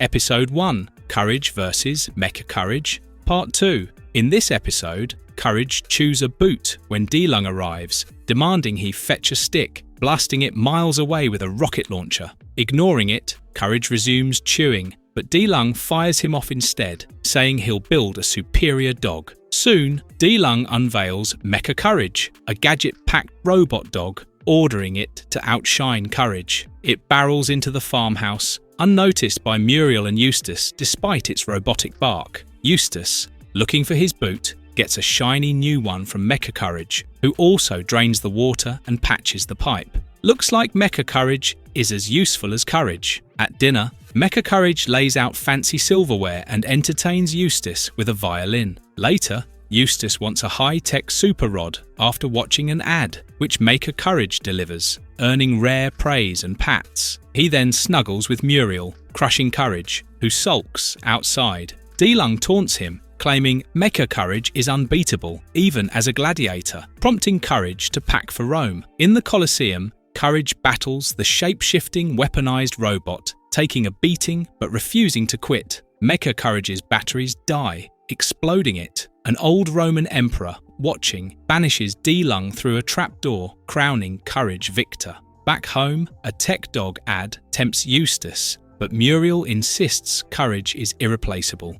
Episode 1, Courage vs. Mecha Courage, Part 2. In this episode, Courage chews a boot when D-Lung arrives, demanding he fetch a stick, blasting it miles away with a rocket launcher. Ignoring it, Courage resumes chewing, but D-Lung fires him off instead, saying he'll build a superior dog. Soon, D-Lung unveils Mecha Courage, a gadget-packed robot dog, ordering it to outshine Courage. It barrels into the farmhouse, unnoticed by Muriel and Eustace despite its robotic bark. Eustace, looking for his boot, gets a shiny new one from Mecha Courage, who also drains the water and patches the pipe. Looks like Mecha Courage is as useful as Courage. At dinner, Mecha Courage lays out fancy silverware and entertains Eustace with a violin. Later, Eustace wants a high-tech super rod after watching an ad, which Mecha Courage delivers, earning rare praise and pats. He then snuggles with Muriel, crushing Courage, who sulks outside. D-Lung taunts him, claiming Mecha Courage is unbeatable, even as a gladiator, prompting Courage to pack for Rome. In the Colosseum, Courage battles the shape-shifting weaponized robot, taking a beating but refusing to quit. Mecha Courage's batteries die, exploding it. An old Roman emperor, watching, banishes D-Lung through a trapdoor, crowning Courage victor. Back home, a tech dog ad tempts Eustace, but Muriel insists Courage is irreplaceable.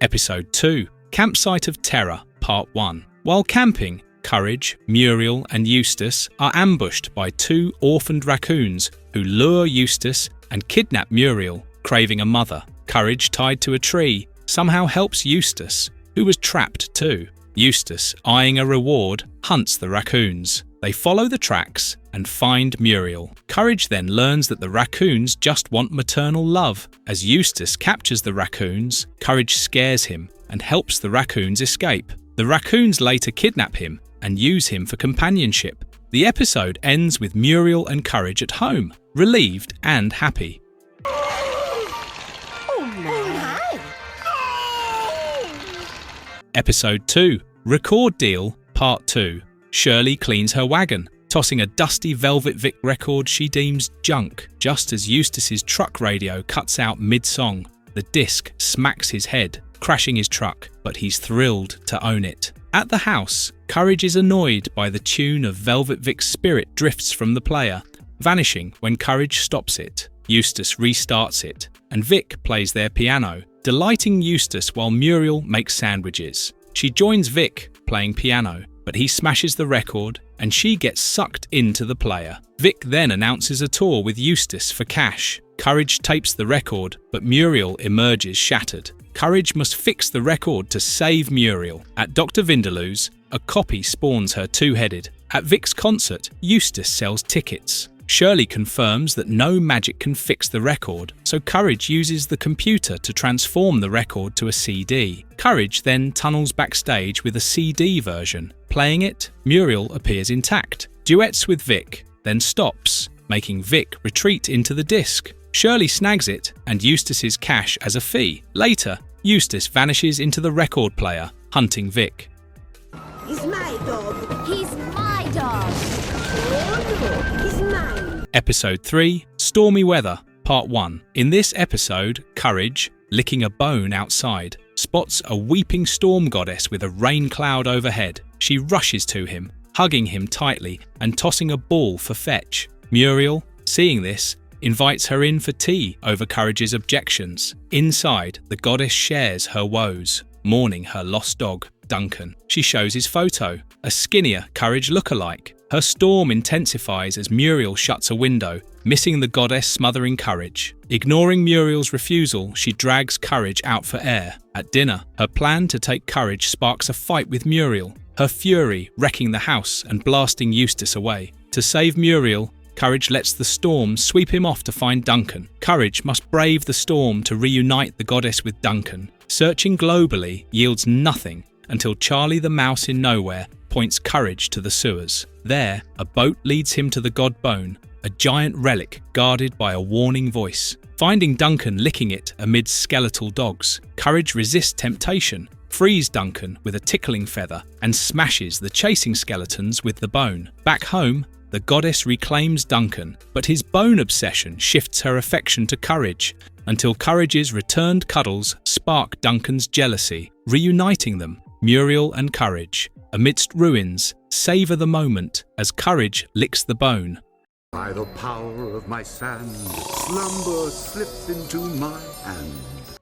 Episode 2, Campsite of Terror, Part 1. While camping, Courage, Muriel, and Eustace are ambushed by two orphaned raccoons who lure Eustace and kidnap Muriel, craving a mother. Courage, tied to a tree, somehow helps Eustace, who was trapped too. Eustace, eyeing a reward, hunts the raccoons. They follow the tracks and find Muriel. Courage then learns that the raccoons just want maternal love. As Eustace captures the raccoons, Courage scares him and helps the raccoons escape. The raccoons later kidnap him and use him for companionship. The episode ends with Muriel and Courage at home, relieved and happy. Episode 2, Record Deal, Part 2. Shirley cleans her wagon, tossing a dusty Velvet Vic record she deems junk. Just as Eustace's truck radio cuts out mid-song, the disc smacks his head, crashing his truck, but he's thrilled to own it. At the house, Courage is annoyed by the tune of Velvet Vic's spirit drifts from the player, vanishing when Courage stops it. Eustace restarts it, and Vic plays their piano, delighting Eustace while Muriel makes sandwiches. She joins Vic, playing piano, but he smashes the record and she gets sucked into the player. Vic then announces a tour with Eustace for cash. Courage tapes the record, but Muriel emerges shattered. Courage must fix the record to save Muriel. At Dr. Vindaloo's, a copy spawns her two-headed. At Vic's concert, Eustace sells tickets. Shirley confirms that no magic can fix the record, so Courage uses the computer to transform the record to a CD. Courage then tunnels backstage with a CD version. Playing it, Muriel appears intact, duets with Vic, then stops, making Vic retreat into the disc. Shirley snags it and Eustace's cash as a fee. Later, Eustace vanishes into the record player, hunting Vic. He's my dog. He's my dog. He's mine. Episode 3, Stormy Weather, Part 1. In this episode, Courage, licking a bone outside, spots a weeping storm goddess with a rain cloud overhead. She rushes to him, hugging him tightly and tossing a ball for fetch. Muriel, seeing this, invites her in for tea over Courage's objections. Inside, the goddess shares her woes, mourning her lost dog, Duncan. She shows his photo, a skinnier Courage lookalike. Her storm intensifies as Muriel shuts a window, missing the goddess smothering Courage. Ignoring Muriel's refusal, she drags Courage out for air. At dinner, her plan to take Courage sparks a fight with Muriel, her fury wrecking the house and blasting Eustace away. To save Muriel, Courage lets the storm sweep him off to find Duncan. Courage must brave the storm to reunite the goddess with Duncan. Searching globally yields nothing until Charlie the Mouse in Nowhere points Courage to the sewers. There, a boat leads him to the god bone, a giant relic guarded by a warning voice. Finding Duncan licking it amid skeletal dogs, Courage resists temptation, frees Duncan with a tickling feather, and smashes the chasing skeletons with the bone. Back home, the goddess reclaims Duncan, but his bone obsession shifts her affection to Courage, until Courage's returned cuddles spark Duncan's jealousy, reuniting them, Muriel and Courage. Amidst ruins, savour the moment as Courage licks the bone. By the power of my sand, slumber slips into my hand.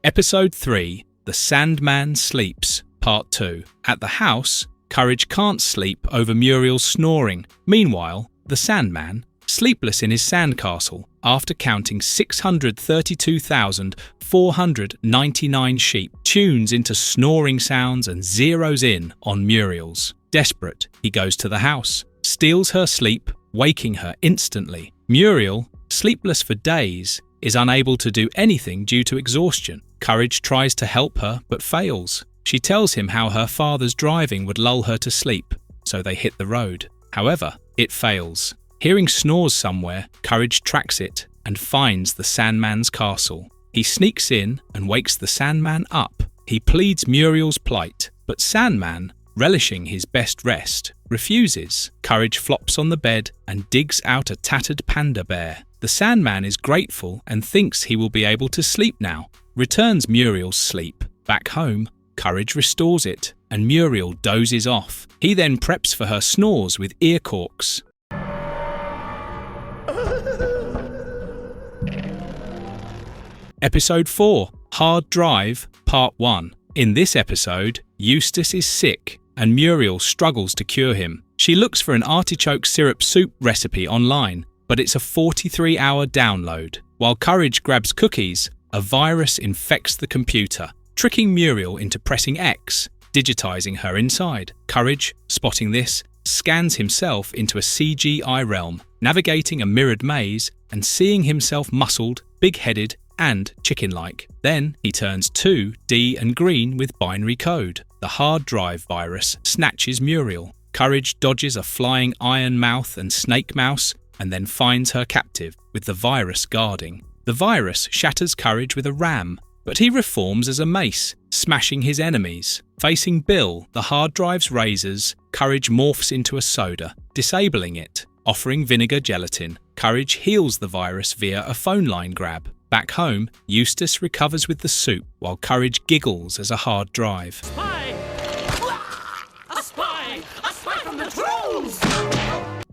Episode 3, The Sandman Sleeps, Part 2. At the house, Courage can't sleep over Muriel's snoring. Meanwhile, the Sandman, sleepless in his sandcastle, after counting 632,499 sheep, tunes into snoring sounds and zeroes in on Muriel's. Desperate, he goes to the house, steals her sleep, waking her instantly. Muriel, sleepless for days, is unable to do anything due to exhaustion. Courage tries to help her but fails. She tells him how her father's driving would lull her to sleep, so they hit the road. However, it fails. Hearing snores somewhere, Courage tracks it and finds the Sandman's castle. He sneaks in and wakes the Sandman up. He pleads Muriel's plight, but Sandman, relishing his best rest, refuses. Courage flops on the bed and digs out a tattered panda bear. The Sandman is grateful and thinks he will be able to sleep now, returns Muriel's sleep. Back home, Courage restores it, and Muriel dozes off. He then preps for her snores with ear corks. Episode 4, Hard Drive, Part 1. In this episode, Eustace is sick, and Muriel struggles to cure him. She looks for an artichoke syrup soup recipe online, but it's a 43-hour download. While Courage grabs cookies, A virus infects the computer, tricking Muriel into pressing X, digitizing her inside. Courage, spotting this, scans himself into a CGI realm, navigating a mirrored maze and seeing himself muscled, big-headed, and chicken-like. Then he turns 2D and green with binary code. The hard drive virus snatches Muriel. Courage dodges a flying iron mouth and snake mouse and then finds her captive, with the virus guarding. The virus shatters Courage with a ram, but he reforms as a mace, smashing his enemies. Facing Bill, the hard drive's razors, Courage morphs into a soda, disabling it. Offering vinegar gelatin, Courage heals the virus via a phone line grab. Back home, Eustace recovers with the soup while Courage giggles as a hard drive. Spy! A spy! A spy from the trolls!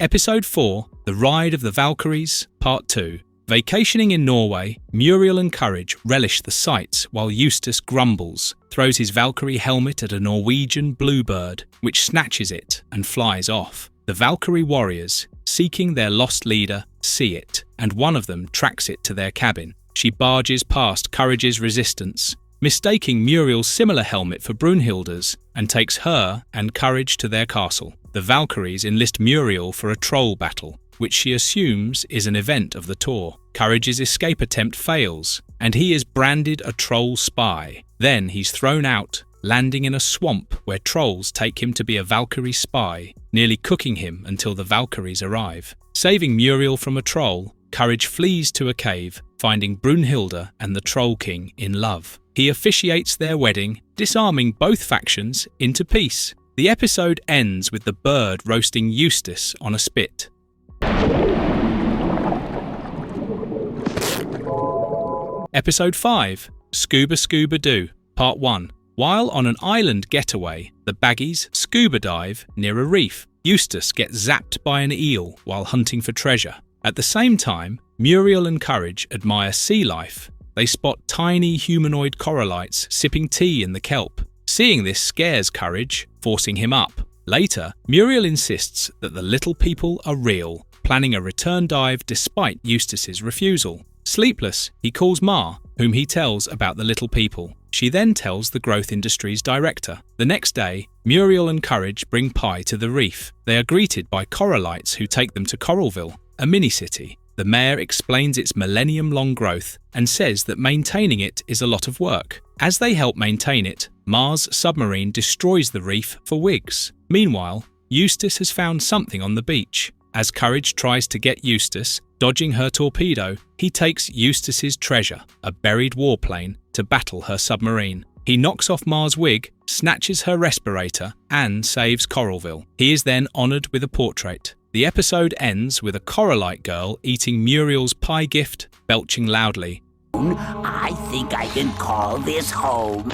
Episode 4, The Ride of the Valkyries, Part 2. Vacationing in Norway, Muriel and Courage relish the sights while Eustace grumbles, throws his Valkyrie helmet at a Norwegian bluebird, which snatches it and flies off. The Valkyrie warriors, seeking their lost leader, see it, and one of them tracks it to their cabin. She barges past Courage's resistance, mistaking Muriel's similar helmet for Brunhilde's, and takes her and Courage to their castle. The Valkyries enlist Muriel for a troll battle, which she assumes is an event of the tour. Courage's escape attempt fails, and he is branded a troll spy. Then he's thrown out, landing in a swamp where trolls take him to be a Valkyrie spy, nearly cooking him until the Valkyries arrive. Saving Muriel from a troll, Courage flees to a cave, finding Brunhilde and the Troll King in love. He officiates their wedding, disarming both factions into peace. The episode ends with the bird roasting Eustace on a spit. Episode 5, Scuba Scuba Doo, Part 1. While on an island getaway, the Baggies scuba dive near a reef. Eustace gets zapped by an eel while hunting for treasure. At the same time, Muriel and Courage admire sea life. They spot tiny humanoid corallites sipping tea in the kelp. Seeing this scares Courage, forcing him up. Later, Muriel insists that the little people are real, planning a return dive despite Eustace's refusal. Sleepless, he calls Ma, whom he tells about the little people. She then tells the Growth Industries director. The next day, Muriel and Courage bring pie to the reef. They are greeted by corallites who take them to Coralville, a mini-city. The mayor explains its millennium-long growth and says that maintaining it is a lot of work. As they help maintain it, Ma's submarine destroys the reef for wigs. Meanwhile, Eustace has found something on the beach. As Courage tries to get Eustace, dodging her torpedo, he takes Eustace's treasure, a buried warplane, to battle her submarine. He knocks off Ma's wig, snatches her respirator, and saves Coralville. He is then honoured with a portrait. The episode ends with a corallite girl eating Muriel's pie gift, belching loudly. I think I can call this home.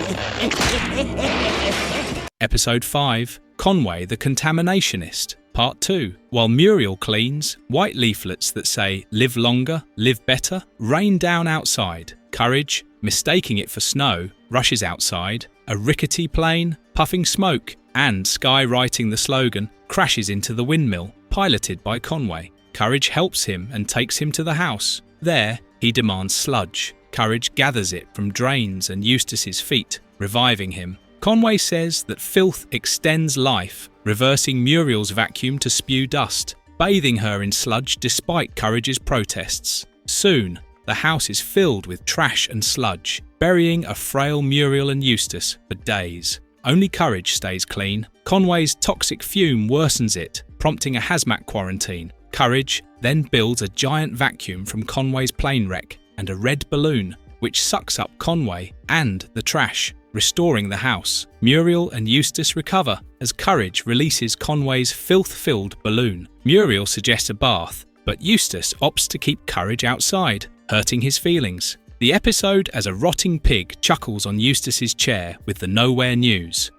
Episode 5, Conway the Contaminationist, Part 2. While Muriel cleans, white leaflets that say "Live longer, live better" rain down outside. Courage, mistaking it for snow, rushes outside. A rickety plane, puffing smoke, and skywriting the slogan, crashes into the windmill, piloted by Conway. Courage helps him and takes him to the house. There, he demands sludge. Courage gathers it from drains and Eustace's feet, reviving him. Conway says that filth extends life, reversing Muriel's vacuum to spew dust, bathing her in sludge despite Courage's protests. Soon, the house is filled with trash and sludge, burying a frail Muriel and Eustace for days. Only Courage stays clean. Conway's toxic fume worsens it, prompting a hazmat quarantine. Courage then builds a giant vacuum from Conway's plane wreck and a red balloon, which sucks up Conway and the trash, restoring the house. Muriel and Eustace recover as Courage releases Conway's filth-filled balloon. Muriel suggests a bath, but Eustace opts to keep Courage outside, hurting his feelings. The episode as a rotting pig chuckles on Eustace's chair with the nowhere news.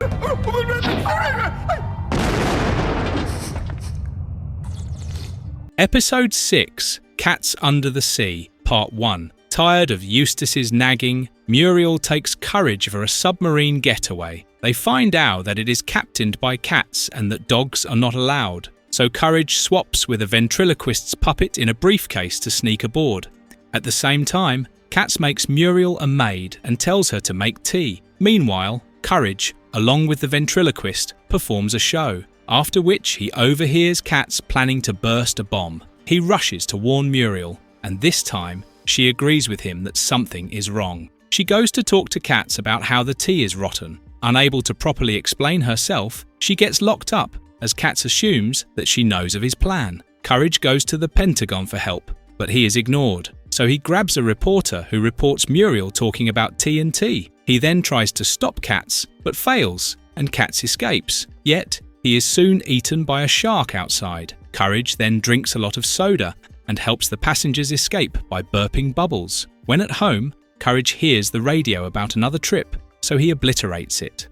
Episode 6, Cats Under the Sea, Part 1. Tired of Eustace's nagging, Muriel takes Courage for a submarine getaway. They find out that it is captained by cats and that dogs are not allowed, so Courage swaps with a ventriloquist's puppet in a briefcase to sneak aboard. At the same time, Katz makes Muriel a maid and tells her to make tea. Meanwhile, Courage, along with the ventriloquist, performs a show, after which he overhears Katz planning to burst a bomb. He rushes to warn Muriel, and this time, she agrees with him that something is wrong. She goes to talk to Katz about how the tea is rotten. Unable to properly explain herself, she gets locked up, as Katz assumes that she knows of his plan. Courage goes to the Pentagon for help, but he is ignored. So he grabs a reporter who reports Muriel talking about TNT. He then tries to stop Katz, but fails, and Katz escapes. Yet, he is soon eaten by a shark outside. Courage then drinks a lot of soda and helps the passengers escape by burping bubbles. When at home, Courage hears the radio about another trip, so he obliterates it.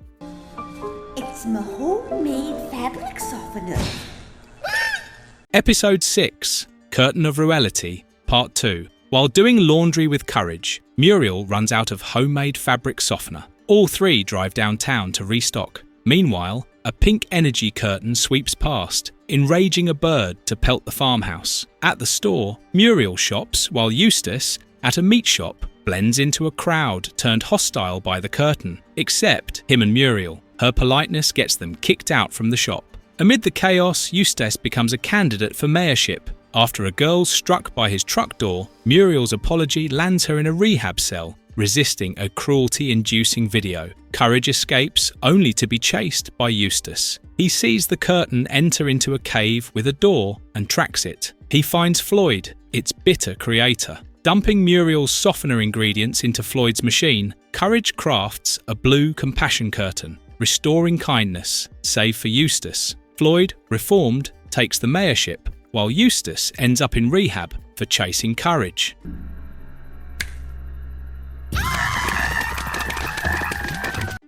It's my homemade fabric softener. Episode 6, Curtain of Reality, Part 2. While doing laundry with Courage, Muriel runs out of homemade fabric softener. All three drive downtown to restock. Meanwhile, a pink energy curtain sweeps past, enraging a bird to pelt the farmhouse. At the store, Muriel shops while Eustace, at a meat shop, blends into a crowd turned hostile by the curtain, except him and Muriel. Her politeness gets them kicked out from the shop. Amid the chaos, Eustace becomes a candidate for mayorship. After a girl's struck by his truck door, Muriel's apology lands her in a rehab cell, resisting a cruelty-inducing video. Courage escapes, only to be chased by Eustace. He sees the curtain enter into a cave with a door and tracks it. He finds Floyd, its bitter creator. Dumping Muriel's softener ingredients into Floyd's machine, Courage crafts a blue compassion curtain, restoring kindness, save for Eustace. Floyd, reformed, takes the mayorship, while Eustace ends up in rehab for chasing Courage.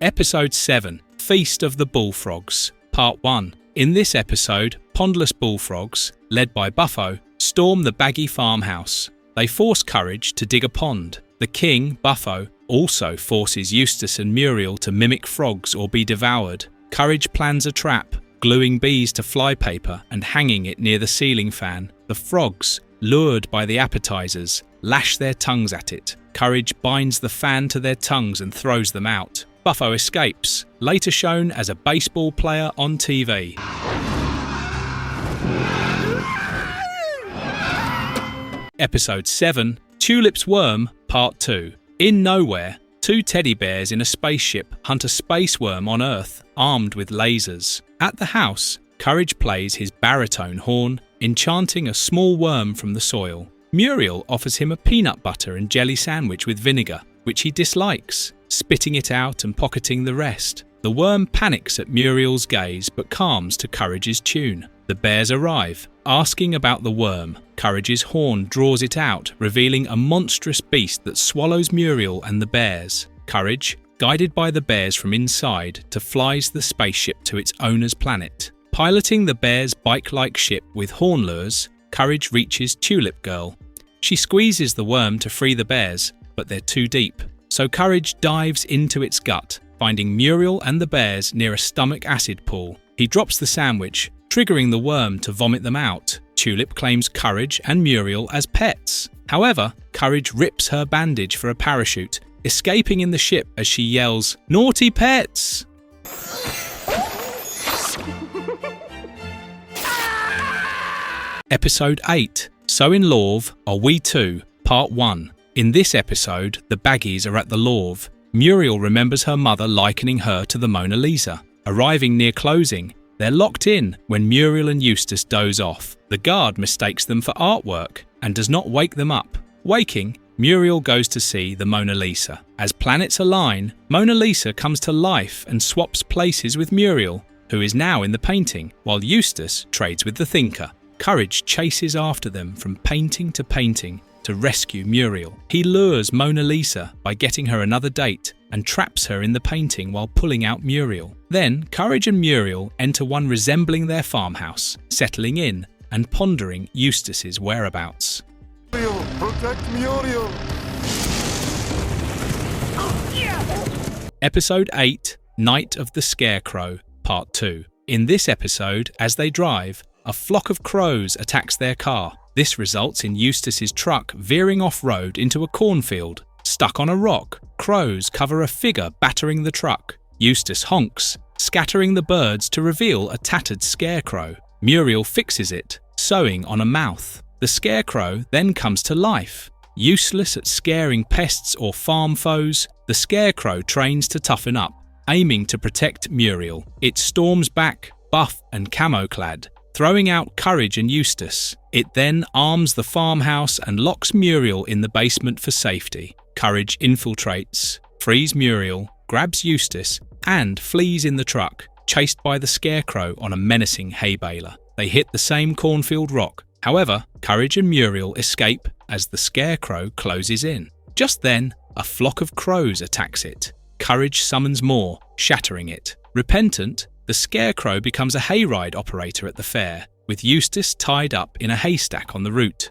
Episode 7, Feast of the Bullfrogs, Part 1. In this episode, pondless bullfrogs, led by Buffo, storm the Baggy farmhouse. They force Courage to dig a pond. The king, Buffo, also forces Eustace and Muriel to mimic frogs or be devoured. Courage plans a trap, gluing bees to flypaper and hanging it near the ceiling fan. The frogs, lured by the appetizers, lash their tongues at it. Courage binds the fan to their tongues and throws them out. Buffo escapes, later shown as a baseball player on TV. Episode 7, Tulip's Worm, Part 2. In Nowhere, two teddy bears in a spaceship hunt a space worm on Earth, armed with lasers. At the house, Courage plays his baritone horn, enchanting a small worm from the soil. Muriel offers him a peanut butter and jelly sandwich with vinegar, which he dislikes, spitting it out and pocketing the rest. The worm panics at Muriel's gaze but calms to Courage's tune. The bears arrive, asking about the worm. Courage's horn draws it out, revealing a monstrous beast that swallows Muriel and the bears. Courage, guided by the bears from inside, flies the spaceship to its owner's planet. Piloting the bears' bike-like ship with horn lures, Courage reaches Tulip Girl. She squeezes the worm to free the bears, but they're too deep. So Courage dives into its gut, finding Muriel and the bears near a stomach acid pool. He drops the sandwich, triggering the worm to vomit them out. Tulip claims Courage and Muriel as pets. However, Courage rips her bandage for a parachute, escaping in the ship as she yells, "Naughty pets!" Episode 8, So in Love Are We Two, Part 1. In this episode, the Baggies are at the Louvre. Muriel remembers her mother likening her to the Mona Lisa. Arriving near closing, they're locked in when Muriel and Eustace doze off. The guard mistakes them for artwork and does not wake them up. Waking, Muriel goes to see the Mona Lisa. As planets align, Mona Lisa comes to life and swaps places with Muriel, who is now in the painting, while Eustace trades with the thinker. Courage chases after them from painting to rescue Muriel. He lures Mona Lisa by getting her another date and traps her in the painting while pulling out Muriel. Then, Courage and Muriel enter one resembling their farmhouse, settling in and pondering Eustace's whereabouts. Muriel, protect Muriel! Episode 8, Night of the Scarecrow, Part 2. In this episode, as they drive, a flock of crows attacks their car. This results in Eustace's truck veering off-road into a cornfield. stuck on a rock. Crows cover a figure battering the truck. Eustace honks, scattering the birds to reveal a tattered scarecrow. Muriel fixes it, sewing on a mouth. The scarecrow then comes to life. Useless at scaring pests or farm foes, the scarecrow trains to toughen up, aiming to protect Muriel. It storms back, buff and camo-clad, throwing out Courage and Eustace. It then arms the farmhouse and locks Muriel in the basement for safety. Courage infiltrates, frees Muriel, grabs Eustace, and flees in the truck, chased by the scarecrow on a menacing hay baler. They hit the same cornfield rock. However, Courage and Muriel escape as the scarecrow closes in. Just then, a flock of crows attacks it. Courage summons more, shattering it. Repentant, the scarecrow becomes a hayride operator at the fair, with Eustace tied up in a haystack on the route.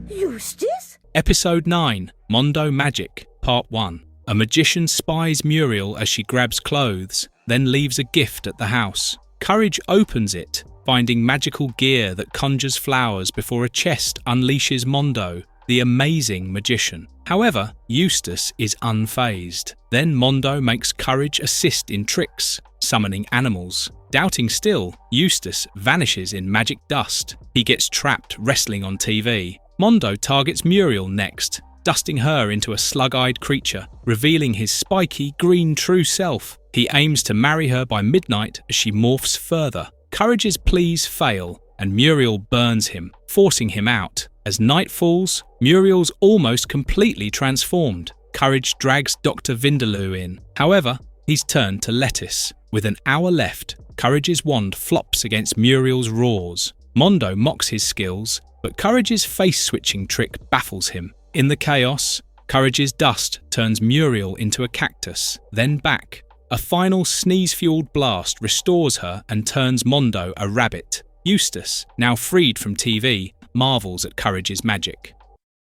Eustace? Episode 9, Mondo Magic, Part 1. A magician spies Muriel as she grabs clothes, then leaves a gift at the house. Courage opens it, finding magical gear that conjures flowers before a chest unleashes Mondo, the amazing magician. However, Eustace is unfazed. Then Mondo makes Courage assist in tricks, summoning animals. Doubting still, Eustace vanishes in magic dust. He gets trapped wrestling on TV. Mondo targets Muriel next, dusting her into a slug-eyed creature, revealing his spiky green true self. He aims to marry her by midnight as she morphs further. Courage's pleas fail, and Muriel burns him, forcing him out. As night falls, Muriel's almost completely transformed. Courage drags Dr. Vindaloo in. However, he's turned to lettuce. With an hour left, Courage's wand flops against Muriel's roars. Mondo mocks his skills, but Courage's face-switching trick baffles him. In the chaos, Courage's dust turns Muriel into a cactus, then back. A final sneeze-fueled blast restores her and turns Mondo a rabbit. Eustace, now freed from TV, marvels at Courage's magic.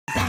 The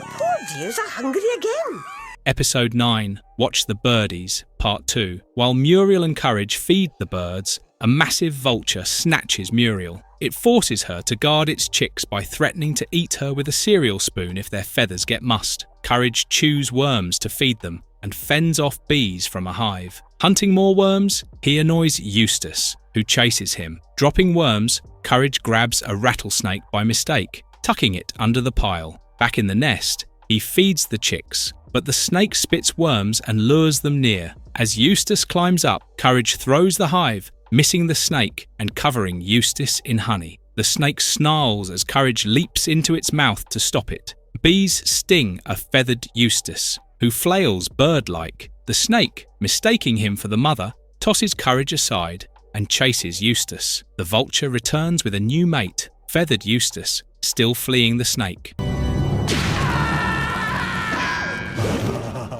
poor dears are hungry again. Episode 9, Watch the Birdies, Part 2. While Muriel and Courage feed the birds, a massive vulture snatches Muriel. It forces her to guard its chicks by threatening to eat her with a cereal spoon if their feathers get mussed. Courage chews worms to feed them and fends off bees from a hive. Hunting more worms, he annoys Eustace, who chases him. Dropping worms, Courage grabs a rattlesnake by mistake, tucking it under the pile. Back in the nest, he feeds the chicks, but the snake spits worms and lures them near. As Eustace climbs up, Courage throws the hive, missing the snake and covering Eustace in honey. The snake snarls as Courage leaps into its mouth to stop it. Bees sting a feathered Eustace, who flails bird-like. The snake, mistaking him for the mother, tosses Courage aside and chases Eustace. The vulture returns with a new mate, feathered Eustace, still fleeing the snake.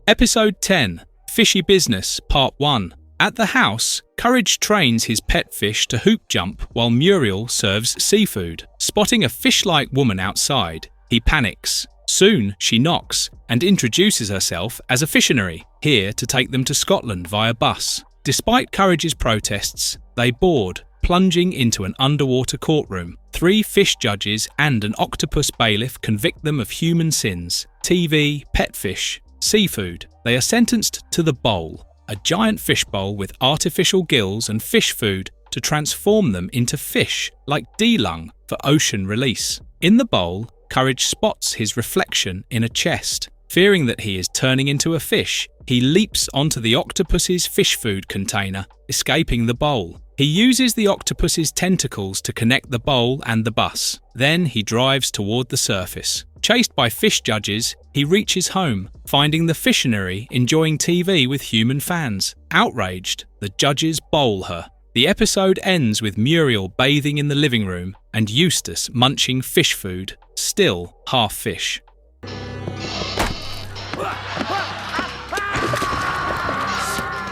Episode 10, Fishy Business, Part 1. At the house, Courage trains his pet fish to hoop jump while Muriel serves seafood. Spotting a fish-like woman outside, he panics. Soon, she knocks and introduces herself as a fissionary, here to take them to Scotland via bus. Despite Courage's protests, they board, plunging into an underwater courtroom. 3 fish judges and an octopus bailiff convict them of human sins: TV, pet fish, seafood. They are sentenced to the bowl, a giant fish bowl with artificial gills and fish food to transform them into fish, like D-lung, for ocean release. In the bowl, Courage spots his reflection in a chest. Fearing that he is turning into a fish, he leaps onto the octopus's fish food container, escaping the bowl. He uses the octopus's tentacles to connect the bowl and the bus. Then he drives toward the surface. Chased by fish judges, he reaches home, finding the fissionary enjoying TV with human fans. Outraged, the judges bowl her. The episode ends with Muriel bathing in the living room and Eustace munching fish food, still half fish.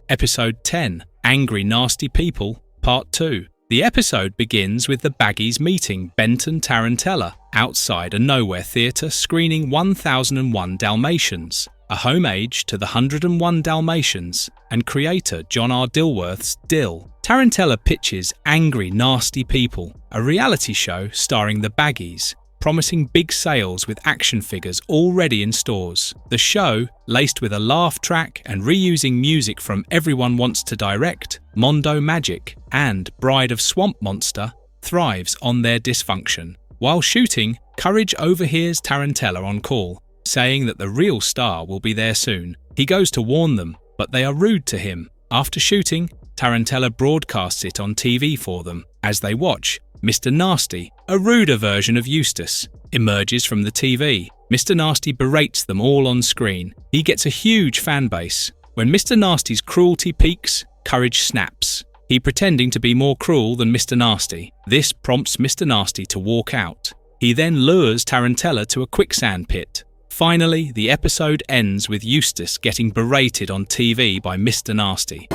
Episode 10, Angry Nasty People, Part 2. The episode begins with the Baggies meeting Benton Tarantella outside a Nowhere theatre screening 1001 Dalmatians, a homage to the 101 Dalmatians and creator John R. Dilworth's Dill. Tarantella pitches Angry Nasty People, a reality show starring the Baggies, promising big sales with action figures already in stores. The show, laced with a laugh track and reusing music from Everyone Wants to Direct, Mondo Magic, and Bride of Swamp Monster, thrives on their dysfunction. While shooting, Courage overhears Tarantella on call, saying that the real star will be there soon. He goes to warn them, but they are rude to him. After shooting, Tarantella broadcasts it on TV for them. As they watch, Mr. Nasty, a ruder version of Eustace, emerges from the TV. Mr. Nasty berates them all on screen. He gets a huge fan base. When Mr. Nasty's cruelty peaks, Courage snaps. He pretending to be more cruel than Mr. Nasty. This prompts Mr. Nasty to walk out. He then lures Tarantella to a quicksand pit. Finally, the episode ends with Eustace getting berated on TV by Mr. Nasty.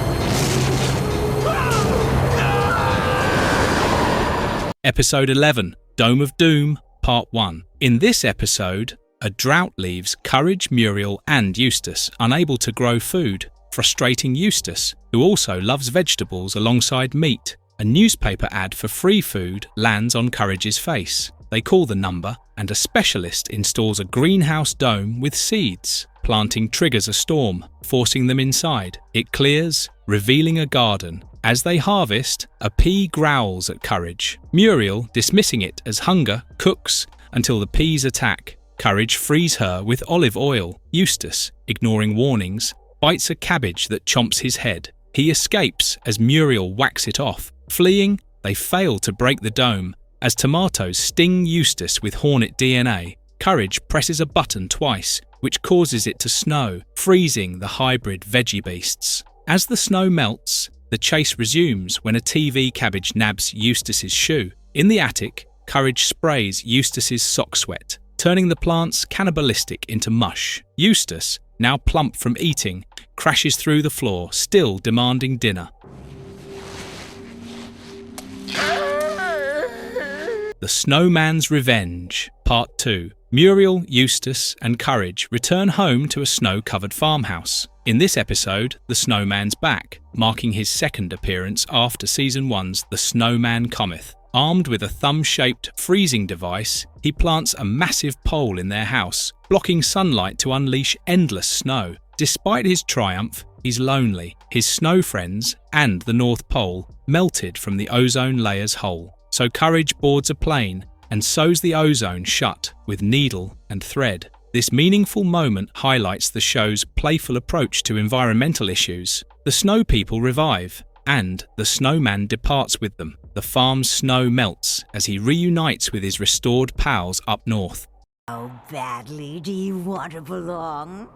Episode 11, Dome of Doom, Part 1. In this episode, a drought leaves Courage, Muriel and Eustace unable to grow food, frustrating Eustace, who also loves vegetables alongside meat. A newspaper ad for free food lands on Courage's face. They call the number, and a specialist installs a greenhouse dome with seeds. Planting triggers a storm, forcing them inside. It clears, revealing a garden. As they harvest, a pea growls at Courage. Muriel, dismissing it as hunger, cooks until the peas attack. Courage frees her with olive oil. Eustace, ignoring warnings, bites a cabbage that chomps his head. He escapes as Muriel whacks it off. Fleeing, they fail to break the dome. As tomatoes sting Eustace with hornet DNA, Courage presses a button twice, which causes it to snow, freezing the hybrid veggie beasts. As the snow melts, the chase resumes when a TV cabbage nabs Eustace's shoe. In the attic, Courage sprays Eustace's sock sweat, turning the plants cannibalistic into mush. Eustace, now plump from eating, crashes through the floor, still demanding dinner. The Snowman's Revenge, Part 2. Muriel, Eustace and Courage return home to a snow-covered farmhouse. In this episode, the Snowman's back, marking his second appearance after Season 1's The Snowman Cometh. Armed with a thumb-shaped freezing device, he plants a massive pole in their house, blocking sunlight to unleash endless snow. Despite his triumph, he's lonely. His snow friends and the North Pole melted from the ozone layer's hole. So Courage boards a plane and sews the ozone shut with needle and thread. This meaningful moment highlights the show's playful approach to environmental issues. The snow people revive, and the snowman departs with them. The farm's snow melts as he reunites with his restored pals up north. How badly do you want to belong?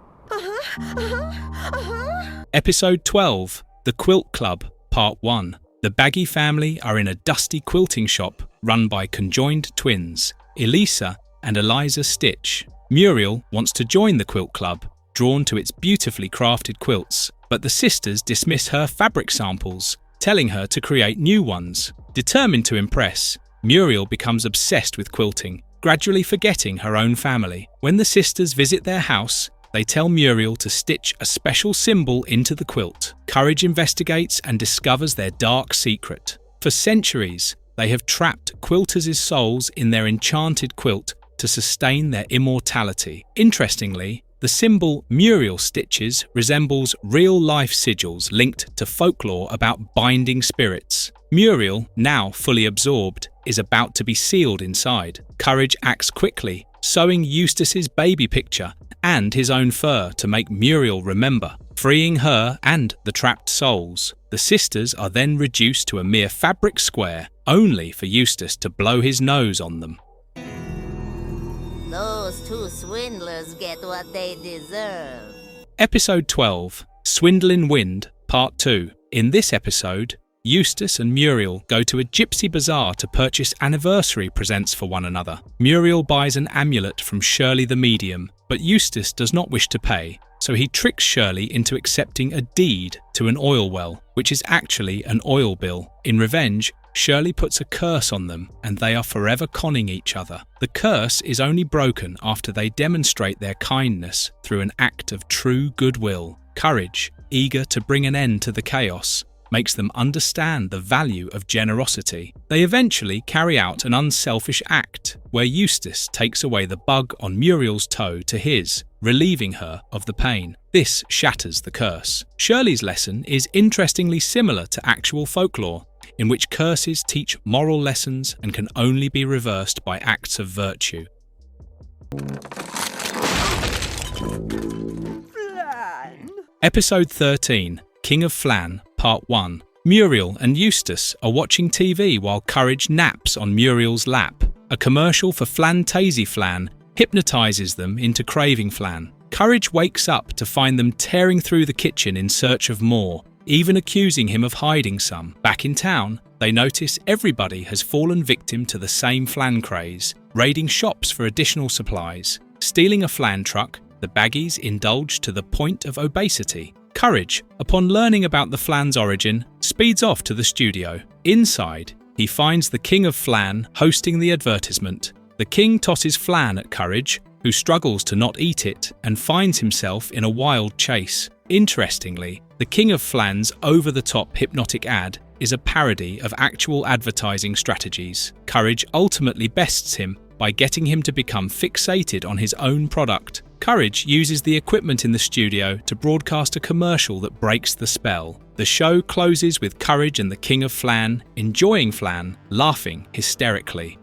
Episode 12, The Quilt Club, Part 1. The Baggy family are in a dusty quilting shop run by conjoined twins, Elisa and Eliza Stitch. Muriel wants to join the quilt club, drawn to its beautifully crafted quilts, but the sisters dismiss her fabric samples, telling her to create new ones. Determined to impress, Muriel becomes obsessed with quilting, gradually forgetting her own family. When the sisters visit their house, they tell Muriel to stitch a special symbol into the quilt. Courage investigates and discovers their dark secret. For centuries, they have trapped quilters' souls in their enchanted quilt to sustain their immortality. Interestingly, the symbol Muriel stitches resembles real-life sigils linked to folklore about binding spirits. Muriel, now fully absorbed, is about to be sealed inside. Courage acts quickly, sewing Eustace's baby picture and his own fur to make Muriel remember, freeing her and the trapped souls. The sisters are then reduced to a mere fabric square, only for Eustace to blow his nose on them. Those two swindlers get what they deserve. Episode 12, Swindlin' Wind, Part 2. In this episode, Eustace and Muriel go to a gypsy bazaar to purchase anniversary presents for one another. Muriel buys an amulet from Shirley the medium, but Eustace does not wish to pay, so he tricks Shirley into accepting a deed to an oil well, which is actually an oil bill. In revenge, Shirley puts a curse on them, and they are forever conning each other. The curse is only broken after they demonstrate their kindness through an act of true goodwill. Courage, eager to bring an end to the chaos, makes them understand the value of generosity. They eventually carry out an unselfish act, where Eustace takes away the bug on Muriel's toe to his, relieving her of the pain. This shatters the curse. Shirley's lesson is interestingly similar to actual folklore, in which curses teach moral lessons and can only be reversed by acts of virtue. Episode 13, King of Flan, Part 1. Muriel and Eustace are watching TV while Courage naps on Muriel's lap. A commercial for Flantasy Flan hypnotizes them into craving flan. Courage wakes up to find them tearing through the kitchen in search of more, even accusing him of hiding some. Back in town, they notice everybody has fallen victim to the same flan craze, raiding shops for additional supplies. Stealing a flan truck, the baggies indulge to the point of obesity. Courage, upon learning about the flan's origin, speeds off to the studio. Inside, he finds the King of Flan hosting the advertisement. The king tosses flan at Courage, who struggles to not eat it and finds himself in a wild chase. Interestingly, the King of Flan's over-the-top hypnotic ad is a parody of actual advertising strategies. Courage ultimately bests him by getting him to become fixated on his own product. Courage uses the equipment in the studio to broadcast a commercial that breaks the spell. The show closes with Courage and the King of Flan enjoying flan, laughing hysterically.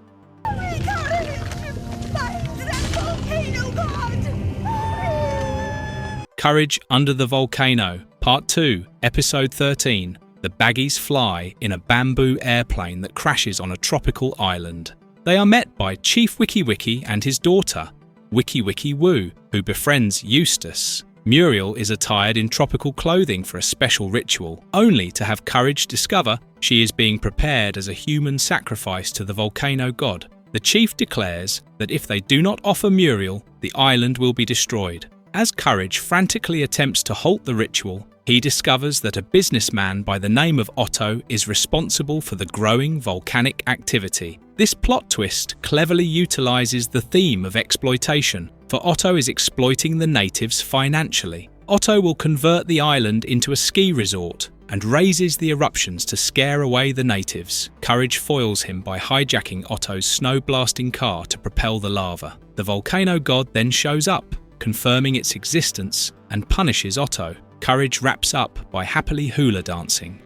Courage Under the Volcano, Part 2, Episode 13. The baggies fly in a bamboo airplane that crashes on a tropical island. They are met by Chief Wiki Wiki and his daughter, Wiki Wiki Woo, who befriends Eustace. Muriel is attired in tropical clothing for a special ritual, only to have Courage discover she is being prepared as a human sacrifice to the volcano god. The chief declares that if they do not offer Muriel, the island will be destroyed. As Courage frantically attempts to halt the ritual, he discovers that a businessman by the name of Otto is responsible for the growing volcanic activity. This plot twist cleverly utilizes the theme of exploitation, for Otto is exploiting the natives financially. Otto will convert the island into a ski resort and raises the eruptions to scare away the natives. Courage foils him by hijacking Otto's snow-blasting car to propel the lava. The volcano god then shows up, confirming its existence, and punishes Otto. Courage wraps up by happily hula dancing.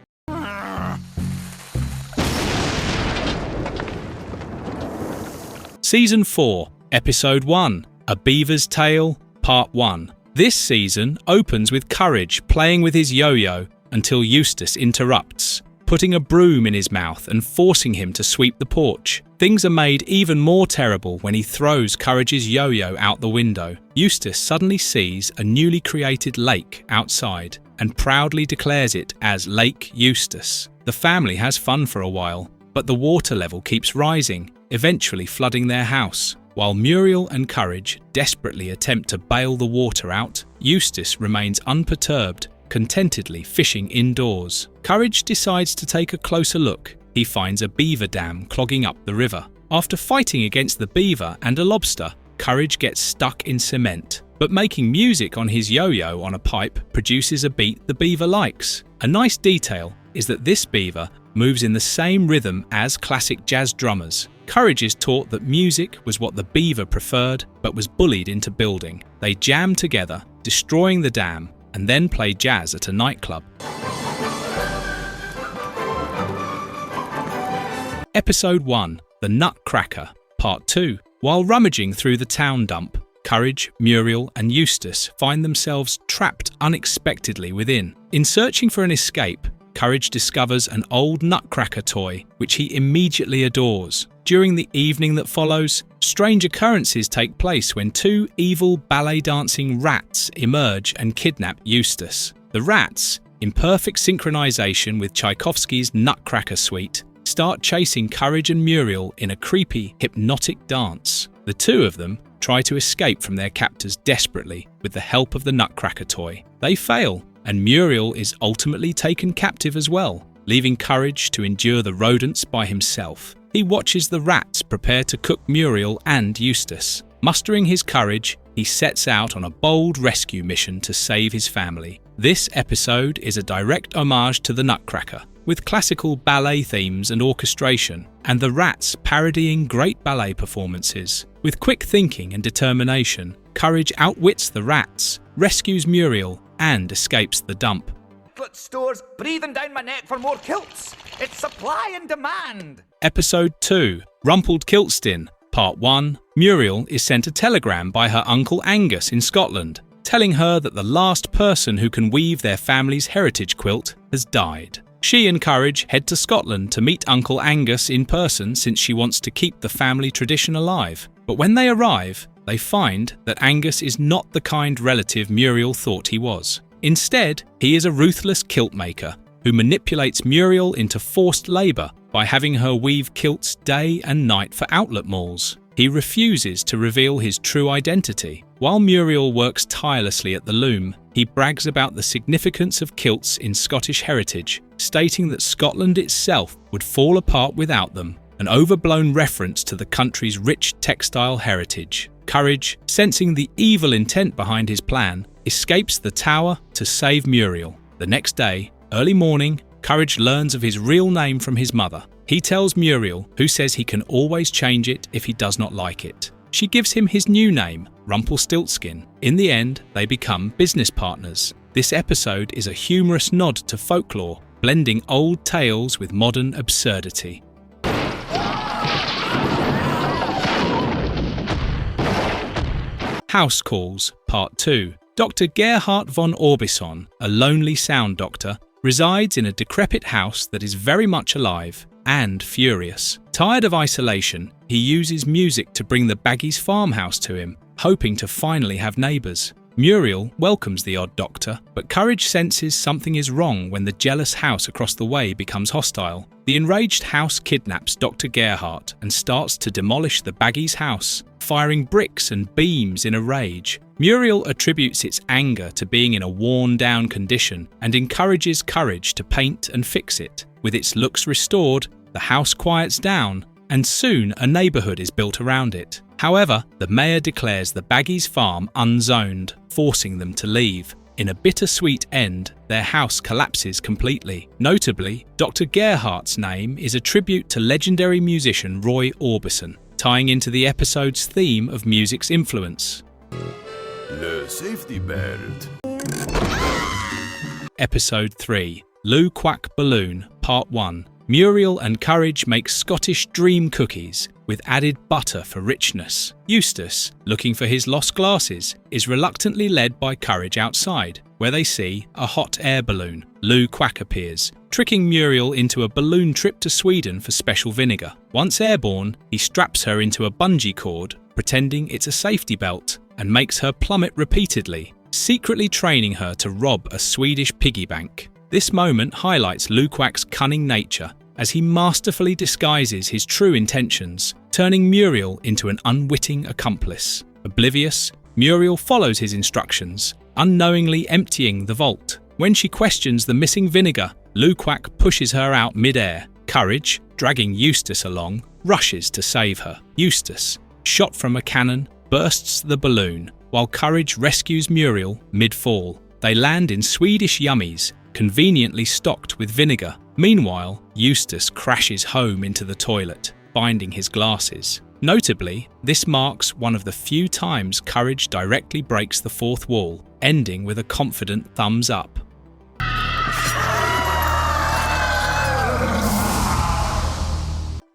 Season 4, Episode 1, A Beaver's Tale, Part 1. This season opens with Courage playing with his yo-yo until Eustace interrupts, putting a broom in his mouth and forcing him to sweep the porch. Things are made even more terrible when he throws Courage's yo-yo out the window. Eustace suddenly sees a newly created lake outside and proudly declares it as Lake Eustace. The family has fun for a while, but the water level keeps rising, eventually flooding their house. While Muriel and Courage desperately attempt to bail the water out, Eustace remains unperturbed, contentedly fishing indoors. Courage decides to take a closer look. He finds a beaver dam clogging up the river. After fighting against the beaver and a lobster, Courage gets stuck in cement. But making music on his yo-yo on a pipe produces a beat the beaver likes. A nice detail is that this beaver moves in the same rhythm as classic jazz drummers. Courage is taught that music was what the beaver preferred, but was bullied into building. They jam together, destroying the dam, and then play jazz at a nightclub. Episode 1, The Nutcracker, Part 2. While rummaging through the town dump, Courage, Muriel, and Eustace find themselves trapped unexpectedly within. In searching for an escape, Courage discovers an old Nutcracker toy, which he immediately adores. During the evening that follows, strange occurrences take place when two evil ballet-dancing rats emerge and kidnap Eustace. The rats, in perfect synchronization with Tchaikovsky's Nutcracker suite, start chasing Courage and Muriel in a creepy, hypnotic dance. The two of them try to escape from their captors desperately with the help of the Nutcracker toy. They fail, and Muriel is ultimately taken captive as well, leaving Courage to endure the rodents by himself. He watches the rats prepare to cook Muriel and Eustace. Mustering his courage, he sets out on a bold rescue mission to save his family. This episode is a direct homage to the Nutcracker, with classical ballet themes and orchestration, and the rats parodying great ballet performances. With quick thinking and determination, Courage outwits the rats, rescues Muriel, and escapes the dump. Chocolate stores breathing down my neck for more kilts. It's supply and demand. Episode 2, Rumpelstiltskin, Part 1. Muriel is sent a telegram by her uncle Angus in Scotland, telling her that the last person who can weave their family's heritage quilt has died. She and Courage head to Scotland to meet Uncle Angus in person since she wants to keep the family tradition alive. But when they arrive, they find that Angus is not the kind relative Muriel thought he was. Instead, he is a ruthless kilt maker who manipulates Muriel into forced labour by having her weave kilts day and night for outlet malls. He refuses to reveal his true identity. While Muriel works tirelessly at the loom, he brags about the significance of kilts in Scottish heritage, stating that Scotland itself would fall apart without them, an overblown reference to the country's rich textile heritage. Courage, sensing the evil intent behind his plan, escapes the tower to save Muriel. The next day, early morning, Courage learns of his real name from his mother. He tells Muriel, who says he can always change it if he does not like it. She gives him his new name, Rumpelstiltskin. In the end, they become business partners. This episode is a humorous nod to folklore, blending old tales with modern absurdity. House Calls, Part 2. Dr. Gerhard von Orbison, a lonely sound doctor, resides in a decrepit house that is very much alive and furious. Tired of isolation, he uses music to bring the Baggies' farmhouse to him, hoping to finally have neighbours. Muriel welcomes the odd doctor, but Courage senses something is wrong when the jealous house across the way becomes hostile. The enraged house kidnaps Dr. Gerhard and starts to demolish the Baggies' house, firing bricks and beams in a rage. Muriel attributes its anger to being in a worn-down condition and encourages Courage to paint and fix it. With its looks restored, the house quiets down, and soon a neighbourhood is built around it. However, the mayor declares the Baggies' farm unzoned, forcing them to leave. In a bittersweet end, their house collapses completely. Notably, Dr. Gerhardt's name is a tribute to legendary musician Roy Orbison, tying into the episode's theme of music's influence. Le safety belt. Episode 3. Lou Quack Balloon, Part 1. Muriel and Courage make Scottish dream cookies with added butter for richness. Eustace, looking for his lost glasses, is reluctantly led by Courage outside, where they see a hot air balloon. Lou Quack appears, tricking Muriel into a balloon trip to Sweden for special vinegar. Once airborne, he straps her into a bungee cord, pretending it's a safety belt, and makes her plummet repeatedly, secretly training her to rob a Swedish piggy bank. This moment highlights Lou Quack's cunning nature, as he masterfully disguises his true intentions, turning Muriel into an unwitting accomplice. Oblivious, Muriel follows his instructions, unknowingly emptying the vault. When she questions the missing vinegar, Lou Quack pushes her out mid-air. Courage, dragging Eustace along, rushes to save her. Eustace, shot from a cannon, bursts the balloon, while Courage rescues Muriel mid-fall. They land in Swedish yummies, conveniently stocked with vinegar. Meanwhile, Eustace crashes home into the toilet, finding his glasses. Notably, this marks one of the few times Courage directly breaks the fourth wall, ending with a confident thumbs up.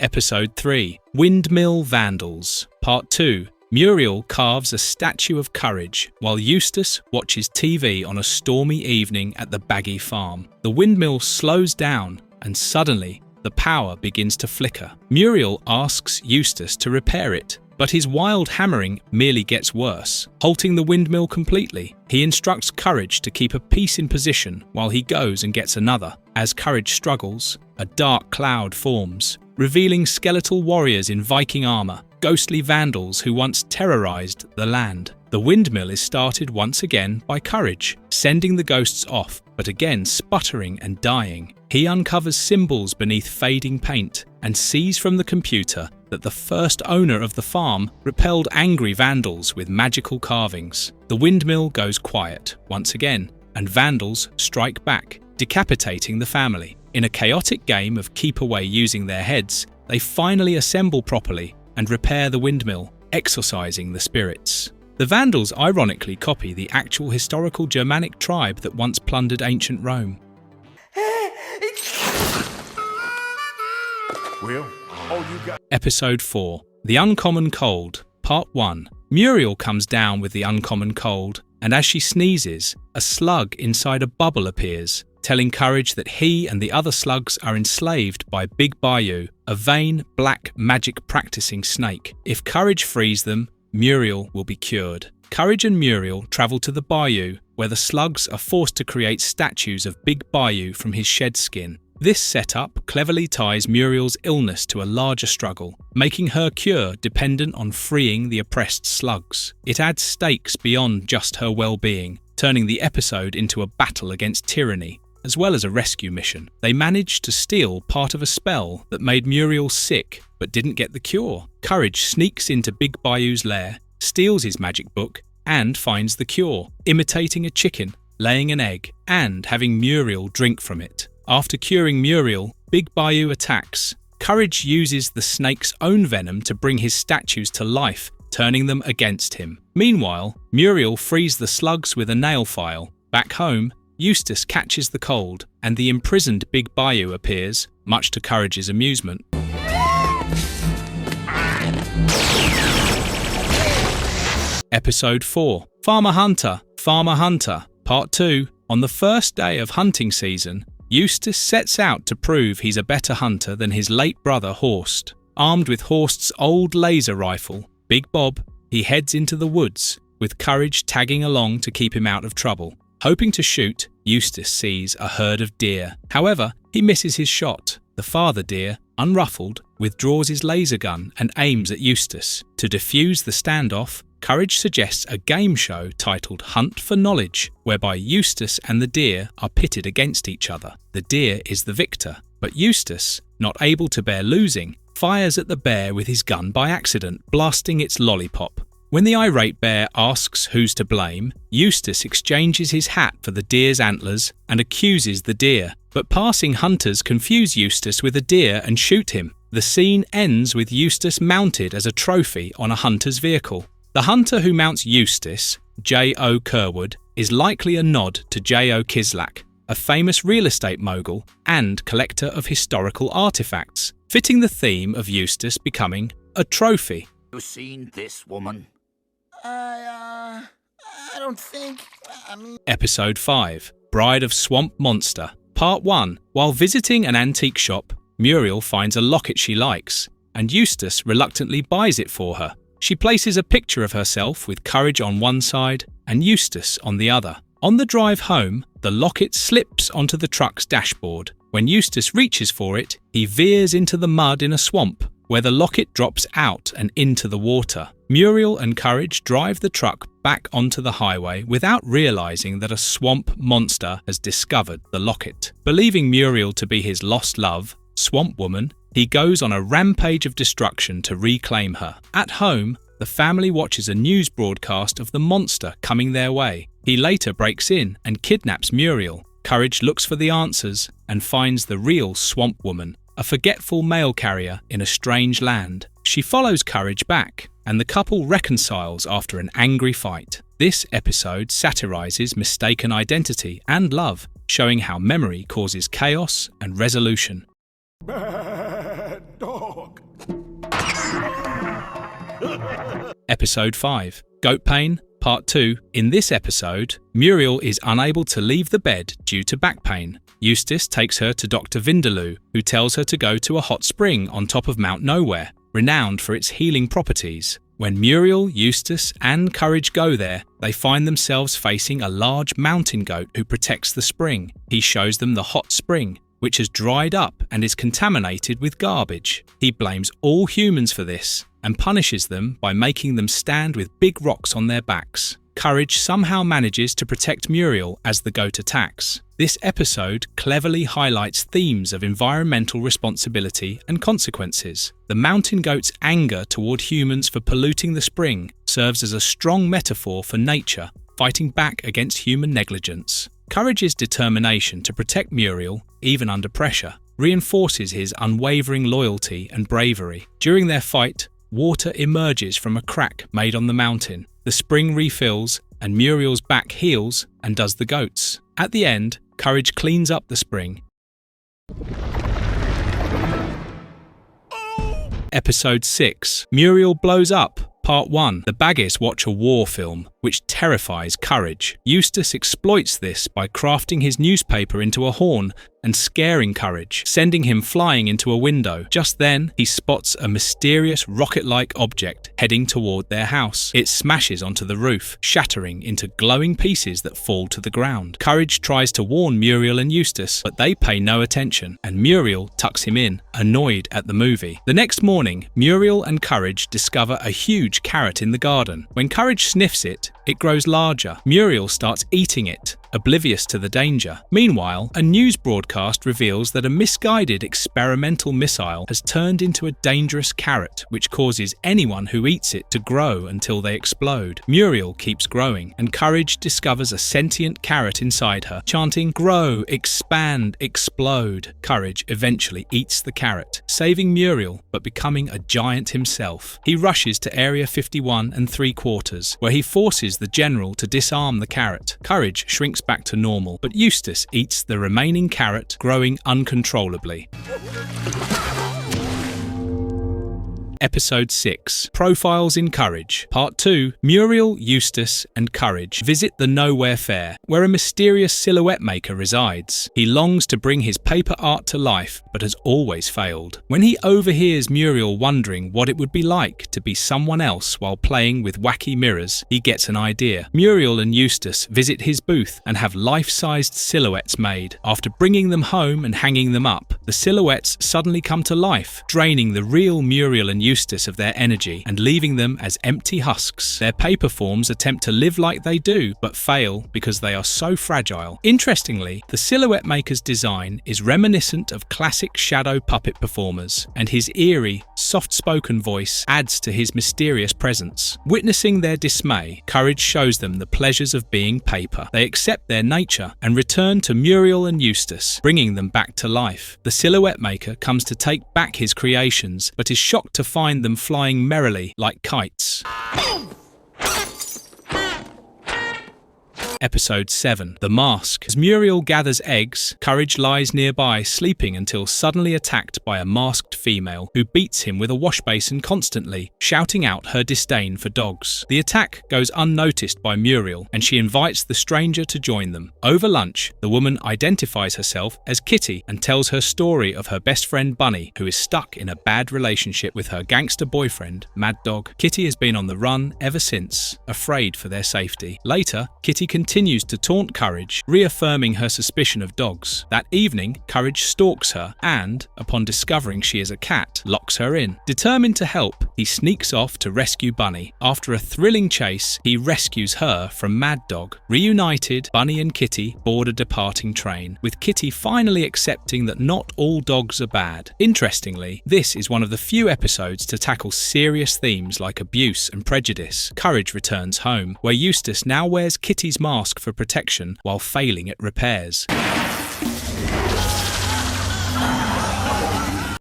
Episode 3. Windmill Vandals, Part 2. Muriel carves a statue of Courage, while Eustace watches TV on a stormy evening at the Baggy farm. The windmill slows down, and suddenly, the power begins to flicker. Muriel asks Eustace to repair it, but his wild hammering merely gets worse, halting the windmill completely. He instructs Courage to keep a piece in position while he goes and gets another. As Courage struggles, a dark cloud forms, revealing skeletal warriors in Viking armour, ghostly vandals who once terrorised the land. The windmill is started once again by Courage, sending the ghosts off, but again sputtering and dying. He uncovers symbols beneath fading paint and sees from the computer that the first owner of the farm repelled angry vandals with magical carvings. The windmill goes quiet once again, and vandals strike back, decapitating the family. In a chaotic game of keep away using their heads, they finally assemble properly and repair the windmill, exorcising the spirits. The Vandals ironically copy the actual historical Germanic tribe that once plundered ancient Rome. Episode 4. The Uncommon Cold, Part 1. Muriel comes down with the uncommon cold, and as she sneezes, a slug inside a bubble appears, telling Courage that he and the other slugs are enslaved by Big Bayou, a vain, black, magic-practicing snake. If Courage frees them, Muriel will be cured. Courage and Muriel travel to the bayou, where the slugs are forced to create statues of Big Bayou from his shed skin. This setup cleverly ties Muriel's illness to a larger struggle, making her cure dependent on freeing the oppressed slugs. It adds stakes beyond just her well-being, turning the episode into a battle against tyranny, as well as a rescue mission. They managed to steal part of a spell that made Muriel sick, but didn't get the cure. Courage sneaks into Big Bayou's lair, steals his magic book, and finds the cure, imitating a chicken, laying an egg, and having Muriel drink from it. After curing Muriel, Big Bayou attacks. Courage uses the snake's own venom to bring his statues to life, turning them against him. Meanwhile, Muriel frees the slugs with a nail file. Back home, Eustace catches the cold, and the imprisoned Big Bayou appears, much to Courage's amusement. Episode 4. Farmer Hunter, Part 2. On the first day of hunting season, Eustace sets out to prove he's a better hunter than his late brother Horst. Armed with Horst's old laser rifle, Big Bob, he heads into the woods, with Courage tagging along to keep him out of trouble. Hoping to shoot, Eustace sees a herd of deer. However, he misses his shot. The father deer, unruffled, withdraws his laser gun and aims at Eustace. To defuse the standoff, Courage suggests a game show titled Hunt for Knowledge, whereby Eustace and the deer are pitted against each other. The deer is the victor, but Eustace, not able to bear losing, fires at the bear with his gun by accident, blasting its lollipop. When the irate bear asks who's to blame, Eustace exchanges his hat for the deer's antlers and accuses the deer, but passing hunters confuse Eustace with a deer and shoot him. The scene ends with Eustace mounted as a trophy on a hunter's vehicle. The hunter who mounts Eustace, J.O. Kerwood, is likely a nod to J.O. Kislak, a famous real estate mogul and collector of historical artifacts, fitting the theme of Eustace becoming a trophy. You seen this woman? I don't think. Episode 5. Bride of Swamp Monster, Part 1. While visiting an antique shop, Muriel finds a locket she likes, and Eustace reluctantly buys it for her. She places a picture of herself with Courage on one side and Eustace on the other. On the drive home, the locket slips onto the truck's dashboard. When Eustace reaches for it, he veers into the mud in a swamp, where the locket drops out and into the water. Muriel and Courage drive the truck back onto the highway without realizing that a swamp monster has discovered the locket. Believing Muriel to be his lost love, Swamp Woman, he goes on a rampage of destruction to reclaim her. At home, the family watches a news broadcast of the monster coming their way. He later breaks in and kidnaps Muriel. Courage looks for the answers and finds the real Swamp Woman, a forgetful mail carrier in a strange land. She follows Courage back, and the couple reconciles after an angry fight. This episode satirizes mistaken identity and love, showing how memory causes chaos and resolution. Bad dog. Episode 5. Goat Pain, Part 2. In this episode, Muriel is unable to leave the bed due to back pain. Eustace takes her to Dr. Vindaloo, who tells her to go to a hot spring on top of Mount Nowhere, renowned for its healing properties. When Muriel, Eustace, and Courage go there, they find themselves facing a large mountain goat who protects the spring. He shows them the hot spring, which has dried up and is contaminated with garbage. He blames all humans for this and punishes them by making them stand with big rocks on their backs. Courage somehow manages to protect Muriel as the goat attacks. This episode cleverly highlights themes of environmental responsibility and consequences. The mountain goat's anger toward humans for polluting the spring serves as a strong metaphor for nature, fighting back against human negligence. Courage's determination to protect Muriel, even under pressure, reinforces his unwavering loyalty and bravery. During their fight, water emerges from a crack made on the mountain. The spring refills, and Muriel's back heals and does the goats. At the end, Courage cleans up the spring. Episode 6. Muriel Blows Up, Part 1. The Baggies watch a war film, which terrifies Courage. Eustace exploits this by crafting his newspaper into a horn and scaring Courage, sending him flying into a window. Just then, he spots a mysterious rocket-like object heading toward their house. It smashes onto the roof, shattering into glowing pieces that fall to the ground. Courage tries to warn Muriel and Eustace, but they pay no attention, and Muriel tucks him in, annoyed at the movie. The next morning, Muriel and Courage discover a huge carrot in the garden. When Courage sniffs it, it grows larger. Muriel starts eating it, oblivious to the danger. Meanwhile, a news broadcast reveals that a misguided experimental missile has turned into a dangerous carrot, which causes anyone who eats it to grow until they explode. Muriel keeps growing, and Courage discovers a sentient carrot inside her, chanting, "Grow, expand, explode." Courage eventually eats the carrot, saving Muriel but becoming a giant himself. He rushes to Area 51 3/4, where he forces the general to disarm the carrot. Courage shrinks back to normal, but Eustace eats the remaining carrot, growing uncontrollably. Episode 6. Profiles in Courage. Part 2. Muriel, Eustace, and Courage visit the Nowhere Fair, where a mysterious silhouette maker resides. He longs to bring his paper art to life, but has always failed. When he overhears Muriel wondering what it would be like to be someone else while playing with wacky mirrors, he gets an idea. Muriel and Eustace visit his booth and have life-sized silhouettes made. After bringing them home and hanging them up, the silhouettes suddenly come to life, draining the real Muriel and Eustace of their energy and leaving them as empty husks. Their paper forms attempt to live like they do, but fail because they are so fragile. Interestingly, the silhouette maker's design is reminiscent of classic shadow puppet performers, and his eerie, soft-spoken voice adds to his mysterious presence. Witnessing their dismay, Courage shows them the pleasures of being paper. They accept their nature and return to Muriel and Eustace, bringing them back to life. The silhouette maker comes to take back his creations, but is shocked to find them flying merrily like kites. Episode 7. The Mask. As Muriel gathers eggs, Courage lies nearby sleeping until suddenly attacked by a masked female who beats him with a wash basin constantly, shouting out her disdain for dogs. The attack goes unnoticed by Muriel, and she invites the stranger to join them. Over lunch, the woman identifies herself as Kitty and tells her story of her best friend Bunny, who is stuck in a bad relationship with her gangster boyfriend, Mad Dog. Kitty has been on the run ever since, afraid for their safety. Later, Kitty continues to taunt Courage, reaffirming her suspicion of dogs. That evening, Courage stalks her and, upon discovering she is a cat, locks her in. Determined to help, he sneaks off to rescue Bunny. After a thrilling chase, he rescues her from Mad Dog. Reunited, Bunny and Kitty board a departing train, with Kitty finally accepting that not all dogs are bad. Interestingly, this is one of the few episodes to tackle serious themes like abuse and prejudice. Courage returns home, where Eustace now wears Kitty's mask for protection while failing at repairs.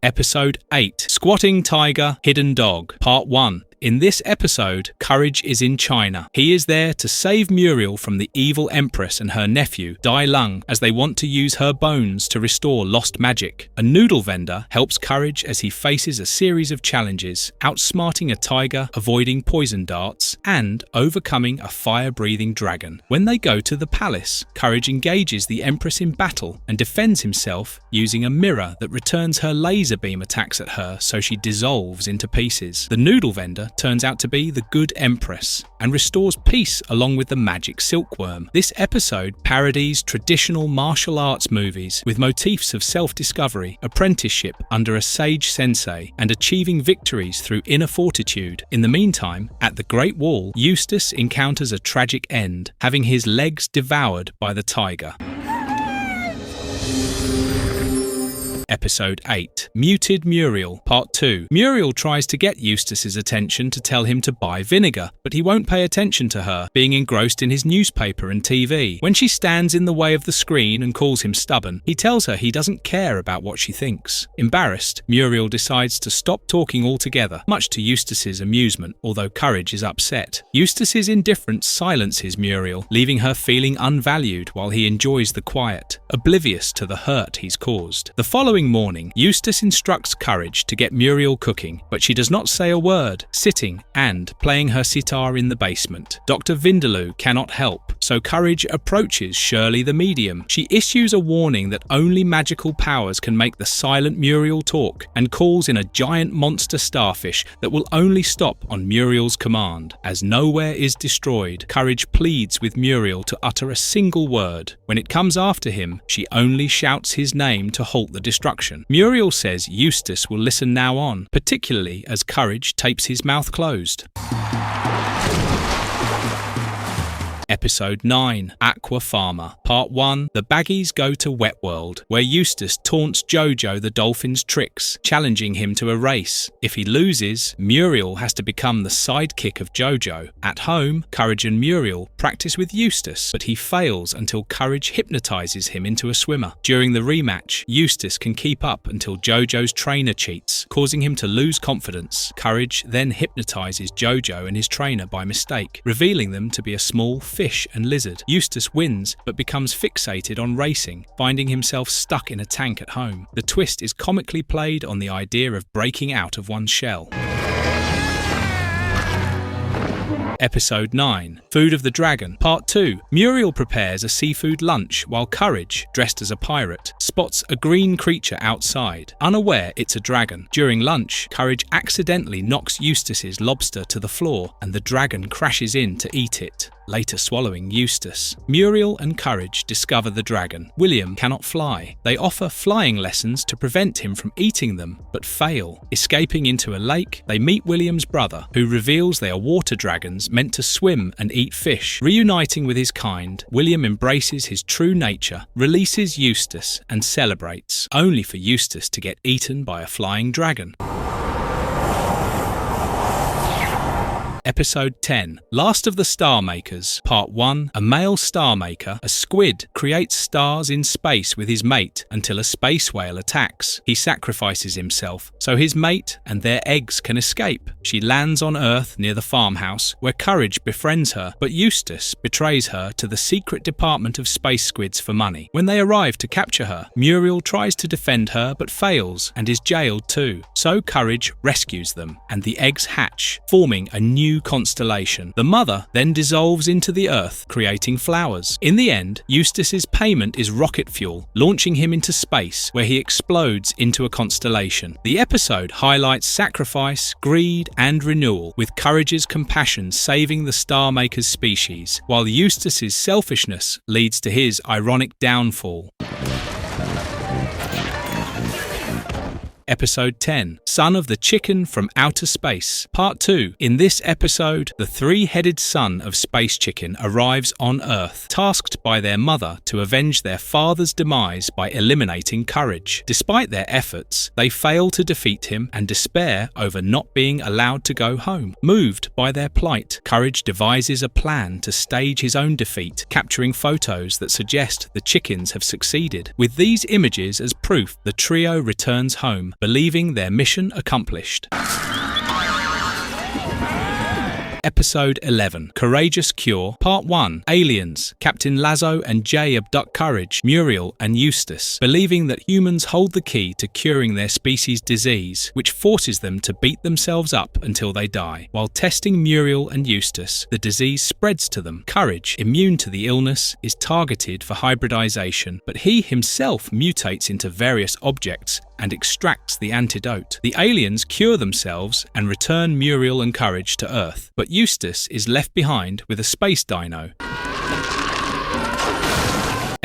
Episode 8. Squatting Tiger, Hidden Dog. Part 1. In this episode, Courage is in China. He is there to save Muriel from the evil Empress and her nephew, Dai Lung, as they want to use her bones to restore lost magic. A noodle vendor helps Courage as he faces a series of challenges, outsmarting a tiger, avoiding poison darts, and overcoming a fire-breathing dragon. When they go to the palace, Courage engages the Empress in battle and defends himself using a mirror that returns her laser beam attacks at her so she dissolves into pieces. The noodle vendor turns out to be the good Empress and restores peace along with the magic silkworm. This episode parodies traditional martial arts movies with motifs of self-discovery, apprenticeship under a sage sensei, and achieving victories through inner fortitude. In the meantime, at the Great Wall, Eustace encounters a tragic end, having his legs devoured by the tiger. Episode 8. Muted Muriel, Part 2. Muriel tries to get Eustace's attention to tell him to buy vinegar, but he won't pay attention to her, being engrossed in his newspaper and TV. When she stands in the way of the screen and calls him stubborn, he tells her he doesn't care about what she thinks. Embarrassed, Muriel decides to stop talking altogether, much to Eustace's amusement, although Courage is upset. Eustace's indifference silences Muriel, leaving her feeling unvalued while he enjoys the quiet, oblivious to the hurt he's caused. The following morning, Eustace instructs Courage to get Muriel cooking, but she does not say a word, sitting and playing her sitar in the basement. Dr. Vindaloo cannot help, so Courage approaches Shirley the medium. She issues a warning that only magical powers can make the silent Muriel talk, and calls in a giant monster starfish that will only stop on Muriel's command. As nowhere is destroyed, Courage pleads with Muriel to utter a single word. When it comes after him, she only shouts his name to halt the destruction. Muriel says Eustace will listen now on, particularly as Courage tapes his mouth closed. Episode 9. Aqua Farmer, Part 1. The Baggies go to Wet World, where Eustace taunts Jojo the dolphin's tricks, challenging him to a race. If he loses, Muriel has to become the sidekick of Jojo. At home, Courage and Muriel practice with Eustace, but he fails until Courage hypnotizes him into a swimmer. During the rematch, Eustace can keep up until Jojo's trainer cheats, causing him to lose confidence. Courage then hypnotizes Jojo and his trainer by mistake, revealing them to be a small fish and lizard. Eustace wins, but becomes fixated on racing, finding himself stuck in a tank at home. The twist is comically played on the idea of breaking out of one's shell. Episode 9. Food of the Dragon, Part 2. Muriel prepares a seafood lunch while Courage, dressed as a pirate, spots a green creature outside, unaware it's a dragon. During lunch, Courage accidentally knocks Eustace's lobster to the floor and the dragon crashes in to eat it, later swallowing Eustace. Muriel and Courage discover the dragon. William cannot fly. They offer flying lessons to prevent him from eating them, but fail. Escaping into a lake, they meet William's brother, who reveals they are water dragons meant to swim and eat fish. Reuniting with his kind, William embraces his true nature, releases Eustace, and celebrates, only for Eustace to get eaten by a flying dragon. Episode 10. Last of the Star Makers, Part 1. A male star maker, a squid, creates stars in space with his mate until a space whale attacks. He sacrifices himself so his mate and their eggs can escape. She lands on Earth near the farmhouse, where Courage befriends her, but Eustace betrays her to the secret department of space squids for money. When they arrive to capture her, Muriel tries to defend her but fails and is jailed too. So Courage rescues them, and the eggs hatch, forming a new constellation. The mother then dissolves into the earth, creating flowers. In the end, Eustace's payment is rocket fuel, launching him into space, where he explodes into a constellation. The episode highlights sacrifice, greed, and renewal, with Courage's compassion saving the Star Maker's species, while Eustace's selfishness leads to his ironic downfall. Episode 10. Son of the Chicken from Outer Space, Part 2. In this episode, the three-headed son of Space Chicken arrives on Earth, tasked by their mother to avenge their father's demise by eliminating Courage. Despite their efforts, they fail to defeat him and despair over not being allowed to go home. Moved by their plight, Courage devises a plan to stage his own defeat, capturing photos that suggest the chickens have succeeded. With these images as proof, the trio returns home, believing their mission accomplished. Episode 11. Courageous Cure, Part 1. Aliens. Captain Lazo and Jay abduct Courage, Muriel, and Eustace, believing that humans hold the key to curing their species' disease, which forces them to beat themselves up until they die. While testing Muriel and Eustace, the disease spreads to them. Courage, immune to the illness, is targeted for hybridization, but he himself mutates into various objects and extracts the antidote. The aliens cure themselves and return Muriel and Courage to Earth, but Eustace is left behind with a space dino.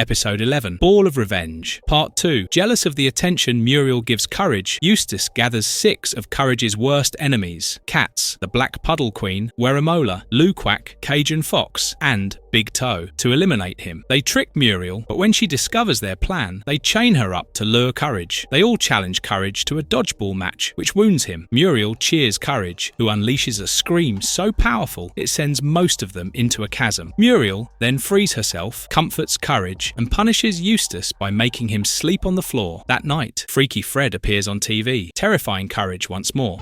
Episode 11. Ball of Revenge, Part 2. Jealous of the attention Muriel gives Courage, Eustace gathers 6 of Courage's worst enemies: Cats, the Black Puddle Queen, Weramola, Luquac, Kajun Fox, and Big Toe, to eliminate him. They trick Muriel, but when she discovers their plan, they chain her up to lure Courage. They all challenge Courage to a dodgeball match, which wounds him. Muriel cheers Courage, who unleashes a scream so powerful it sends most of them into a chasm. Muriel then frees herself, comforts Courage, and punishes Eustace by making him sleep on the floor. That night, Freaky Fred appears on TV, terrifying Courage once more.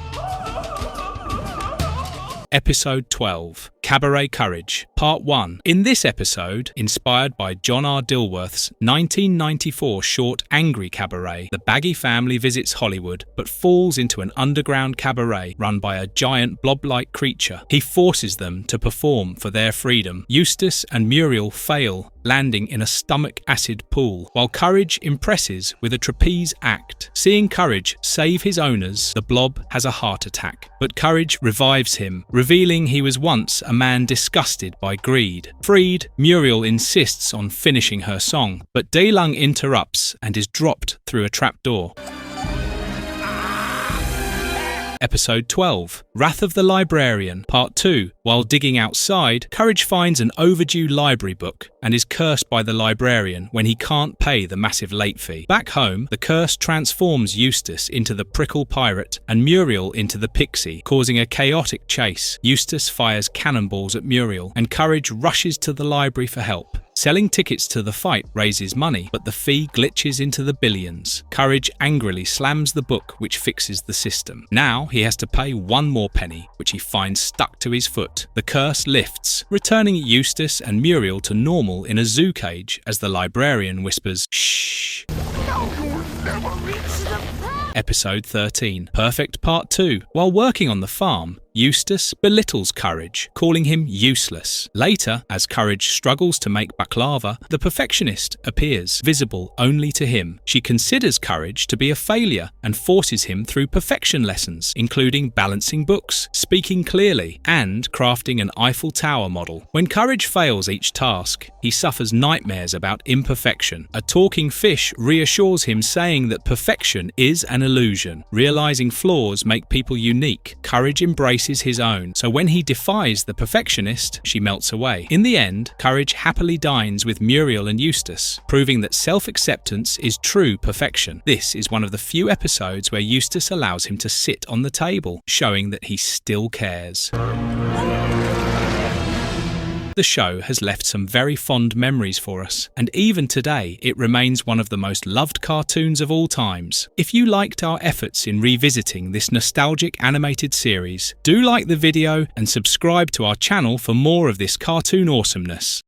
Episode 12, Cabaret Courage, Part 1. In this episode, inspired by John R. Dilworth's 1994 short Angry Cabaret, the Baggy family visits Hollywood but falls into an underground cabaret run by a giant blob-like creature. He forces them to perform for their freedom. Eustace and Muriel fail, landing in a stomach acid pool, while Courage impresses with a trapeze act. Seeing Courage save his owners, the blob has a heart attack, but Courage revives him, revealing he was once a man disgusted by greed. Freed, Muriel insists on finishing her song, but Daylung interrupts and is dropped through a trapdoor. Episode 12, Wrath of the Librarian, Part 2. While digging outside, Courage finds an overdue library book and is cursed by the librarian when he can't pay the massive late fee. Back home, the curse transforms Eustace into the prickle pirate and Muriel into the pixie, causing a chaotic chase. Eustace fires cannonballs at Muriel and Courage rushes to the library for help. Selling tickets to the fight raises money, but the fee glitches into the billions. Courage angrily slams the book, which fixes the system. Now he has to pay one more penny, which he finds stuck to his foot. The curse lifts, returning Eustace and Muriel to normal in a zoo cage as the librarian whispers, "Shh." Episode 13, Perfect Part 2. While working on the farm, Eustace belittles Courage, calling him useless. Later, as Courage struggles to make baklava, the perfectionist appears, visible only to him. She considers Courage to be a failure and forces him through perfection lessons, including balancing books, speaking clearly, and crafting an Eiffel Tower model. When Courage fails each task, he suffers nightmares about imperfection. A talking fish reassures him, saying that perfection is an illusion. Realizing flaws make people unique, Courage embraces his own, so when he defies the perfectionist, she melts away. In the end, Courage happily dines with Muriel and Eustace, proving that self-acceptance is true perfection. This is one of the few episodes where Eustace allows him to sit on the table, showing that he still cares. The show has left some very fond memories for us, and even today it remains one of the most loved cartoons of all times. If you liked our efforts in revisiting this nostalgic animated series, do like the video and subscribe to our channel for more of this cartoon awesomeness.